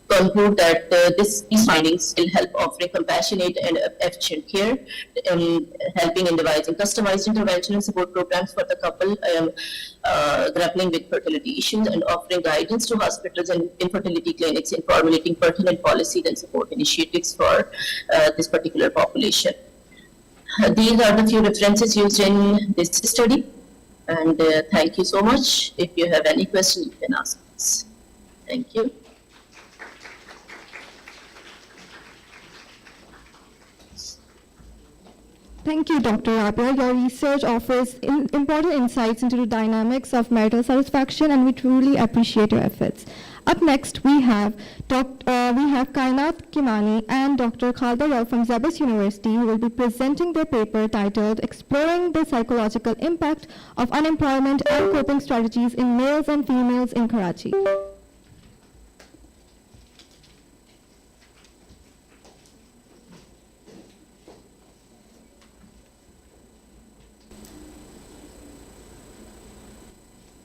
conclude that these findings will help offering compassionate and efficient care, helping in devising customized intervention and support programs for the couple grappling with fertility issues, and offering guidance to hospitals and infertility clinics in formulating pertinent policies and support initiatives for this particular population. These are the few references used in this study, and thank you so much. If you have any questions, you can ask us. Thank you. Thank you, Dr. Rabia. Your research offers important insights into the dynamics of marital satisfaction, and we truly appreciate your efforts. Up next, we have Kainat Kimani and Dr. Khalda Rao from ZABIST University, who will be presenting their paper titled Exploring the Psychological Impact of Unemployment and Coping Strategies in Males and Females in Karachi.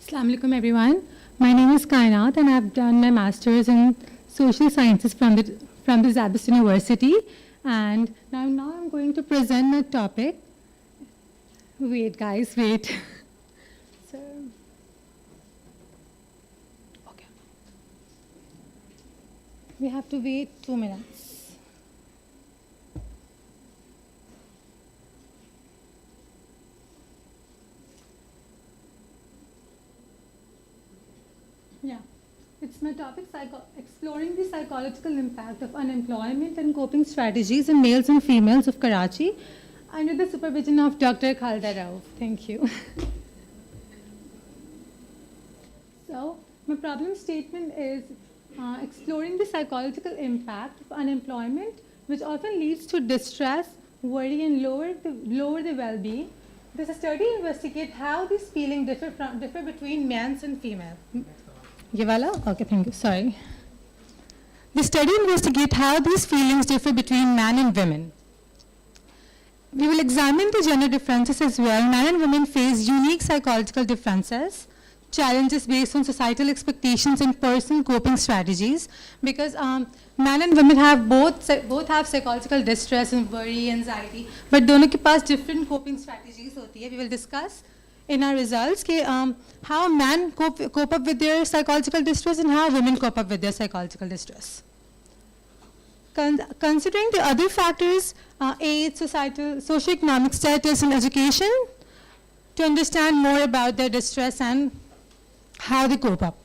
Assalamu alaikum everyone. My name is Kainat and I've done my master's in social sciences from the ZABIST University, and now I'm going to present a topic. Wait guys, wait. So, okay. We have to wait 2 minutes. Yeah, it's my topic, exploring the psychological impact of unemployment and coping strategies in males and females of Karachi, under the supervision of Dr. Khalda Rao. Thank you. So, my problem statement is exploring the psychological impact of unemployment, which often leads to distress, worry, and lower the well-being. This study investigates how these feelings differ between men and females. Ye wala? Okay, thank you. Sorry. The study investigates how these feelings differ between men and women. We will examine the gender differences as well. Men and women face unique psychological differences, challenges based on societal expectations and personal coping strategies, because men and women have both have psychological distress and worry, anxiety, but dono ke paas different coping strategies hoti hai. We will discuss in our results how men cope up with their psychological distress and how women cope up with their psychological distress. Considering the other factors, age, societal, socioeconomic status, and education, to understand more about their distress and how they cope up.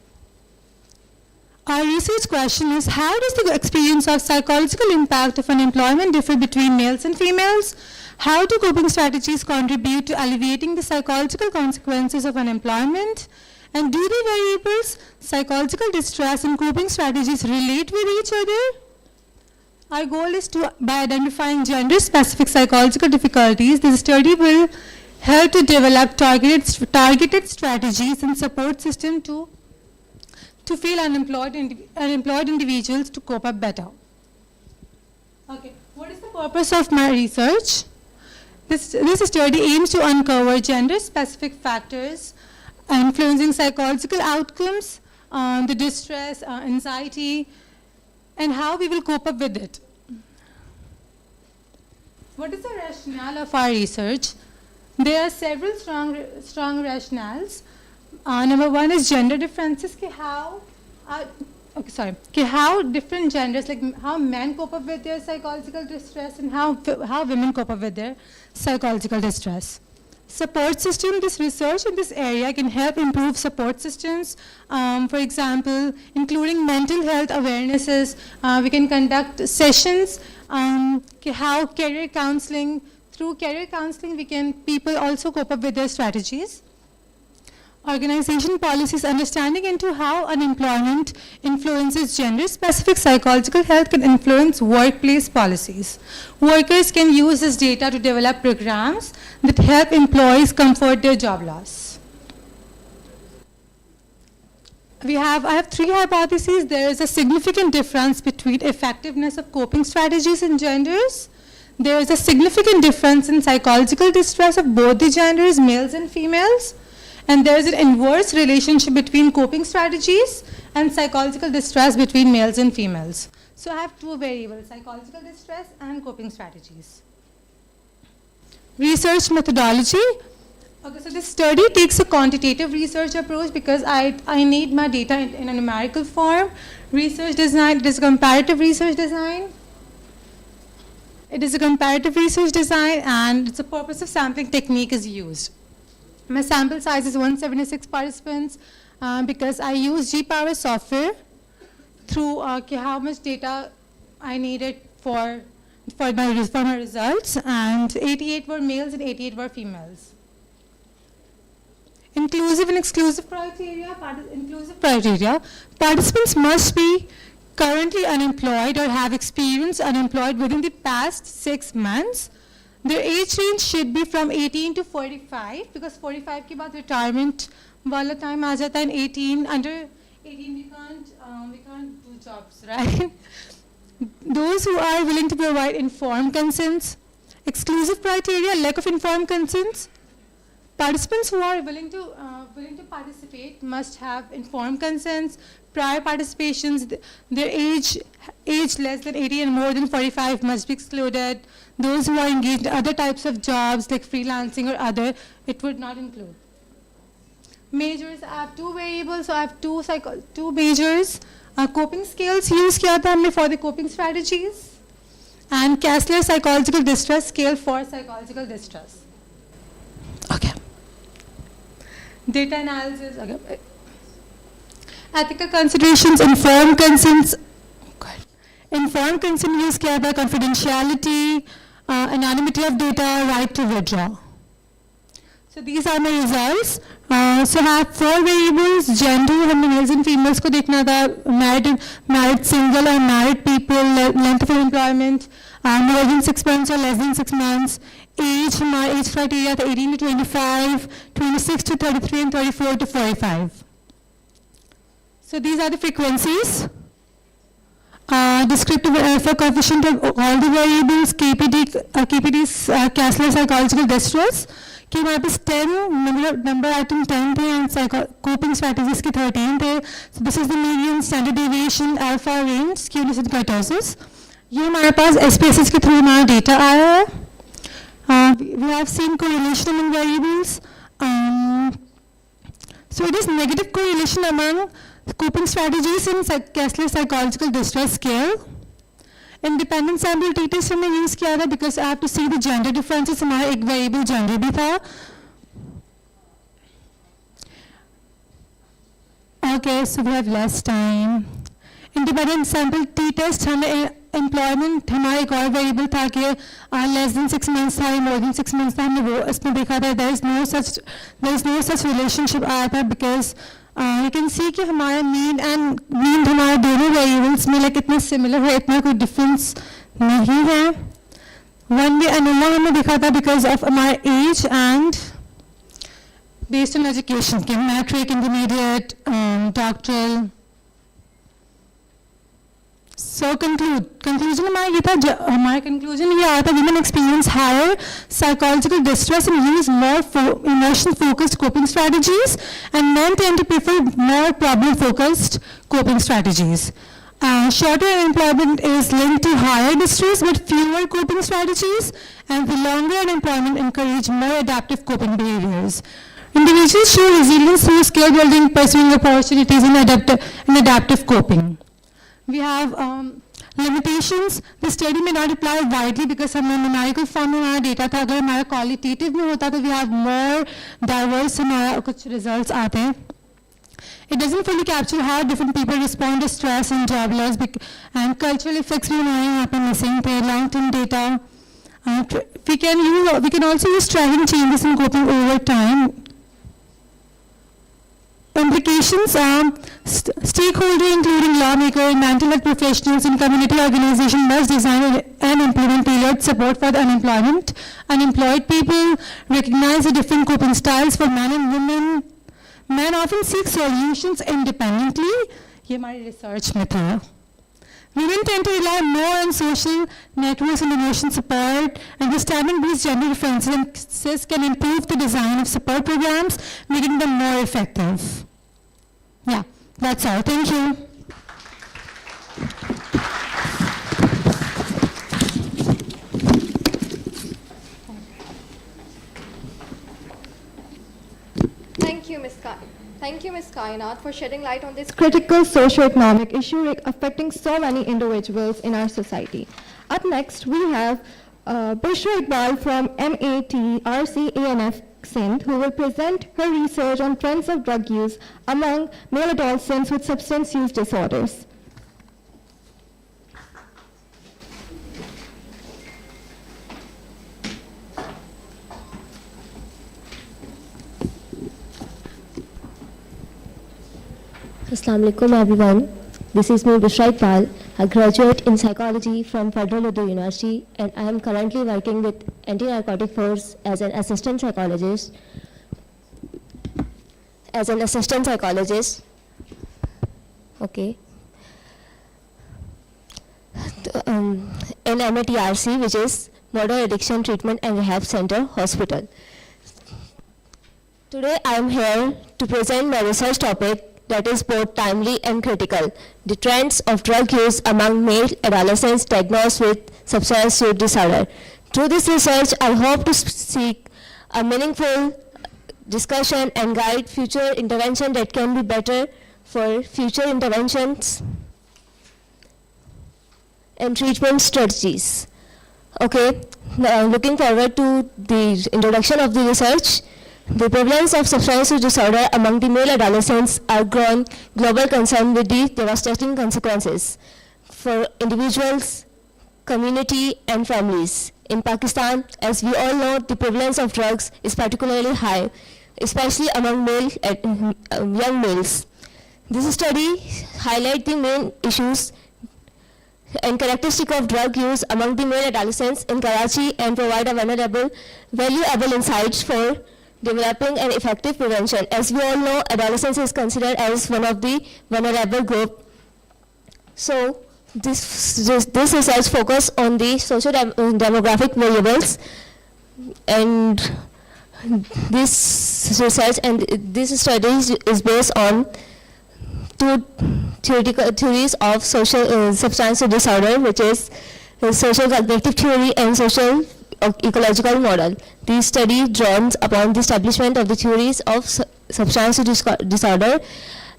Our research question is, how does the experience of psychological impact of unemployment differ between males and females? How do coping strategies contribute to alleviating the psychological consequences of unemployment? And do the variables, psychological distress and coping strategies, relate with each other? Our goal is to, by identifying gender-specific psychological difficulties, this study will help to develop targeted strategies and support system to feel unemployed individuals to cope up better. Okay, what is the purpose of my research? This study aims to uncover gender-specific factors influencing psychological outcomes, the distress, anxiety, and how we will cope up with it. What is the rationale of our research? There are several strong rationales. Number one is gender differences. How different genders, like how men cope up with their psychological distress and how women cope up with their psychological distress. Support system, this research in this area can help improve support systems. For example, including mental health awarenesses, we can conduct sessions, how career counseling, through career counseling people also cope up with their strategies. Organization policies, understanding into how unemployment influences gender-specific psychological health can influence workplace policies. Workers can use this data to develop programs that help employees comfort their job loss. I have three hypotheses. There is a significant difference between effectiveness of coping strategies in genders. There is a significant difference in psychological distress of both the genders, males and females. And there is an inverse relationship between coping strategies and psychological distress between males and females. So I have two variables, psychological distress and coping strategies. Research methodology. Okay, so this study takes a quantitative research approach because I need my data in a numerical form. Research design, it is comparative research design. It is a comparative research design, and the purpose of sampling technique is used. My sample size is 176 participants because I use G-Power software through how much data I needed for my results, and 88 were males and 88 were females. Inclusive and exclusive criteria. Participants must be currently unemployed or have experienced unemployed within the past 6 months. Their age range should be from 18 to 45 because 45 के बाद retirement वाला time आ जाता है, and 18 under 18 we can't do jobs, right? Those who are willing to provide informed consents. Exclusive criteria, lack of informed consents. Participants who are willing to participate must have informed consents, prior participations. Their age less than 80 and more than 45 must be excluded. Those who are engaged in other types of jobs like freelancing or other, it would not include. Majors, I have two variables, so I have two majors. Coping scales use किया था हमने for the coping strategies, and Kessler psychological distress scale for psychological distress. Okay. Data analysis. Okay. Ethical considerations, informed consents. Informed consent use किया था, confidentiality, anonymity of data, right to withdraw. So these are my results. So I have 4 variables. Gender, हमने males and females को देखना था. Married single or married people, length of employment, more than 6 months or less than 6 months. Age, हमारा age criteria था 18 to 25, 26 to 33, and 34 to 45. So these are the frequencies. Descriptive alpha coefficient of all the variables, KPD's Kessler psychological distress. कि हमारे पास 10 number item 10 थे and coping strategies के 13 थे. So this is the median, standard deviation, alpha range, skewness and kurtosis. ये हमारे पास SPSS के through हमारा data आया है. We have seen correlation among variables. So it is negative correlation among coping strategies in Kessler psychological distress scale. Independent sample t-test हमने use किया था because I have to see the gender differences. हमारा एक variable gender भी था. Okay, so we have less time. Independent sample t-test हमें employment हमारा एक और variable था कि less than 6 months था, more than 6 months था. हमने वो इसमें देखा था. There is no such relationship आया था because you can see कि हमारा mean हमारे दोनों variables में like इतना similar है, इतना कोई difference नहीं है. One way ANOVA हमने देखा था because of हमारा age and based on education, कि matric, intermediate, doctoral. So conclusion हमारा ये था, हमारा conclusion ये आया था, women experience higher psychological distress and use more emotion focused coping strategies, and men tend to prefer more problem focused coping strategies. Shorter unemployment is linked to higher distress but fewer coping strategies, and the longer unemployment encourage more adaptive coping behaviors. Individuals show resilience through skill building, pursuing opportunities, and adaptive coping. We have limitations. The study may not apply widely because हम numerical form में हमारा data था. अगर हमारा qualitative में होता तो we have more diverse हमारा कुछ results आते हैं. It doesn't fully capture how different people respond to stress and job loss, and cultural effects भी हमारे यहाँ पे missing थे. Long-term data. We can also use striking changes in coping over time. Implications are stakeholder including lawmakers, mental health professionals, and community organizations must design and implement tailored support for the unemployed people, recognize the different coping styles for men and women. Men often seek solutions independently. ये हमारी research में था. Women tend to rely more on social networks and emotional support. Understanding these gender differences can improve the design of support programs, making them more effective. Yeah, that's all. Thank you. Thank you, Ms. Kainat, for shedding light on this critical socio-economic issue affecting so many individuals in our society. Up next, we have Bushra Iqbal from MAT-RC-ANF Sindh, who will present her research on trends of drug use among male adolescents with substance use disorders. Assalamu alaikum everyone. This is me Bushra Iqbal, a graduate in psychology from Federal Urdu University, and I am currently working with Anti-Narcotic Force as an assistant psychologist. Okay. In MATRC, which is Modern Addiction Treatment and Rehab Center Hospital. Today I am here to present my research topic that is both timely and critical: the trends of drug use among male adolescents diagnosed with substance use disorder. Through this research, I hope to seek a meaningful discussion and guide future intervention that can be better for future interventions and treatment strategies. Okay, now looking forward to the introduction of the research. The prevalence of substance use disorder among the male adolescents are growing global concern with the devastating consequences for individuals, community, and families. In Pakistan, as we all know, the prevalence of drugs is particularly high, especially among young males. This study highlights the main issues and characteristics of drug use among the male adolescents in Karachi and provide a valuable insights for developing an effective prevention. As we all know, adolescence is considered as one of the vulnerable group. So this research focus on the social demographic variables, and this research and this study is based on two theoretical theories of social substance disorder, which is social cognitive theory and social ecological model. This study draws upon the establishment of the theories of substance disorder,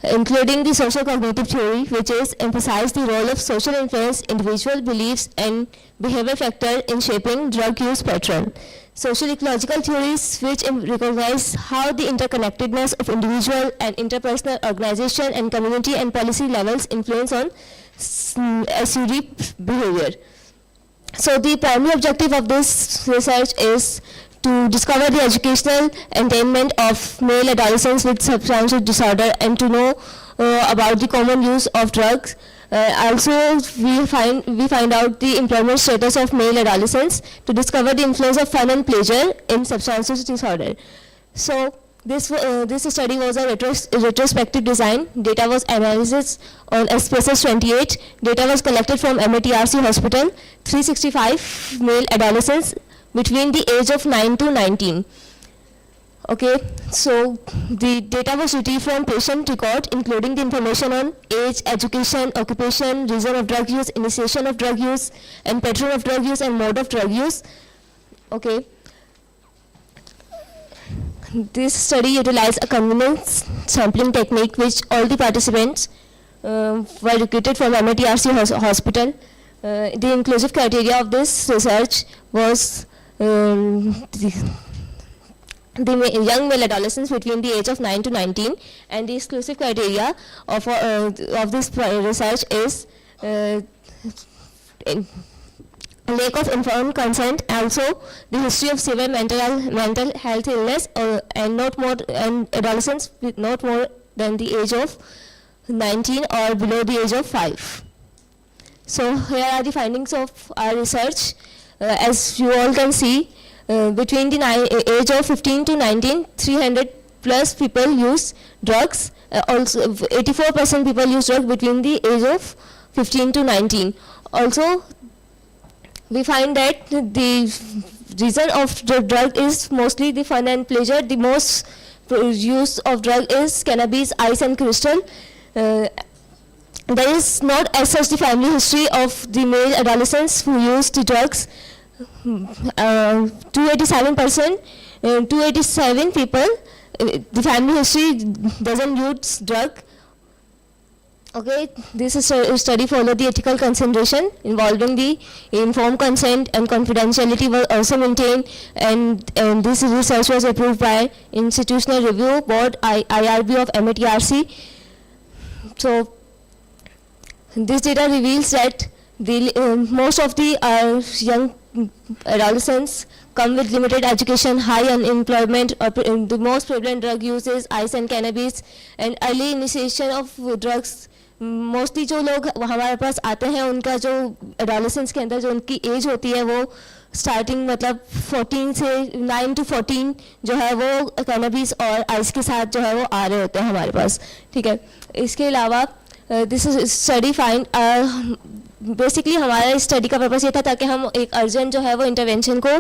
including the social cognitive theory, which is emphasize the role of social influence, individual beliefs, and behavior factor in shaping drug use pattern. Social ecological theories, which recognize how the interconnectedness of individual and interpersonal organization and community and policy levels influence on SUD behavior. So the primary objective of this research is to discover the educational attainment of male adolescents with substance use disorder and to know about the common use of drugs. Also, we find out the employment status of male adolescents to discover the influence of fun and pleasure in substance use disorder. So this study was a retrospective design. Data was analysis on SPSS 28. Data was collected from MATRC Hospital, 365 male adolescents between the age of 9 to 19. Okay, so the data was retrieved from patient record, including the information on age, education, occupation, reason of drug use, initiation of drug use, and pattern of drug use and mode of drug use. Okay. This study utilized a convenience sampling technique which all the participants were recruited from MATRC hospital. The inclusive criteria of this research was the young male adolescents between the age of 9 to 19, and the exclusive criteria of this research is lack of informed consent, also the history of severe mental health illness, and adolescents with not more than the age of 19 or below the age of 5. So here are the findings of our research. As you all can see, between the age of 15 to 19, 300 plus people use drugs. Also 84% people use drugs between the age of 15 to 19. Also, we find that the reason of the drug is mostly the fun and pleasure. The most use of drug is cannabis, ice and crystal. There is not as such the family history of the male adolescents who use the drugs. 287 people, the family history doesn't use drug. Okay, this is a study followed the ethical consideration involving the informed consent and confidentiality were also maintained, and this research was approved by Institutional Review Board, IRB of MATRC. So this data reveals that most of the young adolescents come with limited education, high unemployment, or the most prevalent drug use is ice and cannabis, and early initiation of drugs. Mostly जो लोग हमारे पास आते हैं उनका जो adolescence के अंदर जो उनकी एज होती है वो स्टार्टिंग मतलब 14 से 9 to 14 जो है वो कैनबिस और आइस के साथ जो है वो आ रहे होते हैं हमारे पास, ठीक है. इसके अलावा this is study find basically हमारा इस स्टडी का पर्पस ये था ताकि हम एक अर्जेंट जो है वो इंटरवेंशन को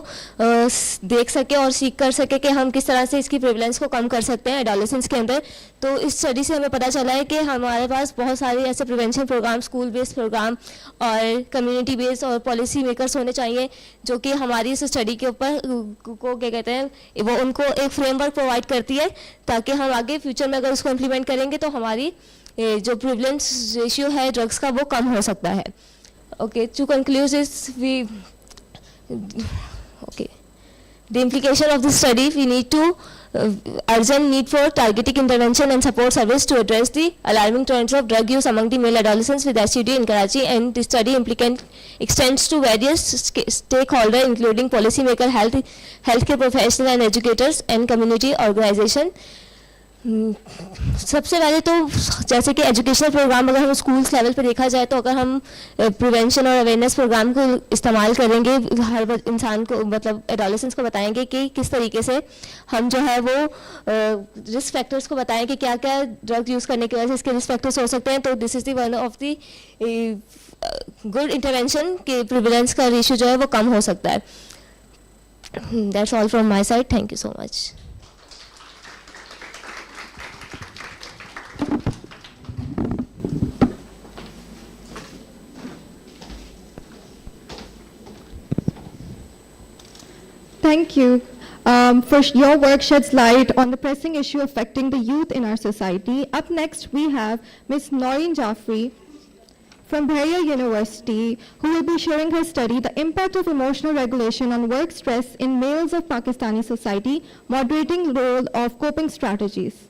देख सके और सीख कर सके कि हम किस तरह से इसकी प्रेवलेंस को कम कर सकते हैं एडोलेसेंस के अंदर. तो इस स्टडी से हमें पता चला है कि हमारे पास बहुत सारे ऐसे prevention program, school based program और कम्युनिटी बेस्ड और पॉलिसी मेकर्स होने चाहिए जो कि हमारी इस स्टडी के ऊपर को क्या कहते हैं वो उनको एक फ्रेमवर्क प्रोवाइड करती है ताकि हम आगे फ्यूचर में अगर उसको इम्प्लीमेंट करेंगे तो हमारी जो प्रिवलेंस रेशियो है ड्रग्स का वो कम हो सकता है. Okay, to conclude this, the implication of this study, we need to urgent need for targeted intervention and support service to address the alarming trends of drug use among the male adolescents with SUD in Karachi, and the study extends to various stakeholders including policymakers, healthcare professionals and educators and community organizations. सबसे पहले तो जैसे कि educational programme अगर हम schools level पे देखा जाए तो अगर हम प्रिवेंशन और अवेयरनेस प्रोग्राम को इस्तेमाल करेंगे, हर इंसान को मतलब एडोलेसेंट्स को बताएंगे कि किस तरीके से हम जो है वो रिस्क फैक्टर्स को बताएं कि क्या क्या ड्रग यूज़ करने की वजह से इसके रिस्क फैक्टर्स हो सकते हैं. तो this is the one of the good intervention के प्रिवेलेंस का रेशियो जो है वो कम हो सकता है. That's all from my side. Thank you so much. Thank you. Your work sheds light on the pressing issue affecting the youth in our society. Up next, we have Ms. Noreen Jaffrey from Bahia University, who will be sharing her study, The Impact of Emotional Regulation on Work Stress in Males of Pakistani Society, Moderating Role of Coping Strategies.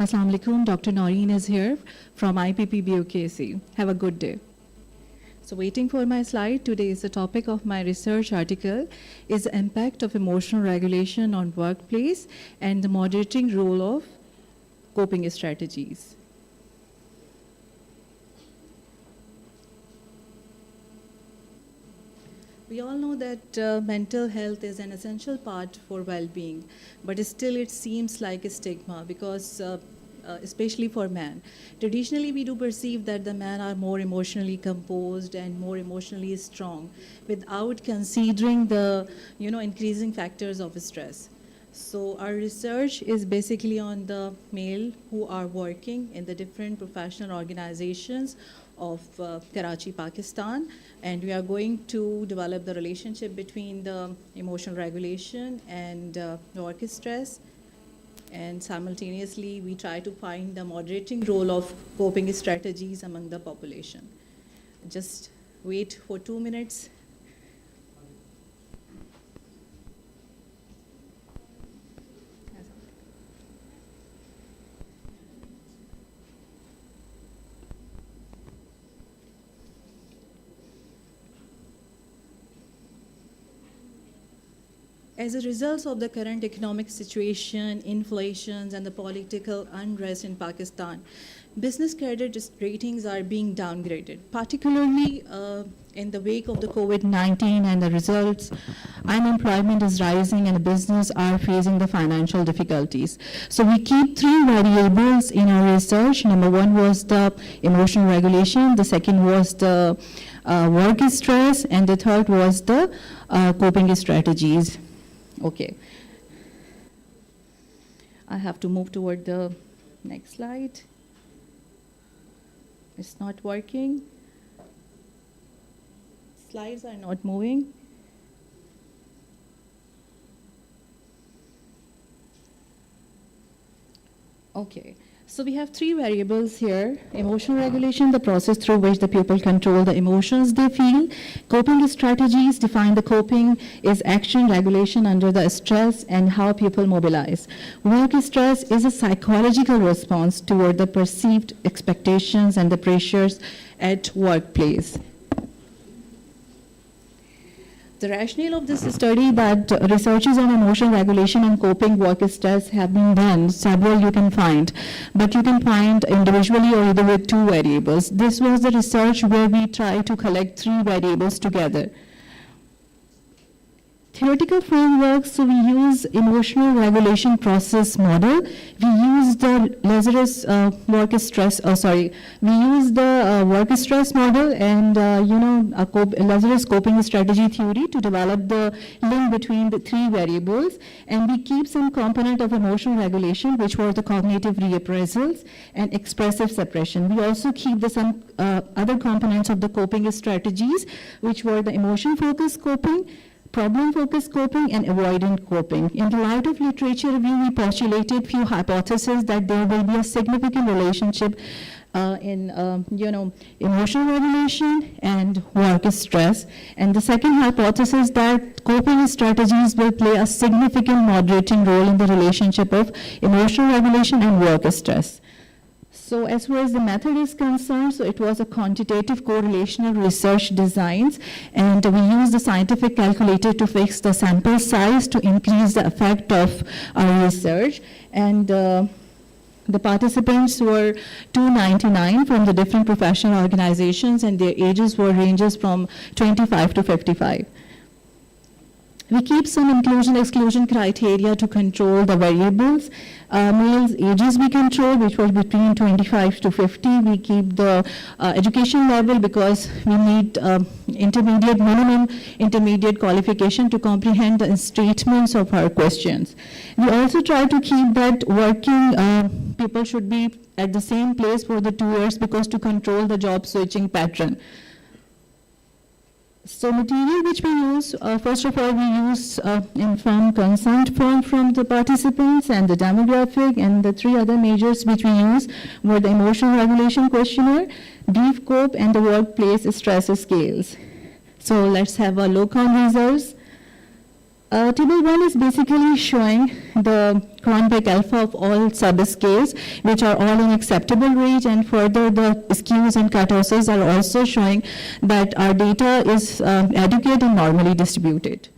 Assalamu alaikum. Dr. Noreen is here from IPPBOKC. Have a good day. So waiting for my slide, today is the topic of my research article is the impact of emotional regulation on workplace and the moderating role of coping strategies. We all know that mental health is an essential part for well-being, but still it seems like a stigma because especially for men. Traditionally, we do perceive that the men are more emotionally composed and more emotionally strong without considering the increasing factors of stress. So our research is basically on the male who are working in the different professional organizations of Karachi, Pakistan, and we are going to develop the relationship between the emotional regulation and work stress. And simultaneously, we try to find the moderating role of coping strategies among the population. Just wait for 2 minutes. As a result of the current economic situation, inflations, and the political unrest in Pakistan, business credit ratings are being downgraded, particularly in the wake of the COVID-19 and the results. Unemployment is rising and the business are facing the financial difficulties. So we keep 3 variables in our research. Number 1 was the emotional regulation, the second was the work stress, and the third was the coping strategies. Okay. I have to move toward the next slide. It's not working. Slides are not moving. Okay. So we have 3 variables here: emotional regulation, the process through which the people control the emotions they feel; coping strategies, define the coping is action regulation under the stress and how people mobilize; work stress is a psychological response toward the perceived expectations and the pressures at workplace. The rationale of this study that researches on emotional regulation and coping work stress have been done, several you can find, but you can find individually or either with 2 variables. This was the research where we try to collect 3 variables together. Theoretical framework, so we use emotional regulation process model. We use the Lazarus work stress model and Lazarus coping strategy theory to develop the link between the 3 variables. And we keep some component of emotional regulation, which were the cognitive reappraisals and expressive suppression. We also keep some other components of the coping strategies, which were the emotion-focused coping, problem-focused coping, and avoidant coping. In the light of literature review, we postulated few hypotheses that there will be a significant relationship in emotional regulation and work stress. And the second hypothesis that coping strategies will play a significant moderating role in the relationship of emotional regulation and work stress. So as far as the method is concerned, so it was a quantitative correlational research designs, and we used the scientific calculator to fix the sample size to increase the effect of our research. And the participants were 299 from the different professional organizations, and their ages were ranges from 25 to 55. We keep some inclusion-exclusion criteria to control the variables. Males' ages we control, which was between 25 to 50. We keep the education level because we need minimum intermediate qualification to comprehend the statements of our questions. We also try to keep that working people should be at the same place for the 2 years because to control the job switching pattern. So material which we use, first of all, we use informed consent form from the participants and the demographic, and the 3 other measures which we use were the emotional regulation questionnaire, brief cope, and the workplace stress scales. So let's have a look on results. Table 1 is basically showing the Cronbach alpha of all SZABIST scales, which are all in acceptable range, and further the skews and kurtosis are also showing that our data is adequate and normally distributed.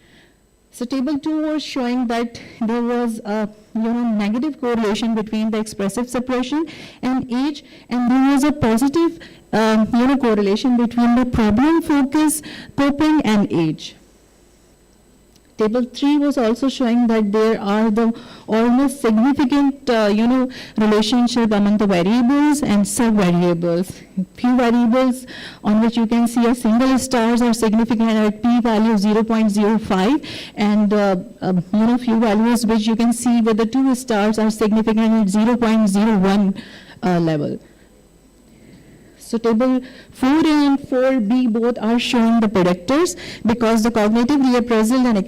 So table 2 was showing that there was a negative correlation between the expressive suppression and age, and there was a positive correlation between the problem focus, coping, and age. Table 3 was also showing that there are the almost significant, relationship among the variables and sub-variables. Few variables on which you can see a single stars are significant at p-value of 0.05, and few values which you can see with the 2 stars are significant at 0.01 level. So table 4A and 4B both are showing the predictors, because the cognitive reappraisal and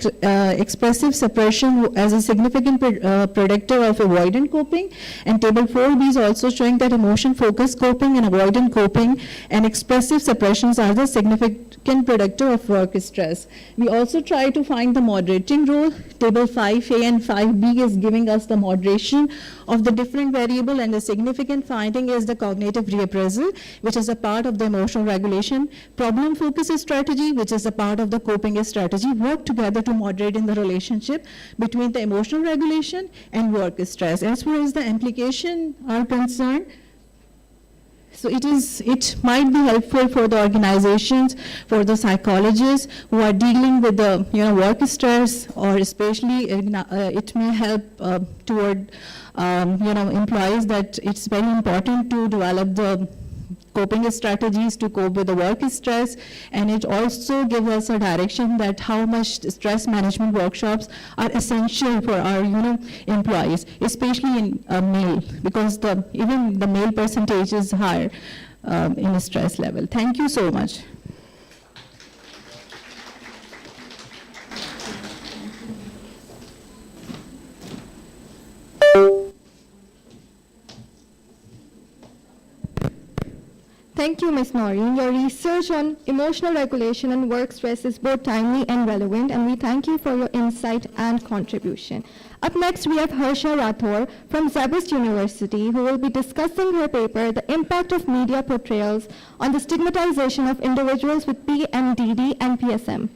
expressive suppression as a significant predictor of avoidant coping, and table 4B is also showing that emotion focused coping and avoidant coping and expressive suppressions are the significant predictor of work stress. We also try to find the moderating role. Table 5A and 5B is giving us the moderation of the different variable, and the significant finding is the cognitive reappraisal, which is a part of the emotional regulation. Problem focus strategy, which is a part of the coping strategy, work together to moderate in the relationship between the emotional regulation and work stress. As far as the implication are concerned, so it might be helpful for the organizations, for the psychologists who are dealing with the work stress, or especially it may help toward employees that it's very important to develop the coping strategies to cope with the work stress, and it also gives us a direction that how much stress management workshops are essential for our employees, especially in male, because even the male percentage is higher in the stress level. Thank you so much. Thank you, Ms. Noreen. Your research on emotional regulation and work stress is both timely and relevant, and we thank you for your insight and contribution. Up next, we have Harsha Rathore from ZABIST University, who will be discussing her paper, The Impact of Media Portrayals on the Stigmatization of Individuals with PMDD and PSM.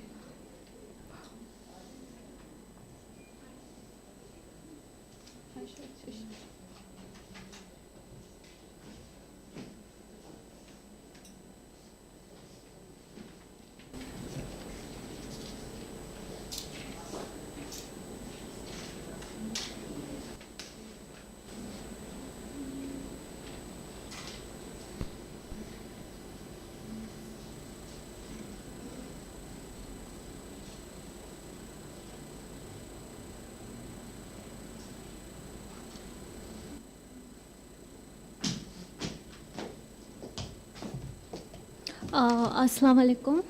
Assalamu alaikum.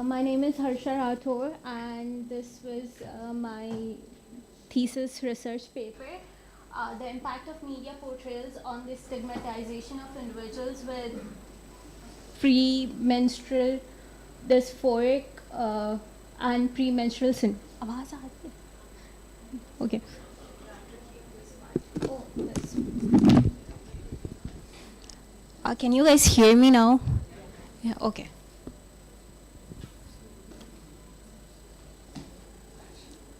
My name is Harsha Rathore, and this was my thesis research paper, The Impact of Media Portrayals on the Stigmatization of Individuals with Premenstrual Dysphoric and Premenstrual Syndrome. Okay. Oh, yes. Can you guys hear me now? Yeah, okay.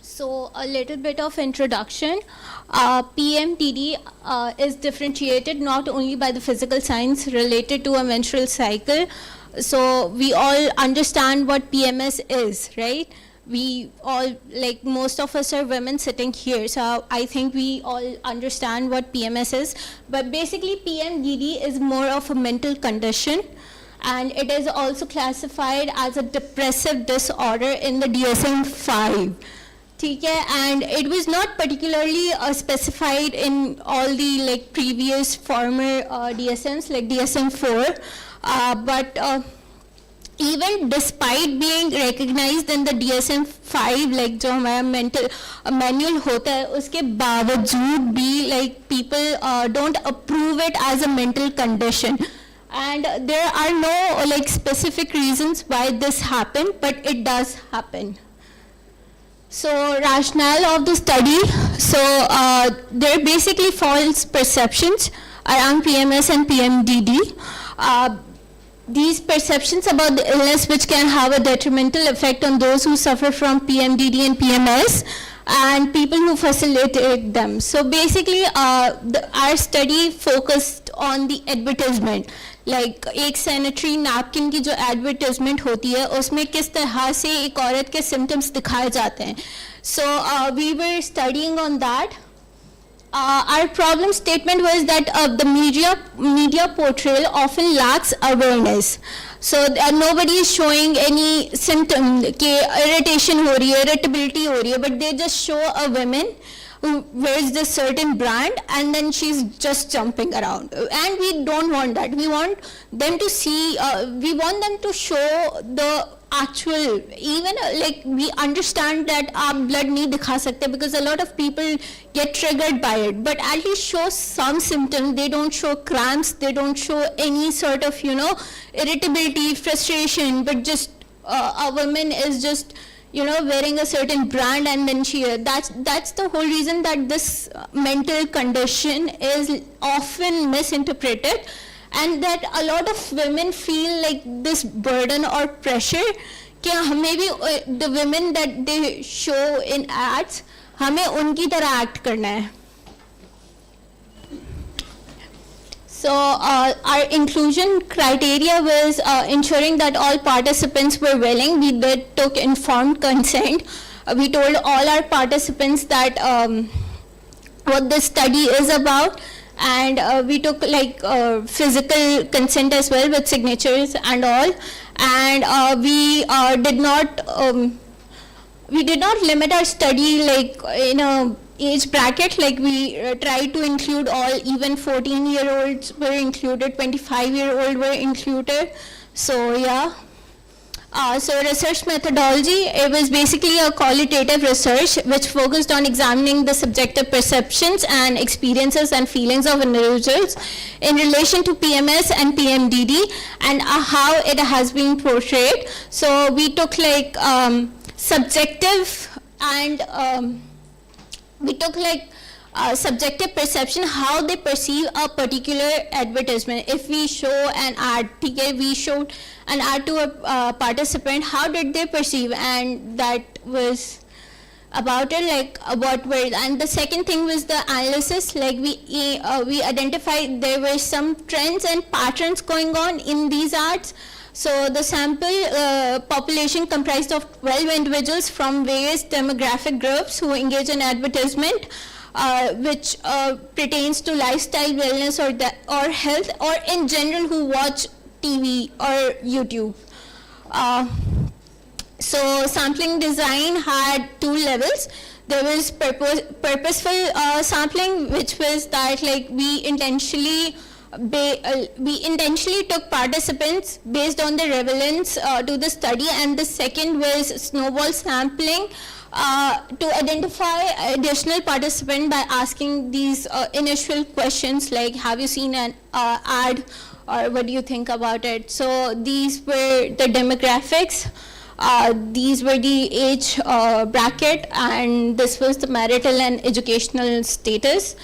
So a little bit of introduction. PMDD is differentiated not only by the physical signs related to a menstrual cycle. So we all understand what PMS is, right? We all, like most of us are women sitting here, so I think we all understand what PMS is. But basically PMDD is more of a mental condition, and it is also classified as a depressive disorder in the DSM-5. And it was not particularly specified in all the previous former DSMs, like DSM-4, but even despite being recognized in the DSM-5, like जो हमारा mental manual होता है, उसके बावजूद भी people don't approve it as a mental condition. And there are no specific reasons why this happened, but it does happen. So rationale of the study, so there are basically false perceptions around PMS and PMDD. These perceptions about the illness which can have a detrimental effect on those who suffer from PMDD and PMS and people who facilitate them. So basically our study focused on the advertisement. Like एक sanitary napkin की जो advertisement होती है उसमें किस तरह से एक औरत के सिम्टम्स दिखाए जाते हैं. So we were studying on that. Our problem statement was that the media portrayal often lacks awareness. So nobody is showing any symptom कि irritation हो रही है, irritability हो रही है, but they just show a woman who wears this certain brand and then she's just jumping around. And we don't want that. We want them to see, we want them to show the actual, even like we understand that our blood nahi dikha sakte because a lot of people get triggered by it, but at least show some symptoms. They don't show cramps, they don't show any sort of, irritability, frustration, but just a woman is just, wearing a certain brand and then that's the whole reason that this mental condition is often misinterpreted. And that a lot of women feel like this burden or pressure कि हमें भी the women that they show in ads हमें उनकी तरह act करना है. So our inclusion criteria was ensuring that all participants were willing. We took informed consent. We told all our participants that what the study is about. And we took like physical consent as well with signatures and all, and we did not limit our study like in a age bracket. Like we tried to include all, even 14-year-olds were included, 25-year-old were included. So yeah. So research methodology, it was basically a qualitative research which focused on examining the subjective perceptions and experiences and feelings of individuals in relation to PMS and PMDD and how it has been portrayed. So we took like subjective and we took like subjective perception, how they perceive a particular advertisement. If we show an ad, we showed an ad to a participant, how did they perceive? And that was about it, like what were, and the second thing was the analysis. Like we identified there were some trends and patterns going on in these ads. So the sample population comprised of 12 individuals from various demographic groups who engage in advertisement, which pertains to lifestyle, wellness, or health, or in general who watch TV or YouTube. So sampling design had two levels. There was purposeful sampling, which was that like we intentionally took participants based on their relevance to the study, and the second was snowball sampling to identify additional participant by asking these initial questions like, have you seen an ad, or what do you think about it? So these were the demographics, these were the age bracket, and this was the marital and educational status.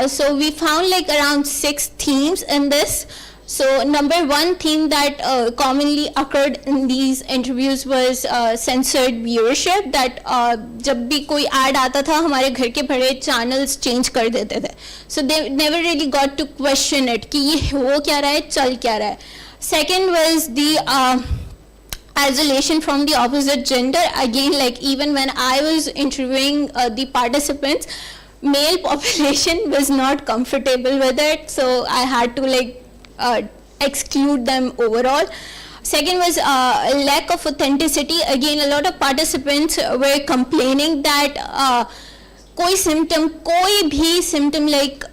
So we found like around 6 themes in this. So number one theme that commonly occurred in these interviews was censored viewership, that जब भी कोई ad आता था हमारे घर के बड़े channels change कर देते थे. So they never really got to question it कि ये हो क्या रहा है, चल क्या रहा है. Second was the isolation from the opposite gender. Again, like even when I was interviewing the participants, male population was not comfortable with it, so I had to like exclude them overall. Second was lack of authenticity. Again, a lot of participants were complaining that कोई भी symptom like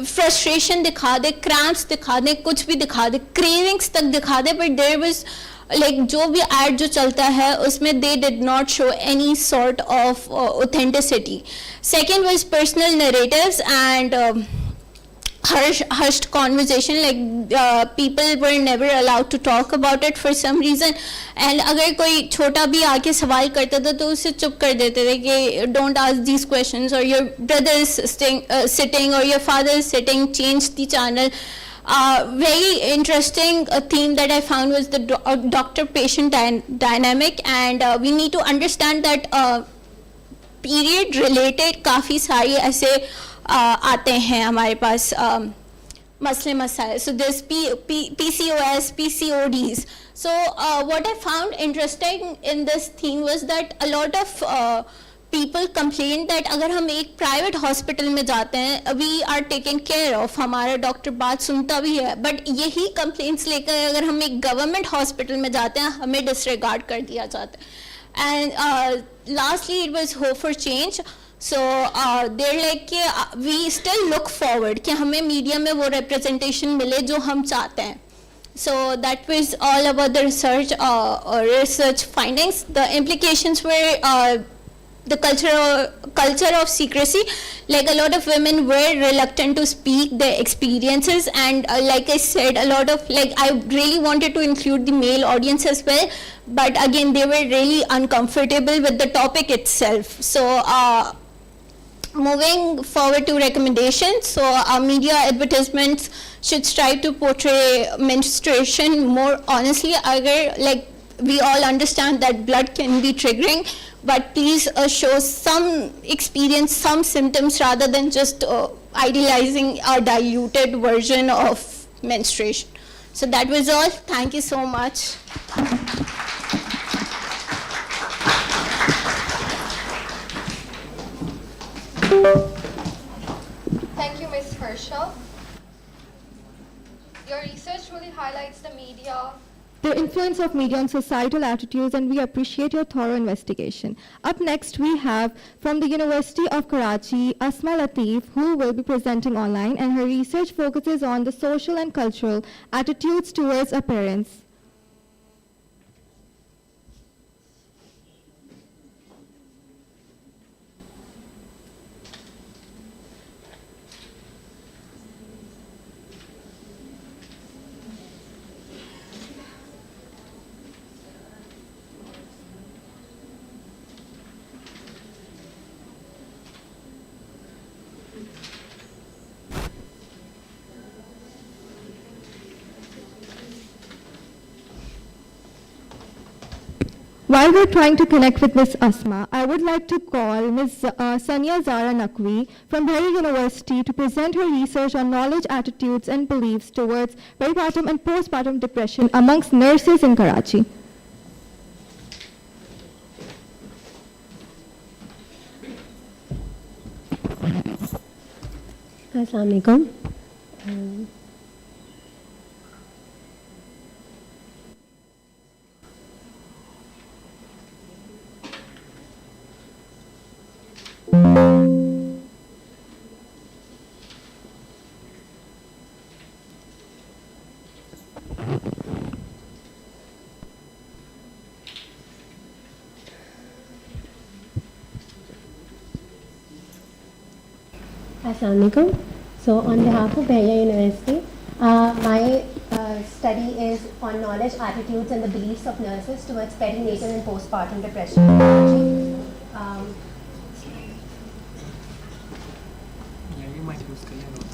frustration दिखा दे, cramps दिखा दे, कुछ भी दिखा दे, cravings तक दिखा दे, but there was like जो भी ad जो चलता है उसमें they did not show any sort of authenticity. Second was personal narratives, and hushed conversation, like people were never allowed to talk about it for some reason. And अगर कोई छोटा भी आके सवाल करता था तो उसे चुप कर देते थे कि don't ask these questions, or your brother is sitting or your father is sitting, change the channel. Very interesting theme that I found was the doctor-patient dynamic, and we need to understand that period-related काफ़ी सारी ऐसे आते हैं हमारे पास मसले मसाइल. So there's PCOS, PCODs. So what I found interesting in this theme was that a lot of people complain that अगर हम एक private hospital में जाते हैं, we are taken care of, हमारा डॉक्टर बात सुनता भी है, but यही complaints लेकर अगर हम एक government hospital में जाते हैं, हमें disregard कर दिया जाता है. And lastly, it was hope for change. So they're like कि we still look forward कि हमें मीडिया में वो representation मिले जो हम चाहते हैं. So that was all about the research findings. The implications were the culture of secrecy. Like a lot of women were reluctant to speak their experiences, and like I said, a lot of, like, I really wanted to include the male audience as well, but again they were really uncomfortable with the topic itself. So moving forward to recommendations, so our media advertisements should strive to portray menstruation more honestly. Agar, like, we all understand that blood can be triggering, but please show some experience, some symptoms, rather than just idealizing a diluted version of menstruation. So that was all. Thank you so much. Thank you, Ms. Herschel. Your research really highlights the influence of media on societal attitudes, and we appreciate your thorough investigation. Up next, we have from the University of Karachi, Asma Latif, who will be presenting online, and her research focuses on the social and cultural attitudes towards appearance. While we're trying to connect with Ms. Asma, I would like to call Ms. Sania Zara Naqvi from Bahri University to present her research on knowledge, attitudes, and beliefs towards peripartum and postpartum depression amongst nurses in Karachi. Assalamu alaikum. Assalamu alaikum. So on behalf of Bahia University, my study is on knowledge, attitudes, and the beliefs of nurses towards perinatal and postpartum depression.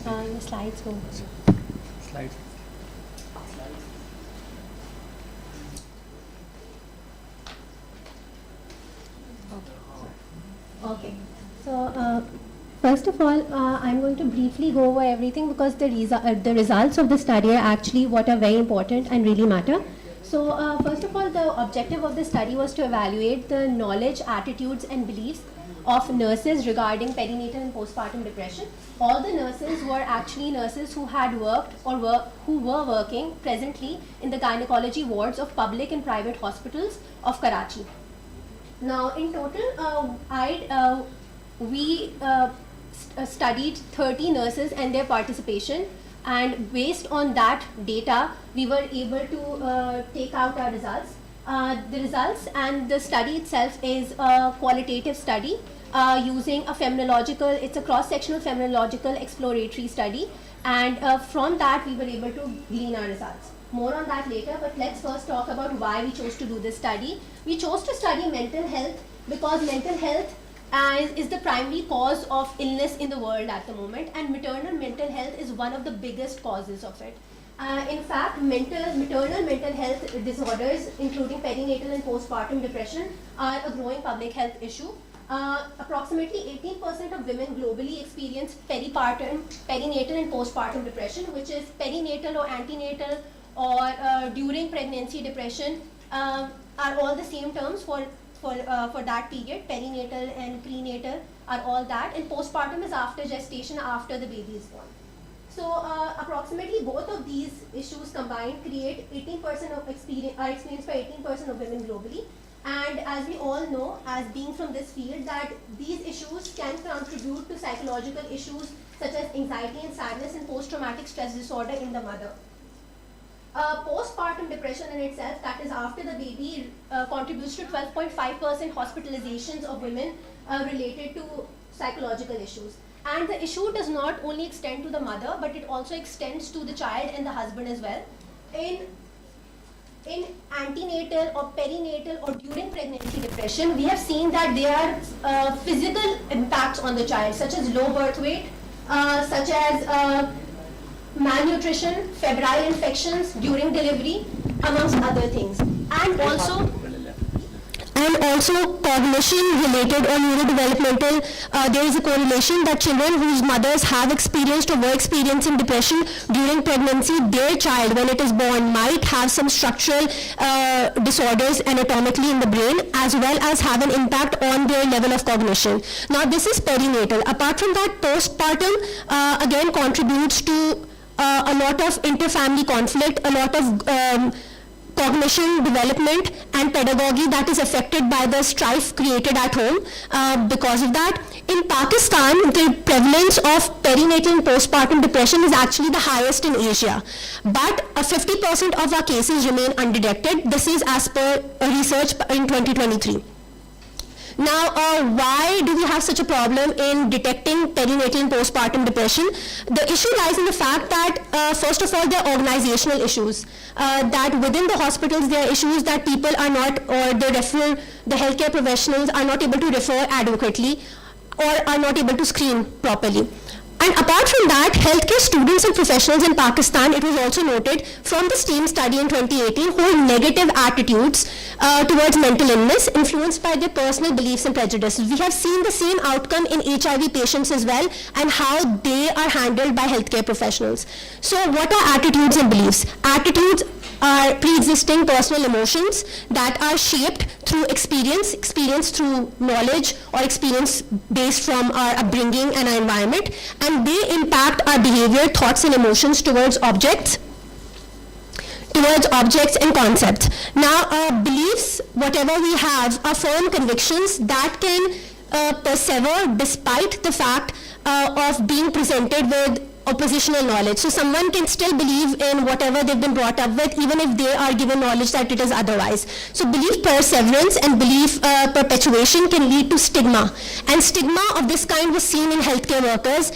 The slides go. Slides. Okay. So first of all, I'm going to briefly go over everything because the results of the study are actually what are very important and really matter. So first of all, the objective of the study was to evaluate the knowledge, attitudes, and beliefs of nurses regarding perinatal and postpartum depression. All the nurses were actually nurses who had worked or who were working presently in the gynecology wards of public and private hospitals of Karachi. Now, in total, we studied 30 nurses and their participation, and based on that data, we were able to take out our results. The results and the study itself is a qualitative study. using a phenomenological, it's a cross-sectional phenomenological exploratory study, and from that we were able to glean our results. More on that later, but let's first talk about why we chose to do this study. We chose to study mental health because mental health is the primary cause of illness in the world at the moment, and maternal mental health is one of the biggest causes of it. In fact, maternal mental health disorders, including perinatal and postpartum depression, are a growing public health issue. Approximately 18% of women globally experience perinatal and postpartum depression, which is perinatal or antenatal or during pregnancy depression, are all the same terms for that period. Perinatal and prenatal are all that, and postpartum is after gestation, after the baby is born. So approximately both of these issues combined create 18% of are experienced by 18% of women globally. And as we all know, as being from this field, that these issues can contribute to psychological issues such as anxiety and sadness and post-traumatic stress disorder in the mother. Postpartum depression in itself, that is after the baby, contributes to 12.5% hospitalizations of women related to psychological issues. And the issue does not only extend to the mother, but it also extends to the child and the husband as well. In antenatal or perinatal or during pregnancy depression, we have seen that there are physical impacts on the child, such as low birth weight, such as malnutrition, febrile infections during delivery, amongst other things. And also cognition related or neurodevelopmental, there is a correlation that children whose mothers have experienced or were experiencing depression during pregnancy, their child when it is born might have some structural disorders anatomically in the brain, as well as have an impact on their level of cognition. Now this is perinatal. Apart from that, postpartum again contributes to a lot of interfamily conflict, a lot of cognition development and pedagogy that is affected by the strife created at home because of that. In Pakistan, the prevalence of perinatal and postpartum depression is actually the highest in Asia. But 50% of our cases remain undetected. This is as per research in 2023. Now, why do we have such a problem in detecting perinatal and postpartum depression? The issue lies in the fact that, first of all, there are organizational issues. That within the hospitals, there are issues that people are not, or the healthcare professionals are not able to refer adequately or are not able to screen properly. And apart from that, healthcare students and professionals in Pakistan, it was also noted from the STEAM study in 2018, hold negative attitudes towards mental illness influenced by their personal beliefs and prejudices. We have seen the same outcome in HIV patients as well, and how they are handled by healthcare professionals. So what are attitudes and beliefs? Attitudes are pre-existing personal emotions that are shaped through experience through knowledge or experience based from our upbringing and our environment, and they impact our behavior, thoughts and emotions towards objects and concepts. Now, beliefs, whatever we have, are firm convictions that can persevere despite the fact of being presented with oppositional knowledge. So someone can still believe in whatever they've been brought up with, even if they are given knowledge that it is otherwise. So belief perseverance and belief perpetuation can lead to stigma. And stigma of this kind was seen in healthcare workers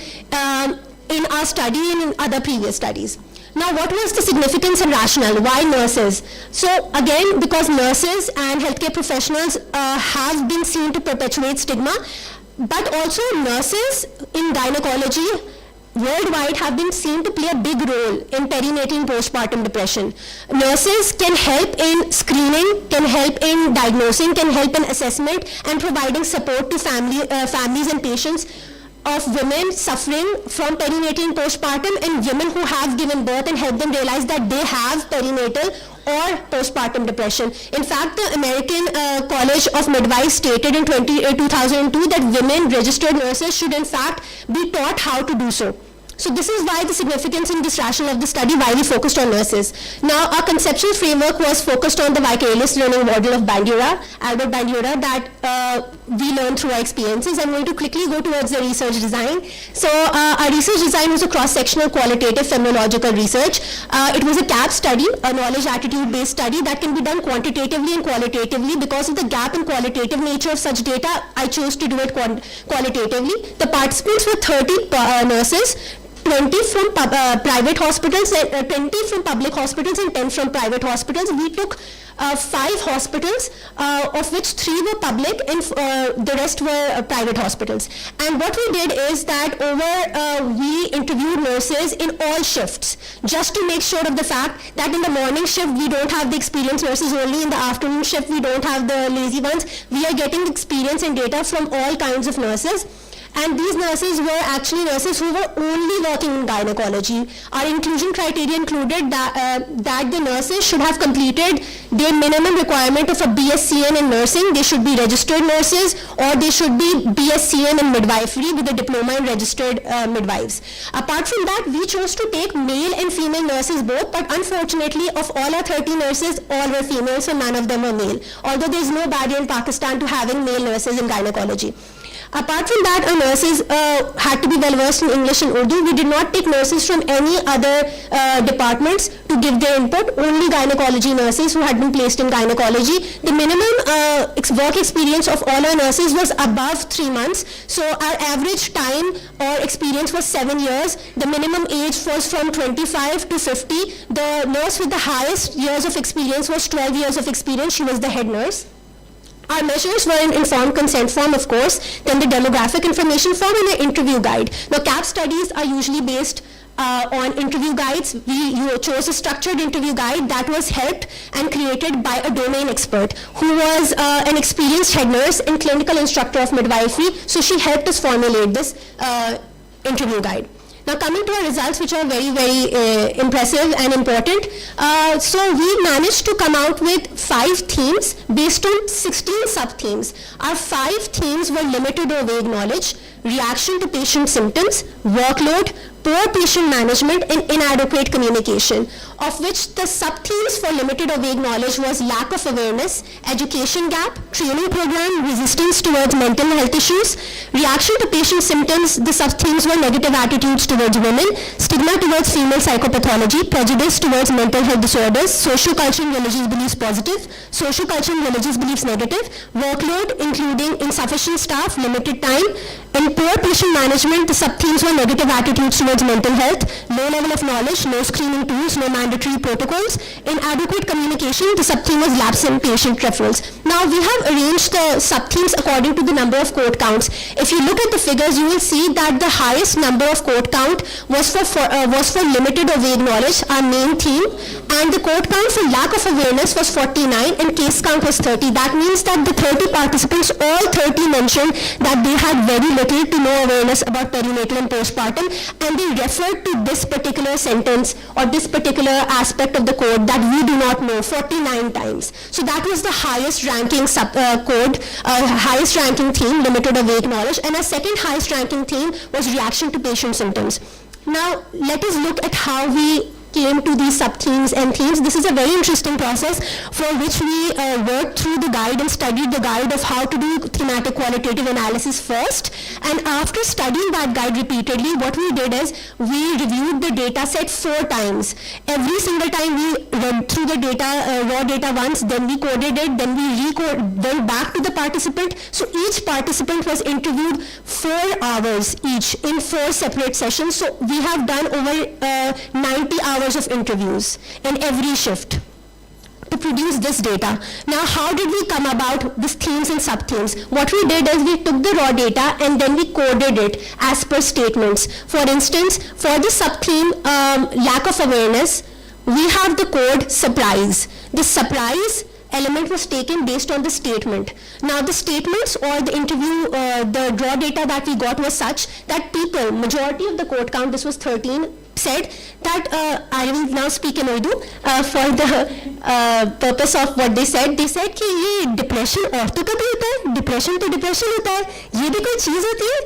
in our study and in other previous studies. Now, what was the significance and rationale? Why nurses? So again, because nurses and healthcare professionals have been seen to perpetuate stigma, but also nurses in gynecology worldwide have been seen to play a big role in perinatal and postpartum depression. Nurses can help in screening, can help in diagnosing, can help in assessment and providing support to families and patients of women suffering from perinatal and postpartum, and women who have given birth, and help them realize that they have perinatal or postpartum depression. In fact, the American College of Midwives stated in 2002 that women registered nurses should in fact be taught how to do so. So this is why the significance in this rationale of the study, why we focused on nurses. Now, our conceptual framework was focused on the vicarious learning model of Albert Bandura, that we learned through our experiences. I'm going to quickly go towards the research design. So our research design was a cross-sectional qualitative phenomenological research. It was a CAP study, a knowledge attitude-based study that can be done quantitatively and qualitatively. Because of the gap in qualitative nature of such data, I chose to do it qualitatively. The participants were 30 nurses, 20 from private hospitals, 20 from public hospitals, and 10 from private hospitals. We took 5 hospitals, of which 3 were public and the rest were private hospitals. And what we did is that we interviewed nurses in all shifts, just to make sure of the fact that in the morning shift we don't have the experienced nurses only, in the afternoon shift we don't have the lazy ones. We are getting experience and data from all kinds of nurses. And these nurses were actually nurses who were only working in gynecology. Our inclusion criteria included that the nurses should have completed their minimum requirement of a BSCN in nursing. They should be registered nurses, or they should be BSCN in midwifery with a diploma in registered midwives. Apart from that, we chose to take male and female nurses both, but unfortunately of all our 30 nurses, all were female, so none of them were male. Although there is no barrier in Pakistan to having male nurses in gynecology. Apart from that, our nurses had to be well versed in English and Urdu. We did not take nurses from any other departments to give their input, only gynecology nurses who had been placed in gynecology. The minimum work experience of all our nurses was above 3 months. So our average time or experience was 7 years. The minimum age was from 25 to 50. The nurse with the highest years of experience was 12 years of experience. She was the head nurse. Our measures were in informed consent form, of course, then the demographic information form, and an interview guide. Now, CAP studies are usually based on interview guides. We chose a structured interview guide that was helped and created by a domain expert who was an experienced head nurse and clinical instructor of midwifery. So she helped us formulate this interview guide. Now, coming to our results, which are very, very impressive and important. So we managed to come out with 5 themes based on 16 sub-themes. Our 5 themes were limited or vague knowledge, reaction to patient symptoms, workload, poor patient management, and inadequate communication, of which the sub-themes for limited or vague knowledge was lack of awareness, education gap, training program, resistance towards mental health issues. Reaction to patient symptoms, the sub-themes were negative attitudes towards women, stigma towards female psychopathology, prejudice towards mental health disorders, social culture and religious beliefs positive, social culture and religious beliefs negative, workload including insufficient staff, limited time, and poor patient management, the sub-themes were negative attitudes towards mental health, low level of knowledge, no screening tools, no mandatory protocols, inadequate communication, the sub-theme was lapse in patient referrals. Now, we have arranged the sub-themes according to the number of code counts. If you look at the figures, you will see that the highest number of code count was for limited or vague knowledge, our main theme, and the code count for lack of awareness was 49 and case count was 30. That means that the 30 participants, all 30 mentioned that they had very little to no awareness about perinatal and postpartum, and they referred to this particular sentence or this particular aspect of the code that we do not know 49 times. So that was the highest ranking highest ranking theme, limited or vague knowledge, and our second highest ranking theme was reaction to patient symptoms. Now, let us look at how we came to these sub-themes and themes. This is a very interesting process for which we worked through the guide and studied the guide of how to do thematic qualitative analysis first. And after studying that guide repeatedly, what we did is we reviewed the data set 4 times. Every single time we read through the data, raw data once, then we coded it, then we went back to the participant. So each participant was interviewed 4 hours each in 4 separate sessions. So we have done over 90 hours of interviews in every shift to produce this data. Now, how did we come about these themes and sub-themes? What we did is we took the raw data and then we coded it as per statements. For instance, for the sub-theme lack of awareness, we have the code surprise. The surprise element was taken based on the statement. Now, the statements or the interview, the raw data that we got was such that people, majority of the code count, this was 13, said that I will now speak in Urdu for the purpose of what they said. They said कि ये depression औरतों का भी होता है, depression तो depression होता है, ये भी कोई चीज़ होती है,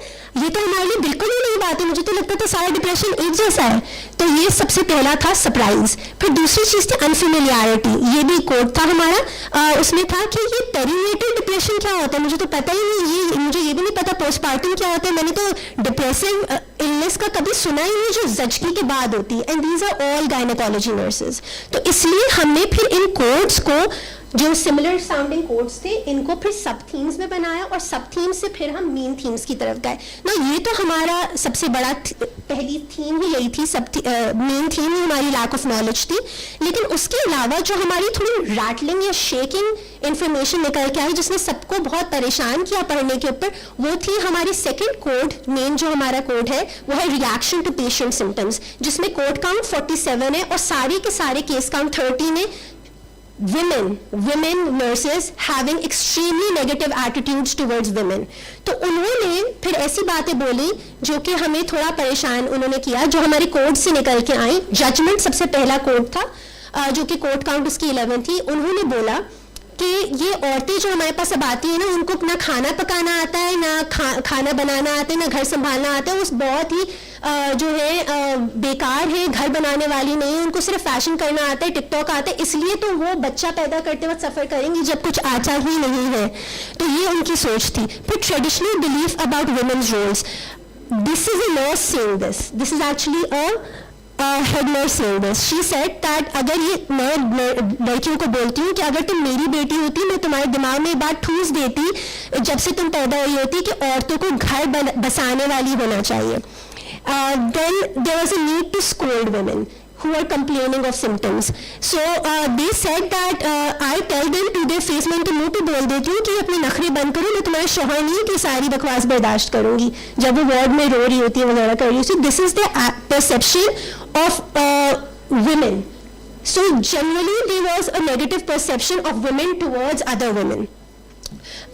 ये तो हमारे लिए बिल्कुल ही नई बात है, मुझे तो लगता था सारा डिप्रेशन एक जैसा है. तो ये सबसे पहला था सरप्राइज. फिर दूसरी चीज़ थी अनफेमिलियरिटी. ये भी कोड था हमारा, उसमें था कि ये पेरीनेटल डिप्रेशन क्या होता है, मुझे तो पता ही नहीं, मुझे ये भी नहीं पता पोस्टपार्टम क्या होता है. मैंने तो डिप्रेसिव इलनेस का कभी सुना ही नहीं जो जचकी के बाद होती है. And these are all gynaecology nurses. तो इसलिए हमने फिर इन कोड्स को जो सिमिलर साउंडिंग कोड्स थे इनको फिर सब थीम्स में बनाया और सब थीम्स से फिर हम मेन थीम्स की तरफ गए ना. ये तो हमारा सबसे बड़ा पहली थीम ही यही थी, सब मेन थीम ही हमारी लैक ऑफ नॉलेज थी. लेकिन उसके अलावा जो हमारी थोड़ी रैटलिंग या शेकिंग इंफॉर्मेशन निकल के आई जिसने सबको बहुत परेशान किया पढ़ने के ऊपर, वो थी हमारी सेकेंड कोड. मेन जो हमारा कोड है वो है रिएक्शन टू पेशेंट सिम्टम्स, जिसमें कोड काउंट 47 है और सारे के सारे केस काउंट 13 है. women nurses having extremely negative attitudes towards women. तो उन्होंने फिर ऐसी बातें बोली जो कि हमें थोड़ा परेशान उन्होंने किया, जो हमारे कोड से निकल के आई. जजमेंट सबसे पहला कोड था जो कि कोड काउंट उसकी 11 थी. उन्होंने बोला कि ये औरतें जो हमारे पास अब आती हैं ना, उनको ना खाना पकाना आता है, ना खाना बनाना आता है, ना घर संभालना आता है. उस बहुत ही जो है बेकार है, घर बनाने वाली नहीं है, उनको सिर्फ फैशन करना आता है, टिकटॉक आता है, इसलिए तो वो बच्चा पैदा करते वक्त सफ़र करेंगी जब कुछ आता ही नहीं है. तो ये उनकी सोच थी. फिर traditional belief about women's roles. This is a nurse saying this. This is actually head nurse saying this. She said that अगर ये मैं लड़कियों को बोलती हूँ कि अगर तुम मेरी बेटी होती, मैं तुम्हारे दिमाग में ये बात ठूस देती जब से तुम पैदा हुई होती कि औरतों को घर बसाने वाली होना चाहिए. Then there was a need to scold women who are complaining of symptoms. So they said that I tell them to their face, मैं उनके मुंह पे बोल देती हूँ कि अपने नखरे बंद करो, मैं तुम्हारा शौहर नहीं कि सारी बकवास बर्दाश्त करूँगी जब वो वार्ड में रो रही होती है वगैरह कर रही होती है. This is the perception of women. So generally there was a negative perception of women towards other women.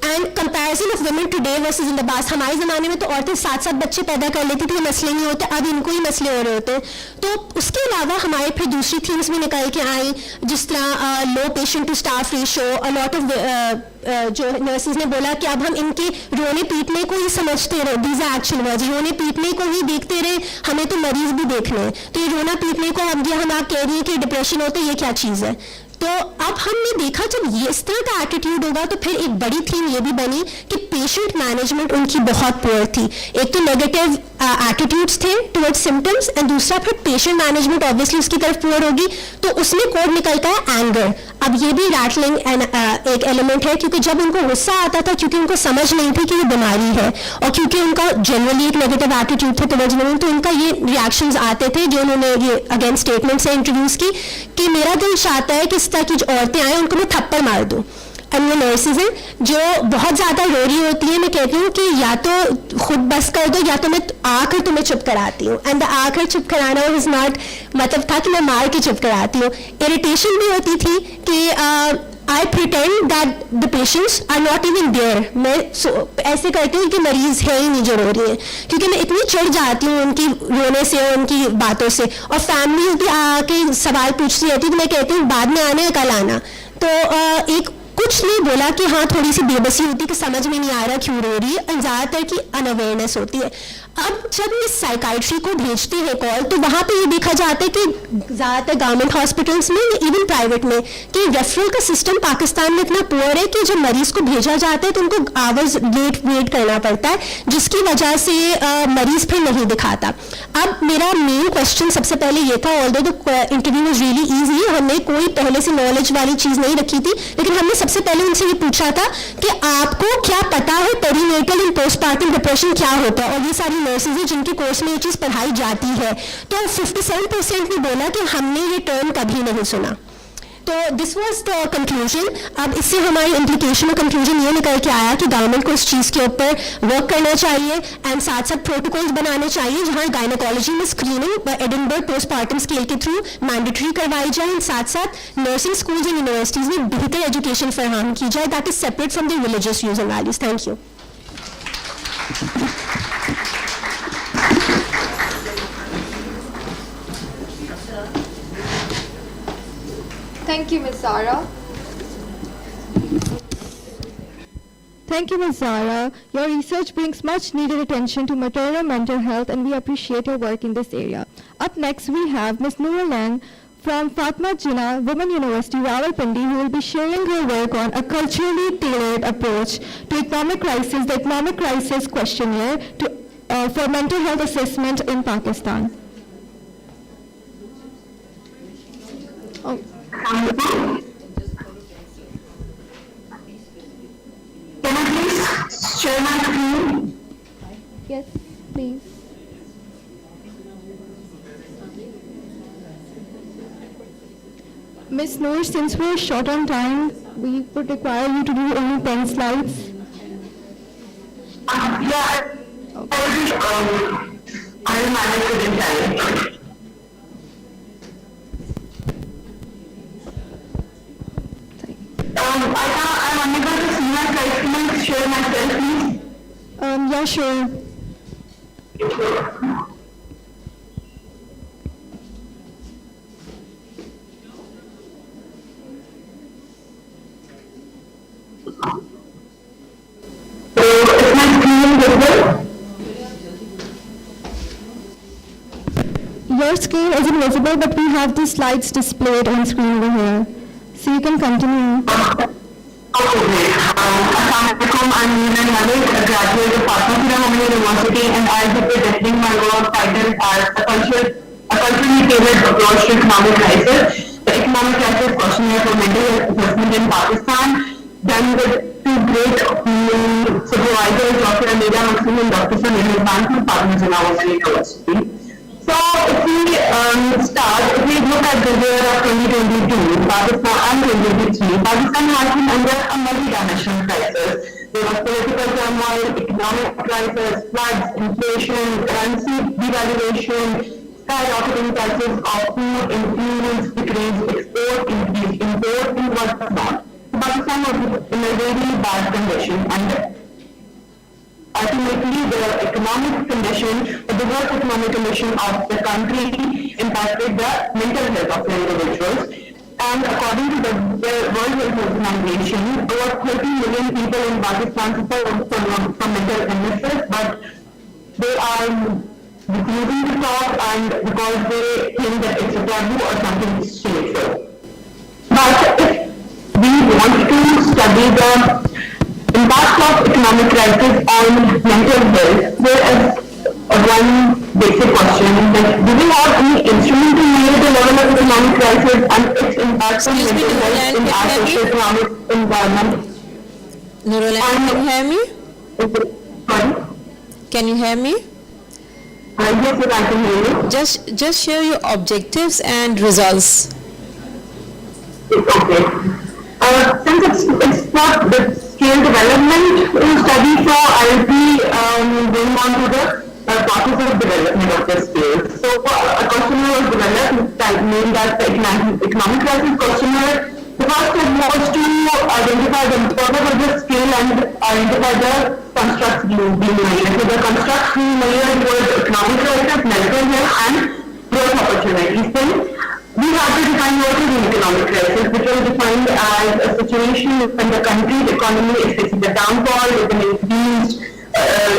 And comparison of women today versus in the past. हमारे ज़माने में तो औरतें 7-7 बच्चे पैदा कर लेती थी, मसले नहीं होते, अब इनको ही मसले हो रहे होते हैं. तो उसके अलावा हमारे फिर दूसरी थीम्स भी निकल के आई, जिस तरह low patient to staff ratio. A lot of जो नर्सेज ने बोला कि अब हम इनके रोने पीटने को ही समझते रहे. These are actual words. रोने पीटने को ही देखते रहे, हमें तो मरीज भी देखने हैं. तो ये रोना पीटने को अब ये हम आप कह रही हैं कि डिप्रेशन होता है, ये क्या चीज़ है. तो अब हमने देखा जब ये इस तरह का एटीट्यूड होगा तो फिर एक बड़ी थीम ये भी बनी कि पेशेंट मैनेजमेंट उनकी बहुत पुअर थी. एक तो नेगेटिव एटीट्यूड्स थे टुवर्ड्स सिम्टम्स एंड दूसरा फिर पेशेंट मैनेजमेंट ऑब्वियसली उसकी तरफ पुअर होगी. तो उसमें कोड निकलता है एंगर. अब ये भी रैटलिंग एक एलिमेंट है क्योंकि जब उनको गुस्सा आता था क्योंकि उनको समझ नहीं थी कि ये बीमारी है और क्योंकि उनका जनरली एक नेगेटिव एटीट्यूड था टुवर्ड्स वुमेन, तो उनका ये रिएक्शंस आते थे जो उन्होंने ये अगेन स्टेटमेंट से इंट्रोड्यूस की कि मेरा दिल चाहता है कि इस तरह की जो औरतें आए उनको मैं थप्पड़ मार दूँ. एंड वो नर्सेज हैं जो बहुत ज़्यादा रो रही होती है, मैं कहती हूँ कि या तो खुद बस कर दो या तो मैं आकर तुम्हें चुप कराती हूँ. एंड आकर चुप कराना इज नॉट मतलब था कि मैं मार के चुप कराती हूँ. इरिटेशन भी होती थी कि I pretend that the patients are not even there. मैं ऐसे करती हूँ कि मरीज है ही नहीं जो रो रही है, क्योंकि मैं इतनी चिढ़ जाती हूँ उनकी रोने से और उनकी बातों से. और फैमिलीज भी आके सवाल पूछती रहती, तो मैं कहती हूँ बाद में आना है कल आना. तो एक कुछ नहीं बोला कि हाँ थोड़ी सी बेबसी होती कि समझ में नहीं आ रहा क्यों रो रही है, और ज़्यादातर की अनअवेयरनेस होती है. अब जब ये साइकाइट्री को भेजते हैं कॉल तो वहाँ पे ये देखा जाता है कि ज़्यादातर गवर्नमेंट हॉस्पिटल्स में इवन प्राइवेट में कि रेफरल का सिस्टम पाकिस्तान में इतना पुअर है कि जब मरीज को भेजा जाता है तो उनको आवर्स वेट करना पड़ता है, जिसकी वजह से मरीज फिर नहीं दिखाता. अब मेरा मेन क्वेश्चन सबसे पहले ये था, although the interview was really easy, हमने कोई पहले से नॉलेज वाली चीज़ नहीं रखी थी, लेकिन हमने सबसे पहले उनसे ये पूछा था कि आपको क्या पता है पेरीनेटल एंड पोस्टपार्टम डिप्रेशन क्या होता है. और ये सारी नर्सेज हैं जिनके कोर्स में ये चीज़ पढ़ाई जाती है, तो 57% ने बोला कि हमने ये टर्म कभी नहीं सुना. तो दिस वाज द कंक्लूजन. अब इससे हमारी इम्प्लीकेशन और कंक्लूजन ये निकल के आया कि गवर्नमेंट को इस चीज़ के ऊपर वर्क करना चाहिए एंड साथ साथ प्रोटोकॉल्स बनाने चाहिए जहाँ गायनोकोलॉजी में स्क्रीनिंग एडिनबर्ग पोस्टपार्टम स्केल के थ्रू मैंडेटरी करवाई जाए एंड साथ साथ नर्सिंग स्कूल्स एंड यूनिवर्सिटीज़ में बेहतर एजुकेशन फराहम की जाए that is separate from the religious views and values. Thank you. Thank you, Ms. Zara. Thank you, Ms. Zara. Your research brings much needed attention to maternal mental health, and we appreciate your work in this area. Up next, we have Ms. Noor from Fatma Jinnah Women University, Rawalpindi, who will be sharing her work on a culturally tailored approach to economic crisis, the Economic Crisis Questionnaire for mental health assessment in Pakistan. Oh. Can I please share my screen? Yes, please. Ms. Noor, since we're short on time, we would require you to do only 10 slides. Yeah, I will manage it in time. I'm unable to see my slides. Can I share myself, please? Yeah, sure. Is my screen visible? Your screen isn't visible, but we have the slides displayed on screen over here. So you can continue. Okay, great. Assalamualaikum, I'm Mena, a graduate of Fatma Jinnah Women University, and I'll be presenting my work titled as a culturally tailored approach to economic crisis, the Economic Crisis Questionnaire for Mental Health Assessment in Pakistan, done with two great supervisors, Dr. Amira Maxim and Dr. Sunil Bank from Fatma Jinnah Women University. So if we if we look at the year of 2022, Pakistan and 2023, Pakistan has been under a multi-dimensional crisis. There was political turmoil, economic crisis, floods, inflation, currency devaluation, skyrocketing prices of food, influence, decrease, export, increase, import, and what's not. Pakistan was in a very bad condition, and ultimately, the economic condition, the worst economic condition of the country impacted the mental health of the individuals. And according to the World Health Organization, over 30 million people in Pakistan suffer from mental illnesses, but they are refusing to talk and because they think that it's a taboo or something shameful. But if we want to study the impact of economic crisis on mental health, there is one basic question that do we have any instrument to measure the level of economic crisis and its impact on mental health in our socio-economic environment? Nurulan, can you hear me? Sorry? Can you hear me? Yes, I can hear you. Just share your objectives and results. Okay. Since it's not the scale development study, so I will be going on to the process of development of the scale. So a questionnaire was developed named as the Economic Crisis Questionnaire. The first step was to identify the purpose of the scale and identify the constructs being measured. So the constructs being measured were economic crisis, mental health, and growth opportunities. Then we have to define what is an economic crisis, which was defined as a situation when the country's economy is facing a downfall with an increase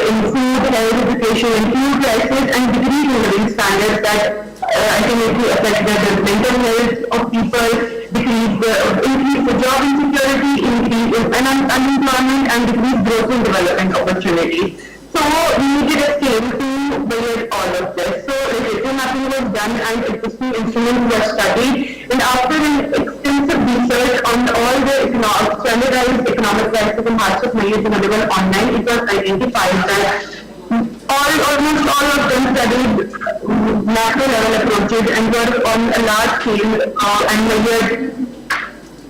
in food, health, education, and fuel prices, and decrease in living standards that ultimately affect the mental health of people, increase the job insecurity, increase in unemployment, and decrease growth and development opportunities. So we needed a scale to measure all of this. So data mapping was done and existing instruments were studied, and after an extensive research on all the standardized economic crisis and hardship measures available online, it was identified that almost all of them studied macro level approaches and were on a large scale and measured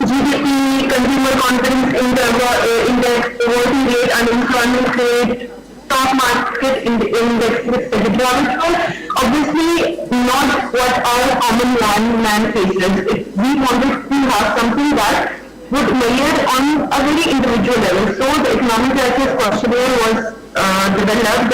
GDP, consumer confidence index, poverty rate, unemployment rate, stock market index, etc. Obviously not what our common man faces. We wanted to have something that would measure on a very individual level. So the Economic Crisis Questionnaire was developed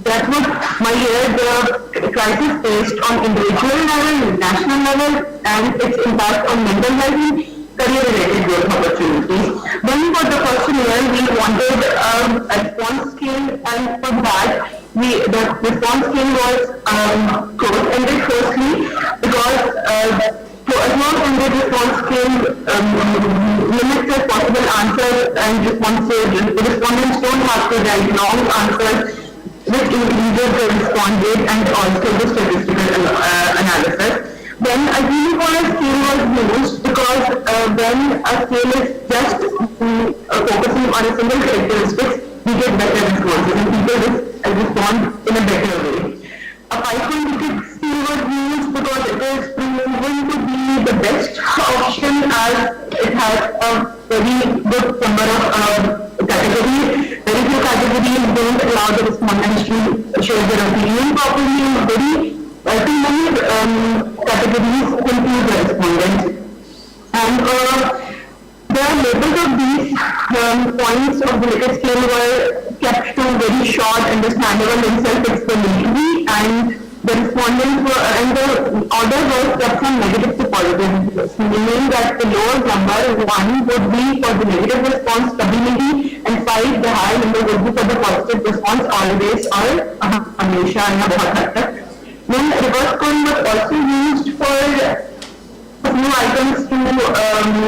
that would measure the crisis based on individual level, national level, and its impact on mental health and career-related growth opportunities. Then for the first year, we wanted a response scale, and for that, the response scale was closed-ended firstly, because a closed-ended response scale limits the possible answers and responses. The respondents don't have to write long answers, which increases the response rate and also the statistical analysis. Then a uniform scale was used because when a scale is just focusing on a single characteristic, we get better responses and people respond in a better way. A 5-point scale was used because it is proven to be the best option, as it has a very good number of categories. Very few categories don't allow the respondents to share their opinion properly. Too many categories confuse the respondents. And the labels of these points of the Likert scale were kept to very short, understandable, and self-explanatory, and the respondents were, and the order was kept from negative to positive, meaning that the lower number, 1, would be for the negative response, stability, and 5, the higher number would be for the positive response, always or hamesha and bahut had tak. Then reverse scoring was also used for new items to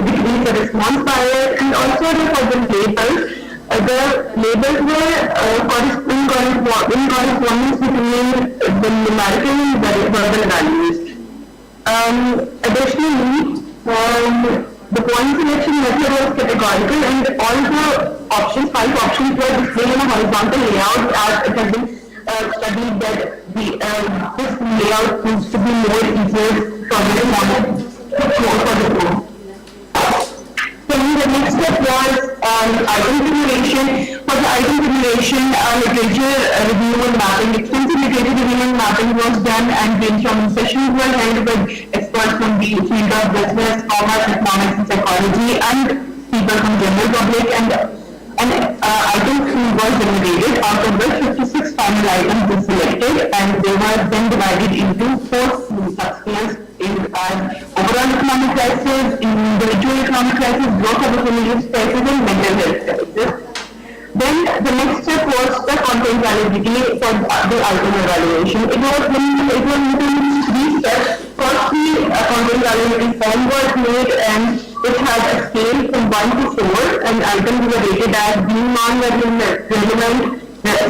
decrease the response bias, and also for the labels. The labels were in correspondence between the numerical and verbal values. Additionally, the point selection method was categorical, and all the options, 5 options, were displayed in a horizontal layout, as it has been studied that this layout needs to be more easier for the model for the group. Then the next step was item simulation. For the item simulation, literature review and mapping, extensive literature review and mapping was done, and brainstorming sessions were held with experts from the field of business, commerce, economics, and psychology, and people from general public, and an item pool was generated, out of which 56 final items were selected, and they were then divided into 4 subscales in overall economic crisis, individual economic crisis, growth opportunities crisis, and mental health crisis. Then the next step was the content validity for the item evaluation. It was in 3 steps. Firstly, a content validity form was made, and it had a scale from 1 to 4, and items were rated as being non-relevant,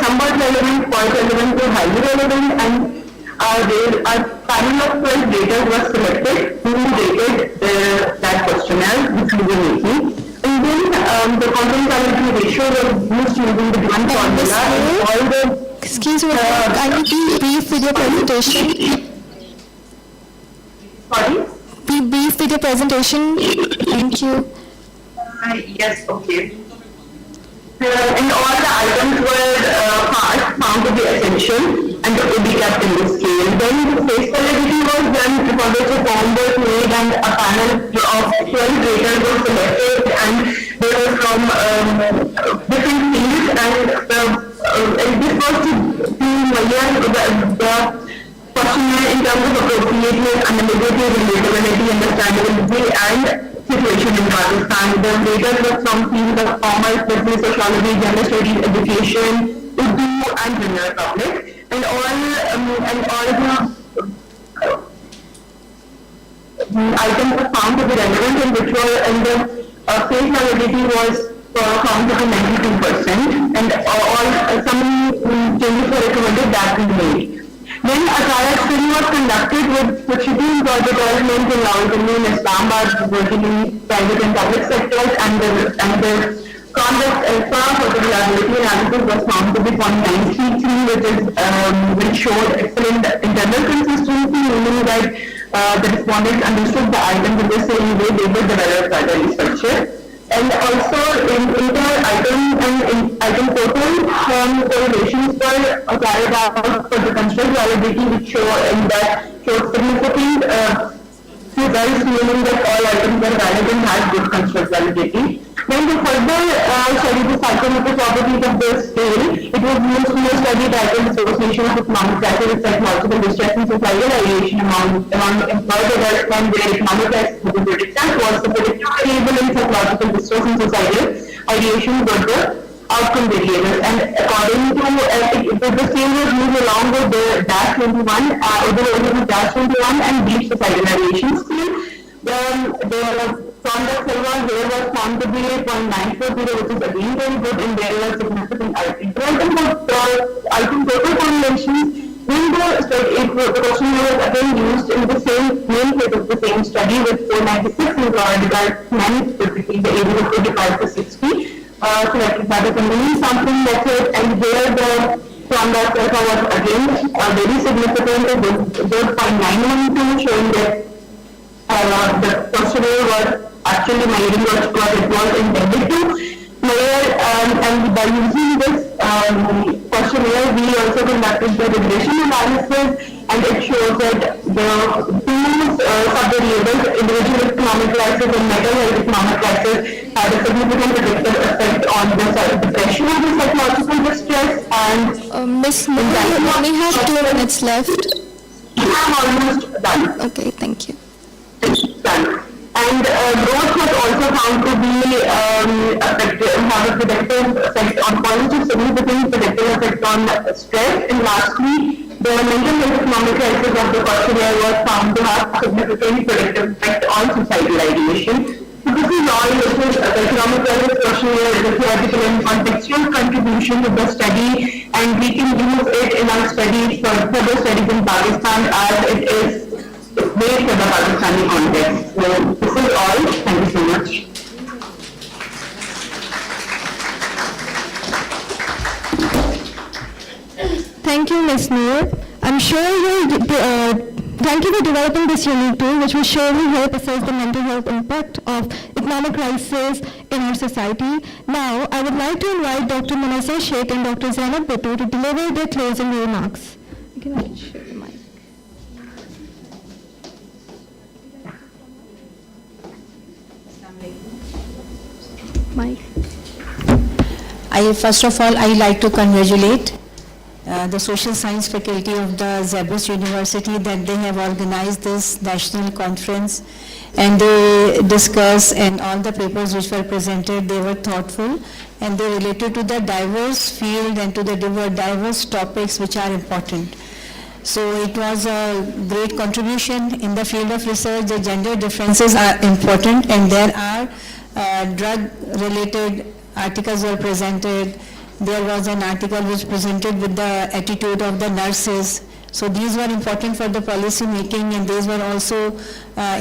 somewhat relevant, quite relevant to highly relevant, and a panel of 12 raters was selected who rated that questionnaire which we were making. And then the content validity ratio was used using the given formula, and all the... Excuse me, can you be brief with your presentation? Sorry? Be brief with your presentation. Thank you. Yes, okay. And all the items were found to be essential and to be kept in the scale. Then the face validity was done, for which a form was made, and a panel of 12 raters was selected, and they were from different fields, and this was to measure the questionnaire in terms of appropriateness, analyticity, relatability, understandability, and situation in Pakistan. The raters were from fields of commerce, business, sociology, gender studies, education, Urdu, and general public, and all the items were found to be relevant, and which were, and the face validity was found to be 92%, and some changes were recommended that we made. Then a trial study was conducted with 15 project development in Rawalpindi and Islamabad, working in private and public sectors, and the conduct alpha for the reliability analysis was found to be 0.933, which showed excellent internal consistency, meaning that the respondents understood the items in the same way they were developed by the researcher. And also in inter-item and item total correlations were carried out for the construct validity, which showed significant results, meaning that all items were valid and had good construct validity. Then to further study the psychomotor properties of the scale, it was used in a study titled Association of Economic Crisis with Psychological Distress and Societal Ideation among employed adults men where economic crisis was the predictor was the predictive variable in psychological distress and societal ideation were the outcome variables. And according to the scale was used along with the DASH-21, the DASH-21 and deep societal ideation scale. The conduct survey here was found to be 0.940, which is again very good, and there was significant improvement. I think total correlations in the question was again used in the same main phase of the same study with 496 employed adult men, typically the ages of 45 to 60, selected by the convenient sampling method, and here the conduct survey was again very significant, with 0.912 showing that the questionnaire was actually measuring what it was intended to measure, and by using this questionnaire we also conducted the regression analysis, and it shows that the two sub-variables, individual economic crisis and mental health economic crisis, had a significant predictive effect on the depression of the psychological distress. And Ms. Mena, we have 2 minutes left. I'm almost done. Okay, thank you. Done. And growth was also found to be have a predictive effect on positive, significant predictive effect on stress. And lastly, the mental health economic crisis of the questionnaire was found to have significant predictive effect on societal ideation. So this is all. This is the economic crisis questionnaire is a theoretical and contextual contribution to the study, and we can use it in our studies for further studies in Pakistan as it is made for the Pakistani context. So this is all. Thank you so much. Thank you, Ms. Noor. I'm sure thank you for developing this unique tool, which will surely help assess the mental health impact of economic crisis in our society. Now, I would like to invite Dr. Mena Sheikh and Dr. Zainab Bhutto to deliver their closing remarks. Can I share the mic? First of all, I like to congratulate the social science faculty of the ZABIST University that they have organized this national conference, and they discuss, and all the papers which were presented, they were thoughtful and they related to the diverse field and to the diverse topics which are important. So it was a great contribution in the field of research. The gender differences are important, and there are drug-related articles were presented. There was an article which presented with the attitude of the nurses. So these were important for the policy making, and these were also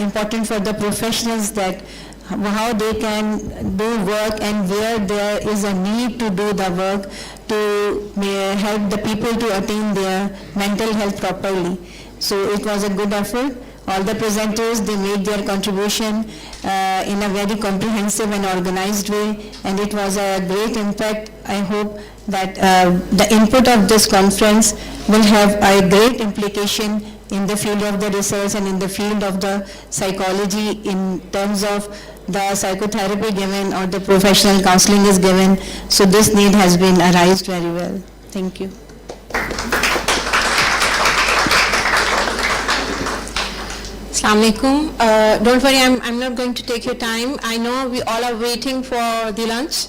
important for the professionals, that how they can do work and where there is a need to do the work to help the people to attain their mental health properly. So it was a good effort. All the presenters, they made their contribution in a very comprehensive and organized way, and it was a great impact. I hope that the input of this conference will have a great implication in the field of the research and in the field of the psychology in terms of the psychotherapy given or the professional counseling is given. So this need has been arised very well. Thank you. Assalamu alaikum. Don't worry, I'm not going to take your time. I know we all are waiting for the lunch.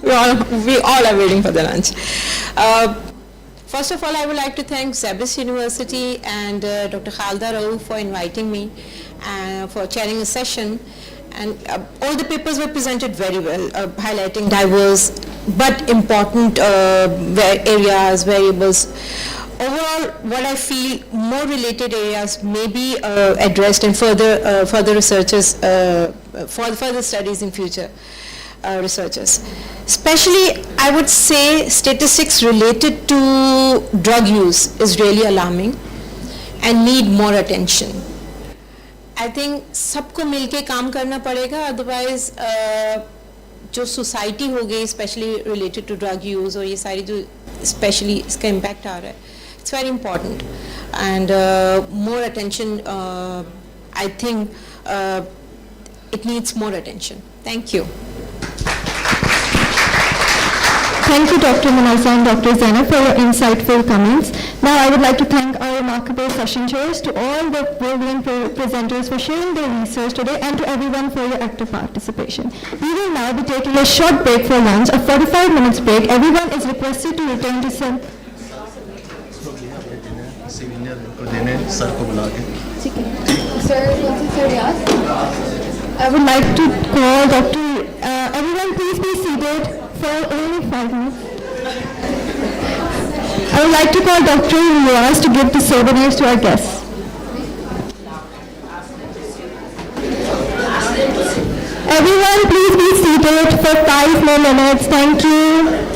we all are waiting for the lunch. First of all, I would like to thank ZABIST University and Dr. Khalda Rauf for inviting me for chairing a session. And all the papers were presented very well, highlighting diverse but important areas, variables. Overall, what I feel more related areas may be addressed in further researches, for further studies in future researchers. Especially, I would say statistics related to drug use is really alarming and need more attention. I think सबको मिलके काम करना पड़ेगा, otherwise जो society हो गई, especially related to drug use और ये सारी जो especially इसका impact आ रहा है, it's very important, and more attention. I think it needs more attention. Thank you. Thank you, Dr. Manasa and Dr. Zainab, for your insightful comments. Now, I would like to thank our remarkable session chairs, to all the brilliant presenters for sharing their research today, and to everyone for your active participation. We will now be taking a short break for lunch, a 45 minutes break. Everyone is requested to return to some... I would like to call Dr. Everyone please be seated for only 5 minutes. I would like to call Dr. Riaz to give the souvenirs to our guests. Everyone please be seated for 5 more minutes. Thank you.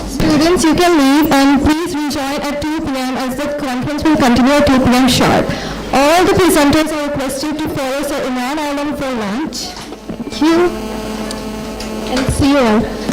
Students, you can leave and please rejoin at 2 p.m. as the conference will continue at 2 p.m. sharp. All the presenters are requested to follow Sir Iman Island for lunch. Thank you. And see you all.